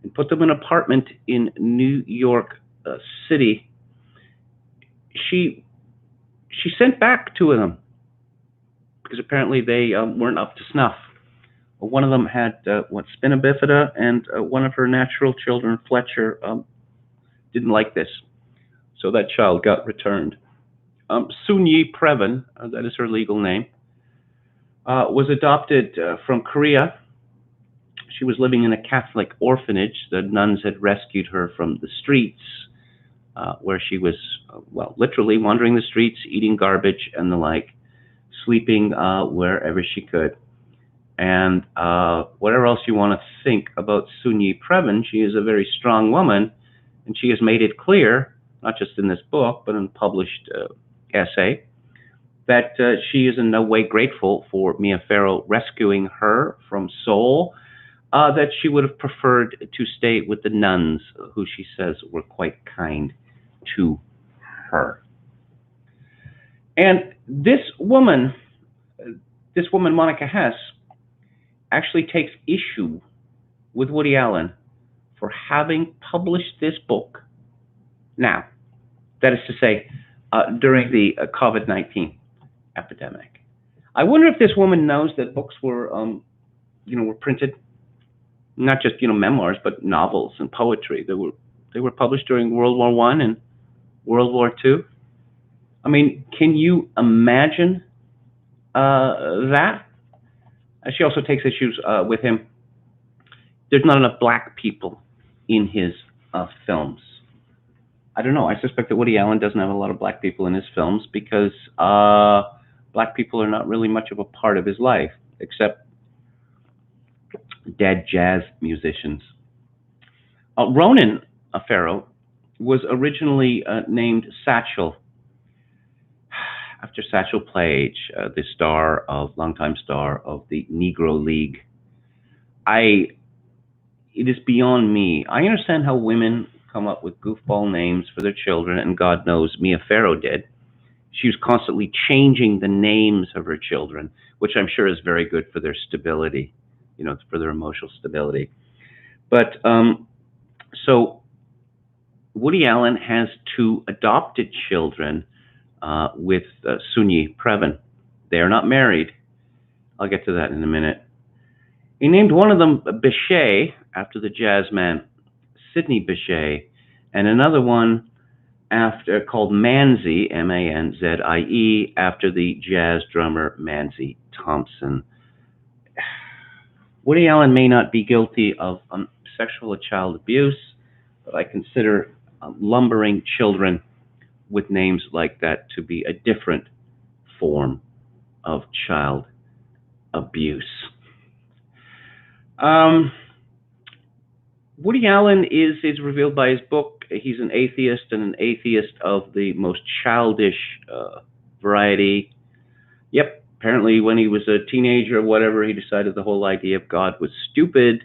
and put them in an apartment in New York City. She sent back two of them because apparently they weren't up to snuff. One of them had spina bifida, and one of her natural children, Fletcher, didn't like this, so that child got returned. Soon-Yi Previn, that is her legal name, was adopted from Korea. She was living in a Catholic orphanage. The nuns had rescued her from the streets, where she was, literally wandering the streets, eating garbage and the like, sleeping wherever she could. And whatever else you want to think about Soon-Yi Previn, she is a very strong woman, and she has made it clear, not just in this book, but in a published essay, that she is in no way grateful for Mia Farrow rescuing her from Seoul, that she would have preferred to stay with the nuns, who she says were quite kind to her. And this woman, Monica Hess, actually takes issue with Woody Allen for having published this book now. That is to say, during the COVID-19 epidemic. I wonder if this woman knows that books were, were printed, not just memoirs, but novels and poetry. They were published during World War I and World War II. I mean, can you imagine that? She also takes issues with him. There's not enough black people in his films. I don't know. I suspect that Woody Allen doesn't have a lot of black people in his films because black people are not really much of a part of his life, except dead jazz musicians. Ronan Farrow was originally named Satchel, after Satchel Paige, the longtime star of the Negro League. It is beyond me. I understand how women come up with goofball names for their children, and God knows Mia Farrow did. She was constantly changing the names of her children, which I'm sure is very good for their stability, for their emotional stability. But so Woody Allen has two adopted children with Soon-Yi Previn. They are not married. I'll get to that in a minute. He named one of them Bechet, after the jazz man Sidney Bechet, and another one called Manzie, Manzie, after the jazz drummer Manzie Thompson. Woody Allen may not be guilty of sexual child abuse, but I consider lumbering children with names like that to be a different form of child abuse. Woody Allen is revealed by his book. He's an atheist, and an atheist of the most childish variety. Yep, apparently when he was a teenager or whatever, he decided the whole idea of God was stupid,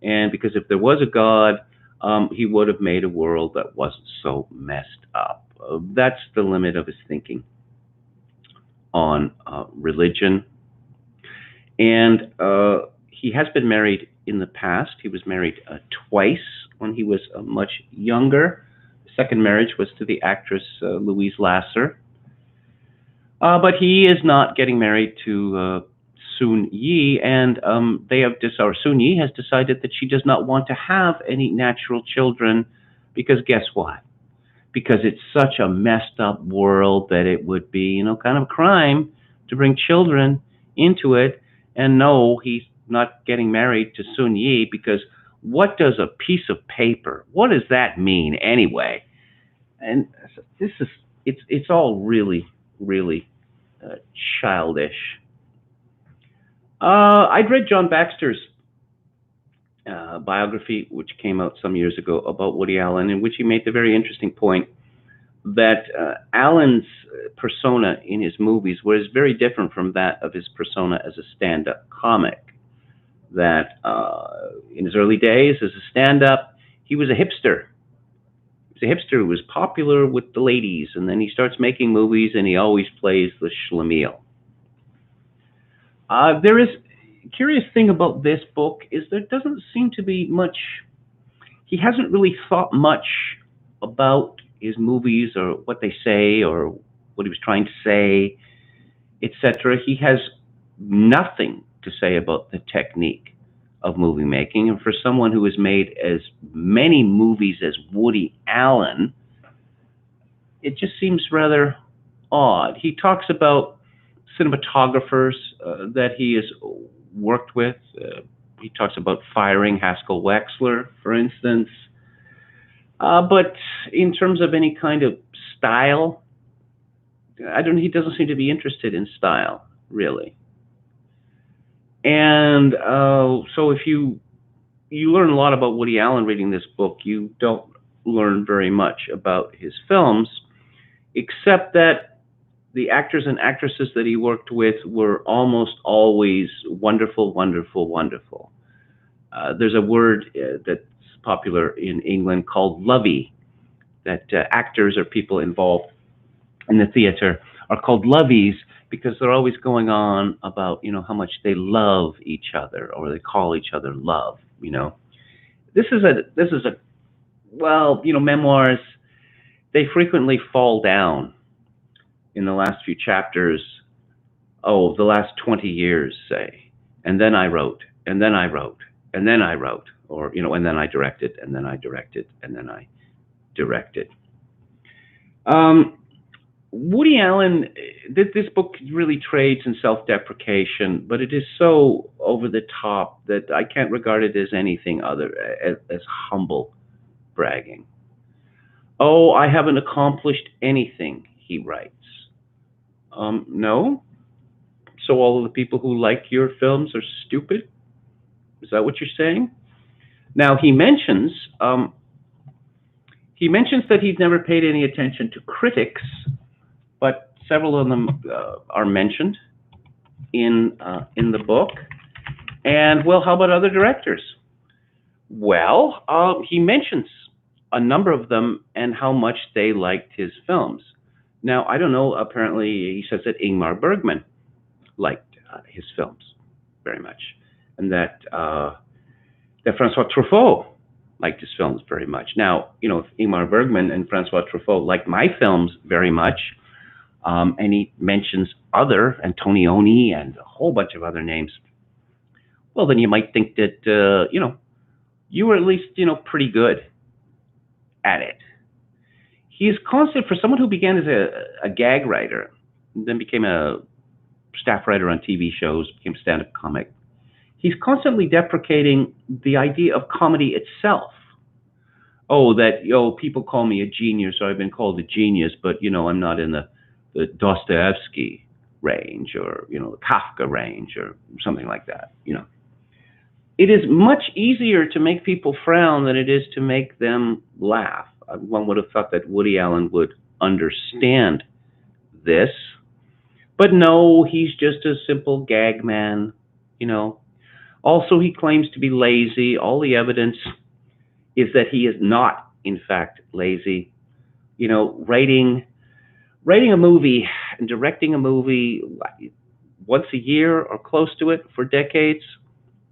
and because if there was a God, he would have made a world that wasn't so messed up. That's the limit of his thinking on religion. And he has been married in the past. He was married twice when he was much younger. The second marriage was to the actress Louise Lasser. But he is not getting married to Soon-Yi, and Soon-Yi has decided that she does not want to have any natural children because guess what? Because it's such a messed up world that it would be, kind of a crime to bring children into it. And no, he's not getting married to Soon-Yi because what does a piece of paper, what does that mean anyway? And it's all really, really childish. I'd read John Baxter's biography, which came out some years ago, about Woody Allen, in which he made the very interesting point that Allen's persona in his movies was very different from that of his persona as a stand-up comic. That in his early days as a stand-up, he was a hipster. He was a hipster who was popular with the ladies, and then he starts making movies, and he always plays the schlemiel. There is a curious thing about this book is there doesn't seem to be much. He hasn't really thought much about his movies or what they say or what he was trying to say, etc. He has nothing to say about the technique of movie making. And for someone who has made as many movies as Woody Allen, it just seems rather odd. He talks about cinematographers that he has worked with. He talks about firing Haskell Wexler, for instance. But in terms of any kind of style, he doesn't seem to be interested in style, really. And so if you learn a lot about Woody Allen reading this book, you don't learn very much about his films, except that the actors and actresses that he worked with were almost always wonderful, wonderful, wonderful. There's a word that's popular in England called lovey, that actors or people involved in the theater are called loveys because they're always going on about, how much they love each other, or they call each other love, This is a memoirs, they frequently fall down in the last few chapters, the last 20 years, say, and then I wrote, and then I wrote, and then I wrote, or, and then I directed, and then I directed, and then I directed. Woody Allen, this book really trades in self-deprecation, but it is so over the top that I can't regard it as anything other as humble bragging. Oh, I haven't accomplished anything, he writes. No? So all of the people who like your films are stupid? Is that what you're saying? Now, he mentions that he's never paid any attention to critics, but several of them are mentioned in the book. And, well, how about other directors? Well, he mentions a number of them and how much they liked his films. Now, I don't know, apparently he says that Ingmar Bergman liked his films very much, and that Francois Truffaut liked his films very much. Now, if Ingmar Bergman and Francois Truffaut liked my films very much, and he mentions other, Antonioni and a whole bunch of other names, well, then you might think that, you were at least, pretty good at it. He is constant, for someone who began as a gag writer, then became a staff writer on TV shows, became a stand-up comic. He's constantly deprecating the idea of comedy itself. People call me a genius, or I've been called a genius, but, I'm not in the Dostoevsky range, or, the Kafka range, or something like that, It is much easier to make people frown than it is to make them laugh. One would have thought that Woody Allen would understand this, but no, he's just a simple gag man, Also, he claims to be lazy. All the evidence is that he is not, in fact, lazy. Writing a movie and directing a movie once a year or close to it for decades,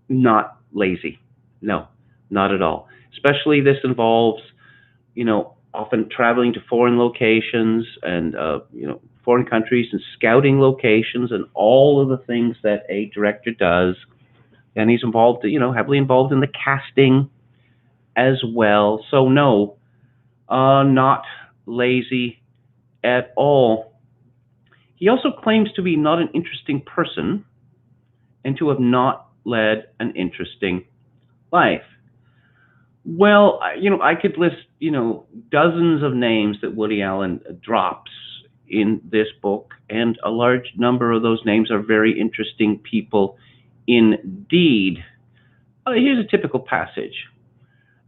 not lazy. No, not at all. Especially this involves, often traveling to foreign locations and, foreign countries and scouting locations and all of the things that a director does. And he's involved, heavily involved in the casting as well. So no, not lazy at all. He also claims to be not an interesting person and to have not led an interesting life. Well, I could list, dozens of names that Woody Allen drops in this book, and a large number of those names are very interesting people indeed. Here's a typical passage.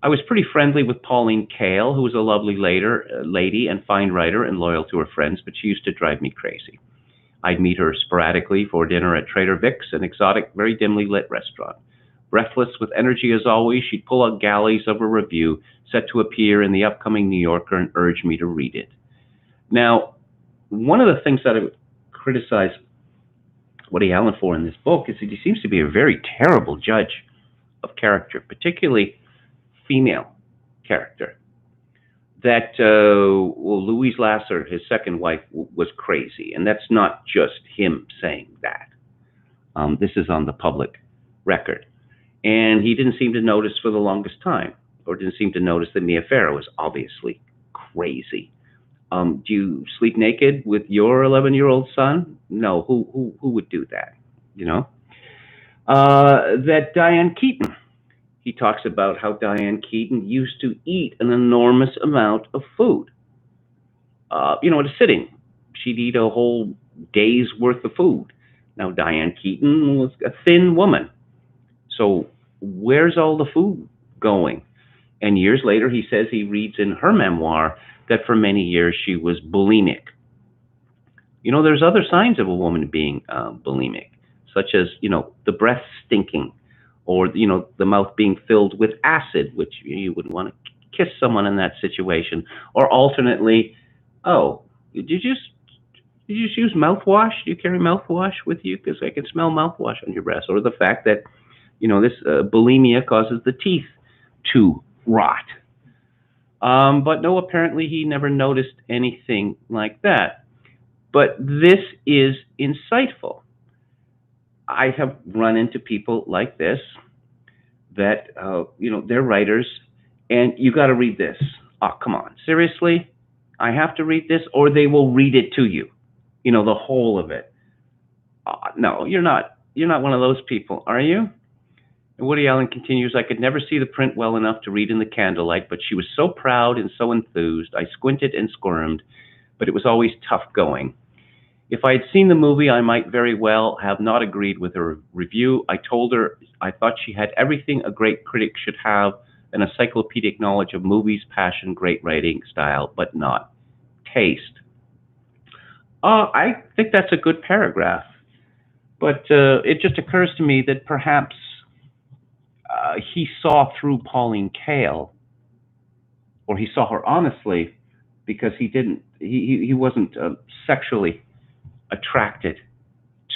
I was pretty friendly with Pauline Kael, who was a lovely lady and fine writer and loyal to her friends, but she used to drive me crazy. I'd meet her sporadically for dinner at Trader Vic's, an exotic, very dimly lit restaurant. Breathless with energy as always, she'd pull out galleys of a review set to appear in the upcoming New Yorker and urge me to read it. Now, one of the things that I would criticize Woody Allen for in this book is that he seems to be a very terrible judge of character, particularly female character. That Louise Lasser, his second wife, was crazy, and that's not just him saying that. This is on the public record. And he didn't seem to notice for the longest time, or didn't seem to notice that Mia Farrow was obviously crazy. Do you sleep naked with your 11-year-old son? No, who would do that? You know? That Diane Keaton, he talks about how Diane Keaton used to eat an enormous amount of food. At a sitting, she'd eat a whole day's worth of food. Now, Diane Keaton was a thin woman. So where's all the food going? And years later, he says he reads in her memoir that for many years she was bulimic. There's other signs of a woman being bulimic, such as, the breath stinking, or, the mouth being filled with acid, which you wouldn't want to kiss someone in that situation. Or alternately, oh, did you just use mouthwash? Do you carry mouthwash with you? Because I can smell mouthwash on your breath. Or the fact that, this bulimia causes the teeth to rot. But no, apparently he never noticed anything like that. But this is insightful. I have run into people like this that, they're writers, and you got to read this. Oh, come on. Seriously? I have to read this? Or they will read it to you, the whole of it. No, you're not one of those people, are you? And Woody Allen continues, I could never see the print well enough to read in the candlelight, but she was so proud and so enthused. I squinted and squirmed, but it was always tough going. If I had seen the movie, I might very well have not agreed with her review. I told her I thought she had everything a great critic should have, an encyclopedic knowledge of movies, passion, great writing style, but not taste. I think that's a good paragraph, but it just occurs to me that perhaps he saw through Pauline Kael, or he saw her honestly, because he wasn't sexually attracted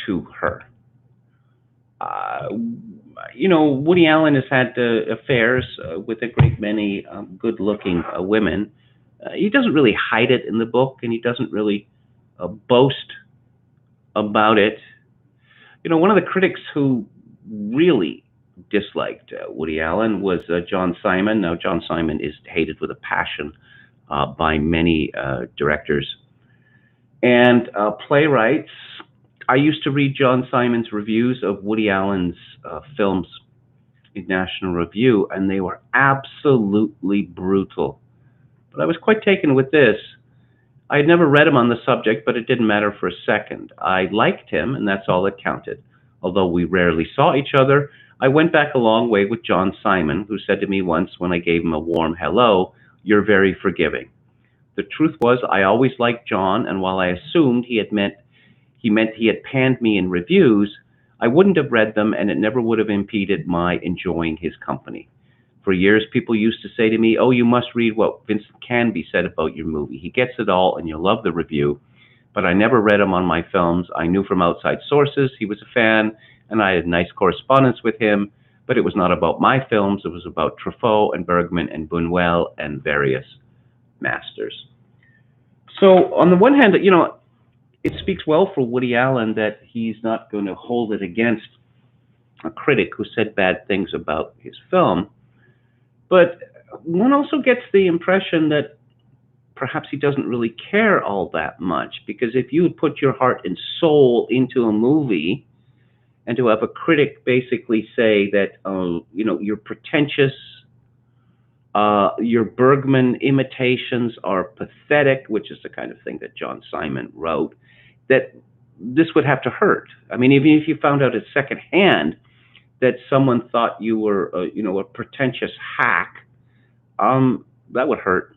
to her. Woody Allen has had affairs with a great many good-looking women. He doesn't really hide it in the book, and he doesn't really boast about it. One of the critics who really disliked Woody Allen was John Simon. Now, John Simon is hated with a passion by many directors and playwrights. I used to read John Simon's reviews of Woody Allen's films in National Review, and they were absolutely brutal. But I was quite taken with this. I had never read him on the subject, but it didn't matter for a second. I liked him, and that's all that counted. Although we rarely saw each other, I went back a long way with John Simon, who said to me once when I gave him a warm hello, "You're very forgiving." The truth was, I always liked John, and while I assumed he meant he had panned me in reviews, I wouldn't have read them, and it never would have impeded my enjoying his company. For years, people used to say to me, "Oh, you must read what Vincent Canby said about your movie. He gets it all, and you'll love the review." But I never read him on my films. I knew from outside sources he was a fan, and I had nice correspondence with him, but it was not about my films. It was about Truffaut and Bergman and Buñuel and various masters. So on the one hand, it speaks well for Woody Allen that he's not going to hold it against a critic who said bad things about his film. But one also gets the impression that perhaps he doesn't really care all that much, because if you would put your heart and soul into a movie, and to have a critic basically say that, you're pretentious, your Bergman imitations are pathetic, which is the kind of thing that John Simon wrote, that this would have to hurt. I mean, even if you found out at secondhand that someone thought you were, a pretentious hack, that would hurt,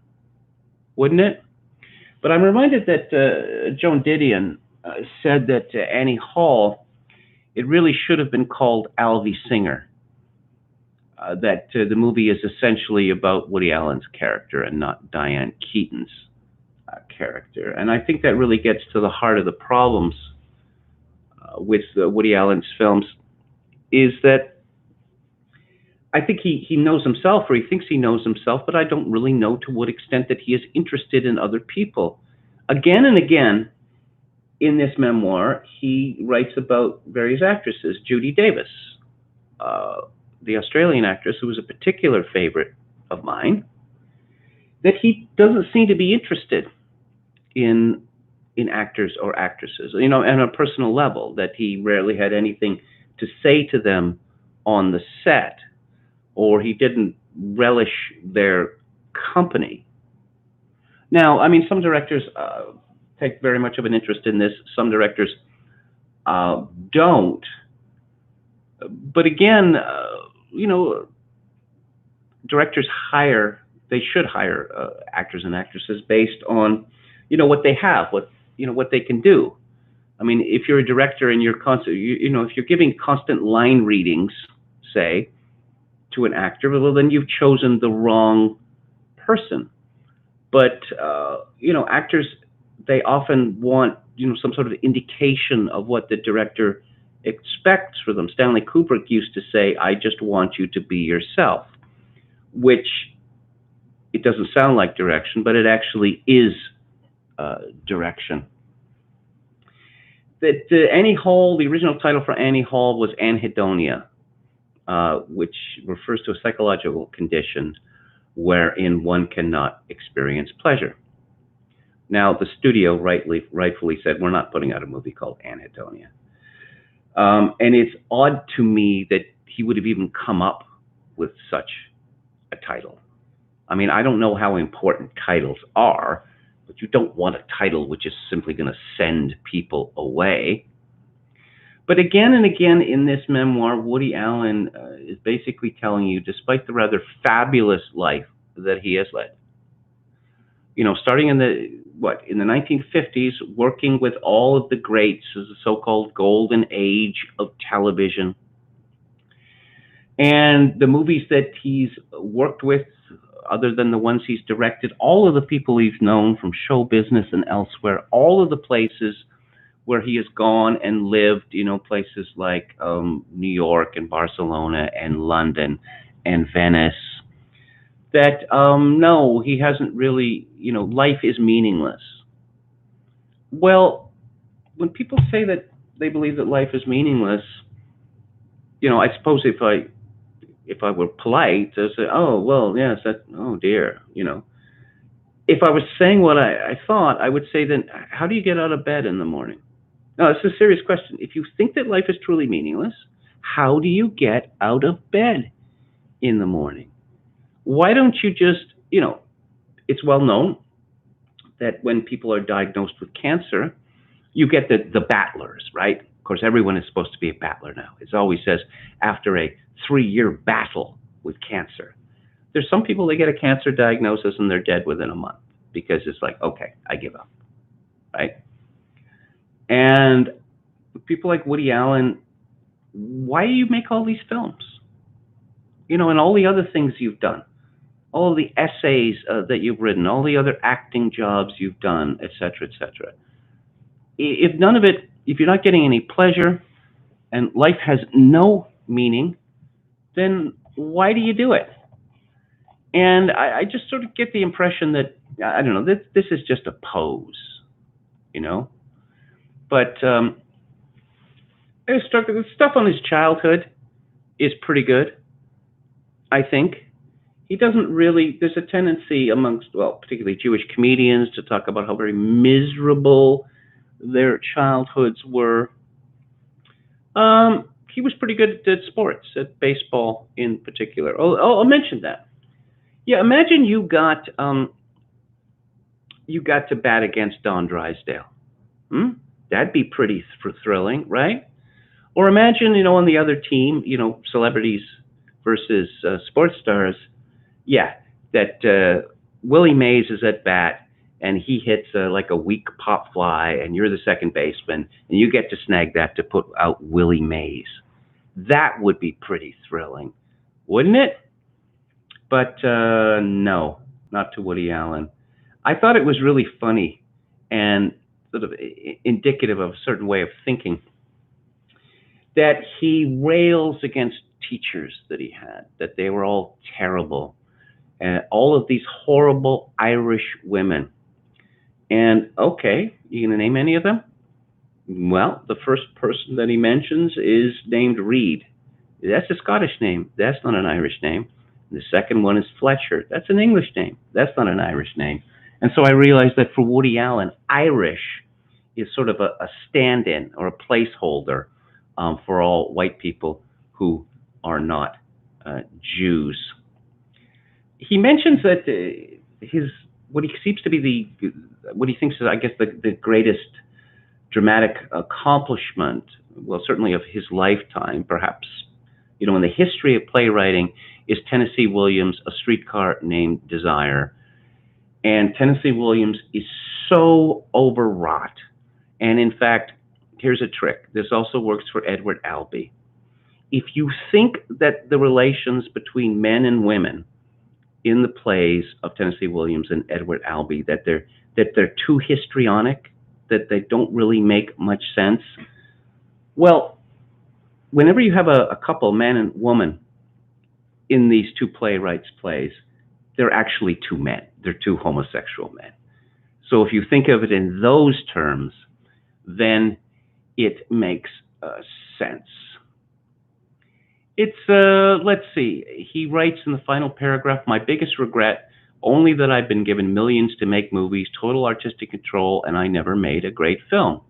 wouldn't it? But I'm reminded that Joan Didion said that Annie Hall, it really should have been called Alvy Singer, that the movie is essentially about Woody Allen's character and not Diane Keaton's character. And I think that really gets to the heart of the problems with Woody Allen's films, is that I think he knows himself, or he thinks he knows himself, but I don't really know to what extent that he is interested in other people. Again and again, in this memoir, he writes about various actresses. Judy Davis, the Australian actress, who was a particular favorite of mine, that he doesn't seem to be interested in actors or actresses, on a personal level, that he rarely had anything to say to them on the set, or he didn't relish their company. Now, I mean, some directors take very much of an interest in this. Some directors don't. But again, directors they should hire actors and actresses based on, what they have, what they can do. I mean, if you're a director and you're if you're giving constant line readings, say, to an actor, well, then you've chosen the wrong person. But, actors, they often want, some sort of indication of what the director expects for them. Stanley Kubrick used to say, "I just want you to be yourself," which it doesn't sound like direction, but it actually is direction. That Annie Hall, the original title for Annie Hall was anhedonia, which refers to a psychological condition wherein one cannot experience pleasure. Now, the studio rightfully said, we're not putting out a movie called Anhedonia. And it's odd to me that he would have even come up with such a title. I mean, I don't know how important titles are, but you don't want a title which is simply going to send people away. But again and again in this memoir, Woody Allen is basically telling you, despite the rather fabulous life that he has led, starting in the 1950s, working with all of the greats as the so-called golden age of television, and the movies that he's worked with, other than the ones he's directed, all of the people he's known from show business and elsewhere, all of the places where he has gone and lived, places like New York and Barcelona and London and Venice, that no, he hasn't really, life is meaningless. Well, when people say that they believe that life is meaningless, I suppose if I were polite, I'd say, oh, well, yes, oh dear, If I was saying what I thought, I would say, then how do you get out of bed in the morning? No, it's a serious question. If you think that life is truly meaningless, how do you get out of bed in the morning? Why don't you just, it's well known that when people are diagnosed with cancer, you get the battlers, right? Of course, everyone is supposed to be a battler now. It always says after a 3-year battle with cancer. There's some people, they get a cancer diagnosis and they're dead within a month because it's like, okay, I give up, right? And people like Woody Allen, why do you make all these films? And all the other things you've done, all of the essays that you've written, all the other acting jobs you've done, et cetera, et cetera. If none of it, if you're not getting any pleasure and life has no meaning, then why do you do it? And I just sort of get the impression that, I don't know, this is just a pose, But the stuff on his childhood is pretty good, I think. He doesn't really, there's a tendency amongst, well, particularly Jewish comedians, to talk about how very miserable their childhoods were. He was pretty good at sports, at baseball in particular. I'll mention that. Yeah, imagine you got to bat against Don Drysdale. That'd be pretty thrilling, right? Or imagine, on the other team, celebrities versus sports stars. Yeah, that Willie Mays is at bat and he hits like a weak pop fly, and you're the second baseman, and you get to snag that to put out Willie Mays. That would be pretty thrilling. wouldn't it? But no, not to Woody Allen. I thought it was really funny and sort of indicative of a certain way of thinking that he rails against teachers that he had, that they were all terrible, and all of these horrible Irish women. And okay, you gonna name any of them? Well, the first person that he mentions is named Reed. That's a Scottish name. That's not an Irish name. And the second one is Fletcher. That's an English name. That's not an Irish name. And so I realized that for Woody Allen, Irish is sort of a stand-in or a placeholder for all white people who are not Jews. He mentions that his what he seems to be what he thinks is, I guess, the greatest dramatic accomplishment, well, certainly of his lifetime, perhaps, in the history of playwriting, is Tennessee Williams' A Streetcar Named Desire. And Tennessee Williams is so overwrought. And in fact, here's a trick. This also works for Edward Albee. If you think that the relations between men and women in the plays of Tennessee Williams and Edward Albee, that they're too histrionic, that they don't really make much sense, well, whenever you have a couple, man and woman, in these two playwrights' plays, they're actually two men. They're two homosexual men. So if you think of it in those terms, then it makes sense. It's, let's see, he writes in the final paragraph, my biggest regret, only that I've been given millions to make movies, total artistic control, and I never made a great film.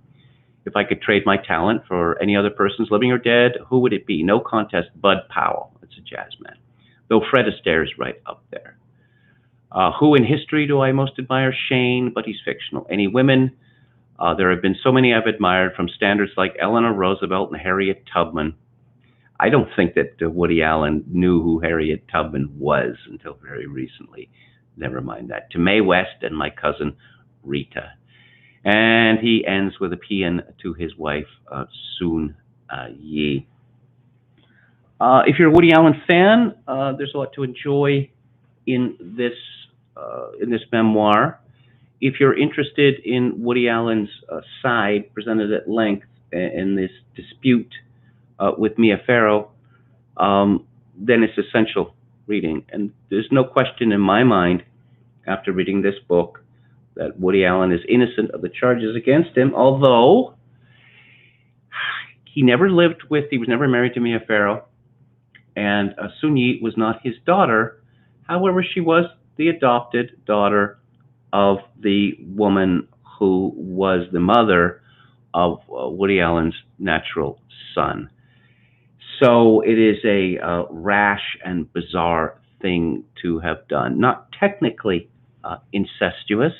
If I could trade my talent for any other person's living or dead, who would it be? No contest, Bud Powell. It's a jazz man. Though Fred Astaire's right up there. Who in history do I most admire? Shane, but he's fictional. Any women? There have been so many I've admired, from standards like Eleanor Roosevelt and Harriet Tubman. I don't think that Woody Allen knew who Harriet Tubman was until very recently. Never mind that. To Mae West and my cousin Rita. And he ends with a paean to his wife, Soon Yi. If you're a Woody Allen fan, there's a lot to enjoy in this memoir. If you're interested in Woody Allen's side, presented at length in this dispute with Mia Farrow, then it's essential reading. And there's no question in my mind, after reading this book, that Woody Allen is innocent of the charges against him, although he was never married to Mia Farrow, and Soon Yi was not his daughter. However, she was the adopted daughter of the woman who was the mother of Woody Allen's natural son. So it is a rash and bizarre thing to have done. Not technically incestuous,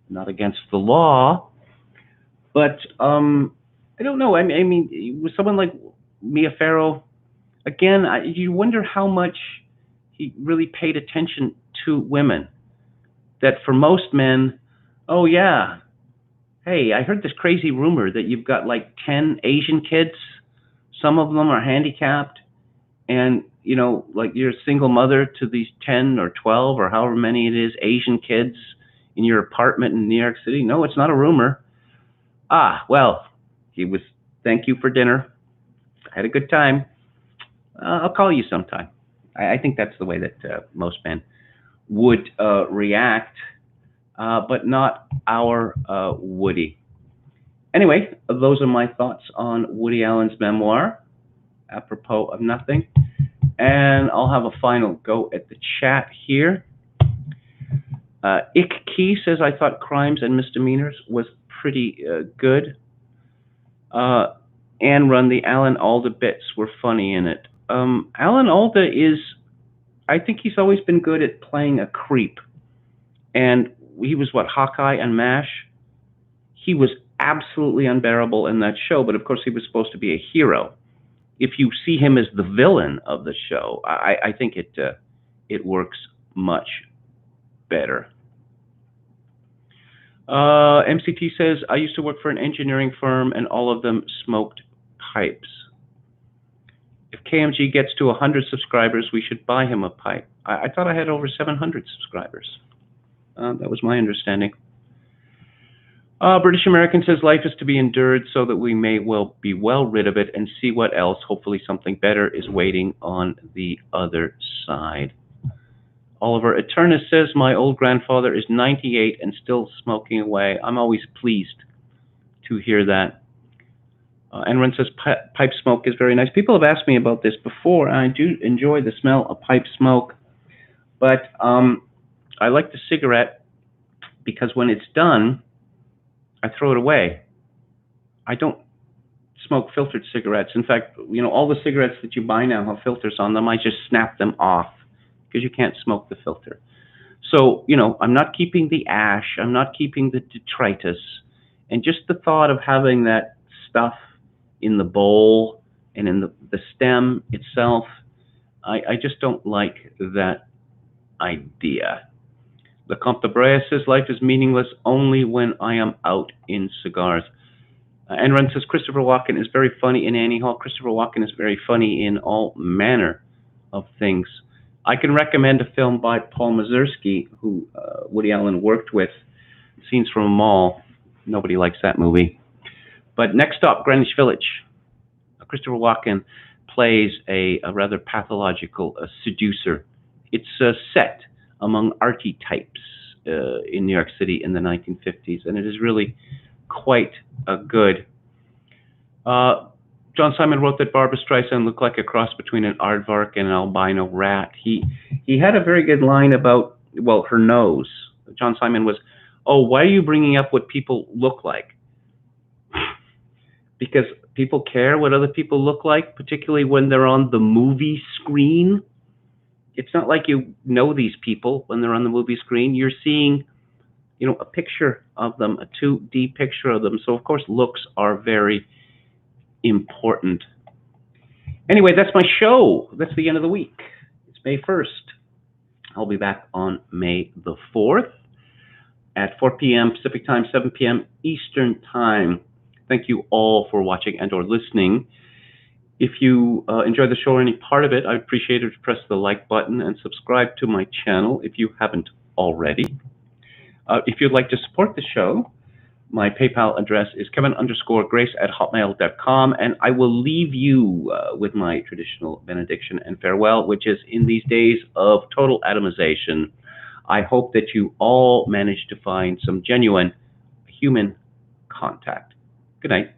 not against the law, but I don't know. I mean, with someone like Mia Farrow, again, you wonder how much he really paid attention to women. That for most men, oh yeah, hey, I heard this crazy rumor that you've got like 10 Asian kids. Some of them are handicapped, and like you're a single mother to these 10 or 12 or however many it is Asian kids in your apartment in New York City. No, it's not a rumor. Well, thank you for dinner. I had a good time. I'll call you sometime. I think that's the way that most men would react, but not our Woody. Anyway, those are my thoughts on Woody Allen's memoir, apropos of nothing. And I'll have a final go at the chat here. Ick Key says, I thought Crimes and Misdemeanors was pretty good. And Run, the Alan Alda bits were funny in it. Alan Alda I think he's always been good at playing a creep. And he was, Hawkeye and MASH? He was absolutely unbearable in that show, but of course he was supposed to be a hero. If you see him as the villain of the show, I think it works much better. MCT says, I used to work for an engineering firm and all of them smoked pipes. if KMG gets to 100 subscribers, we should buy him a pipe. I thought I had over 700 subscribers. That was my understanding. British American says life is to be endured so that we may well be well rid of it and see what else, hopefully something better, is waiting on the other side. Oliver Eternus says, my old grandfather is 98 and still smoking away. I'm always pleased to hear that. Enron says, pipe smoke is very nice. People have asked me about this before, and I do enjoy the smell of pipe smoke, but I like the cigarette because when it's done, I throw it away. I don't smoke filtered cigarettes. In fact, you know, all the cigarettes that you buy now have filters on them. I just snap them off because you can't smoke the filter. So, you know, I'm not keeping the ash. I'm not keeping the detritus. And just the thought of having that stuff in the bowl and in the stem itself, I just don't like that idea. The Comte de Brea says, life is meaningless only when I am out in cigars. Enron says, Christopher Walken is very funny in Annie Hall. Christopher Walken is very funny in all manner of things. I can recommend a film by Paul Mazursky, who Woody Allen worked with, Scenes from a Mall. Nobody likes that movie. But next stop, Greenwich Village. Christopher Walken plays a rather pathological seducer. It's set among archetypes in New York City in the 1950s, and it is really quite good. John Simon wrote that Barbra Streisand looked like a cross between an aardvark and an albino rat. He had a very good line about, well, her nose. John Simon was, oh, why are you bringing up what people look like? Because people care what other people look like, particularly when they're on the movie screen. It's not like you know these people when they're on the movie screen. You're seeing, you know, a picture of them, a 2D picture of them. So, of course, looks are very important. Anyway, that's my show. That's the end of the week. It's May 1st. I'll be back on May the 4th at 4 p.m. Pacific Time, 7 p.m. Eastern Time. Thank you all for watching and or listening. If you enjoyed the show or any part of it, I'd appreciate it if you press the like button and subscribe to my channel if you haven't already. If you'd like to support the show, my PayPal address is kevin_grace@hotmail.com, and I will leave you with my traditional benediction and farewell, which is, in these days of total atomization, I hope that you all manage to find some genuine human contact. Good night.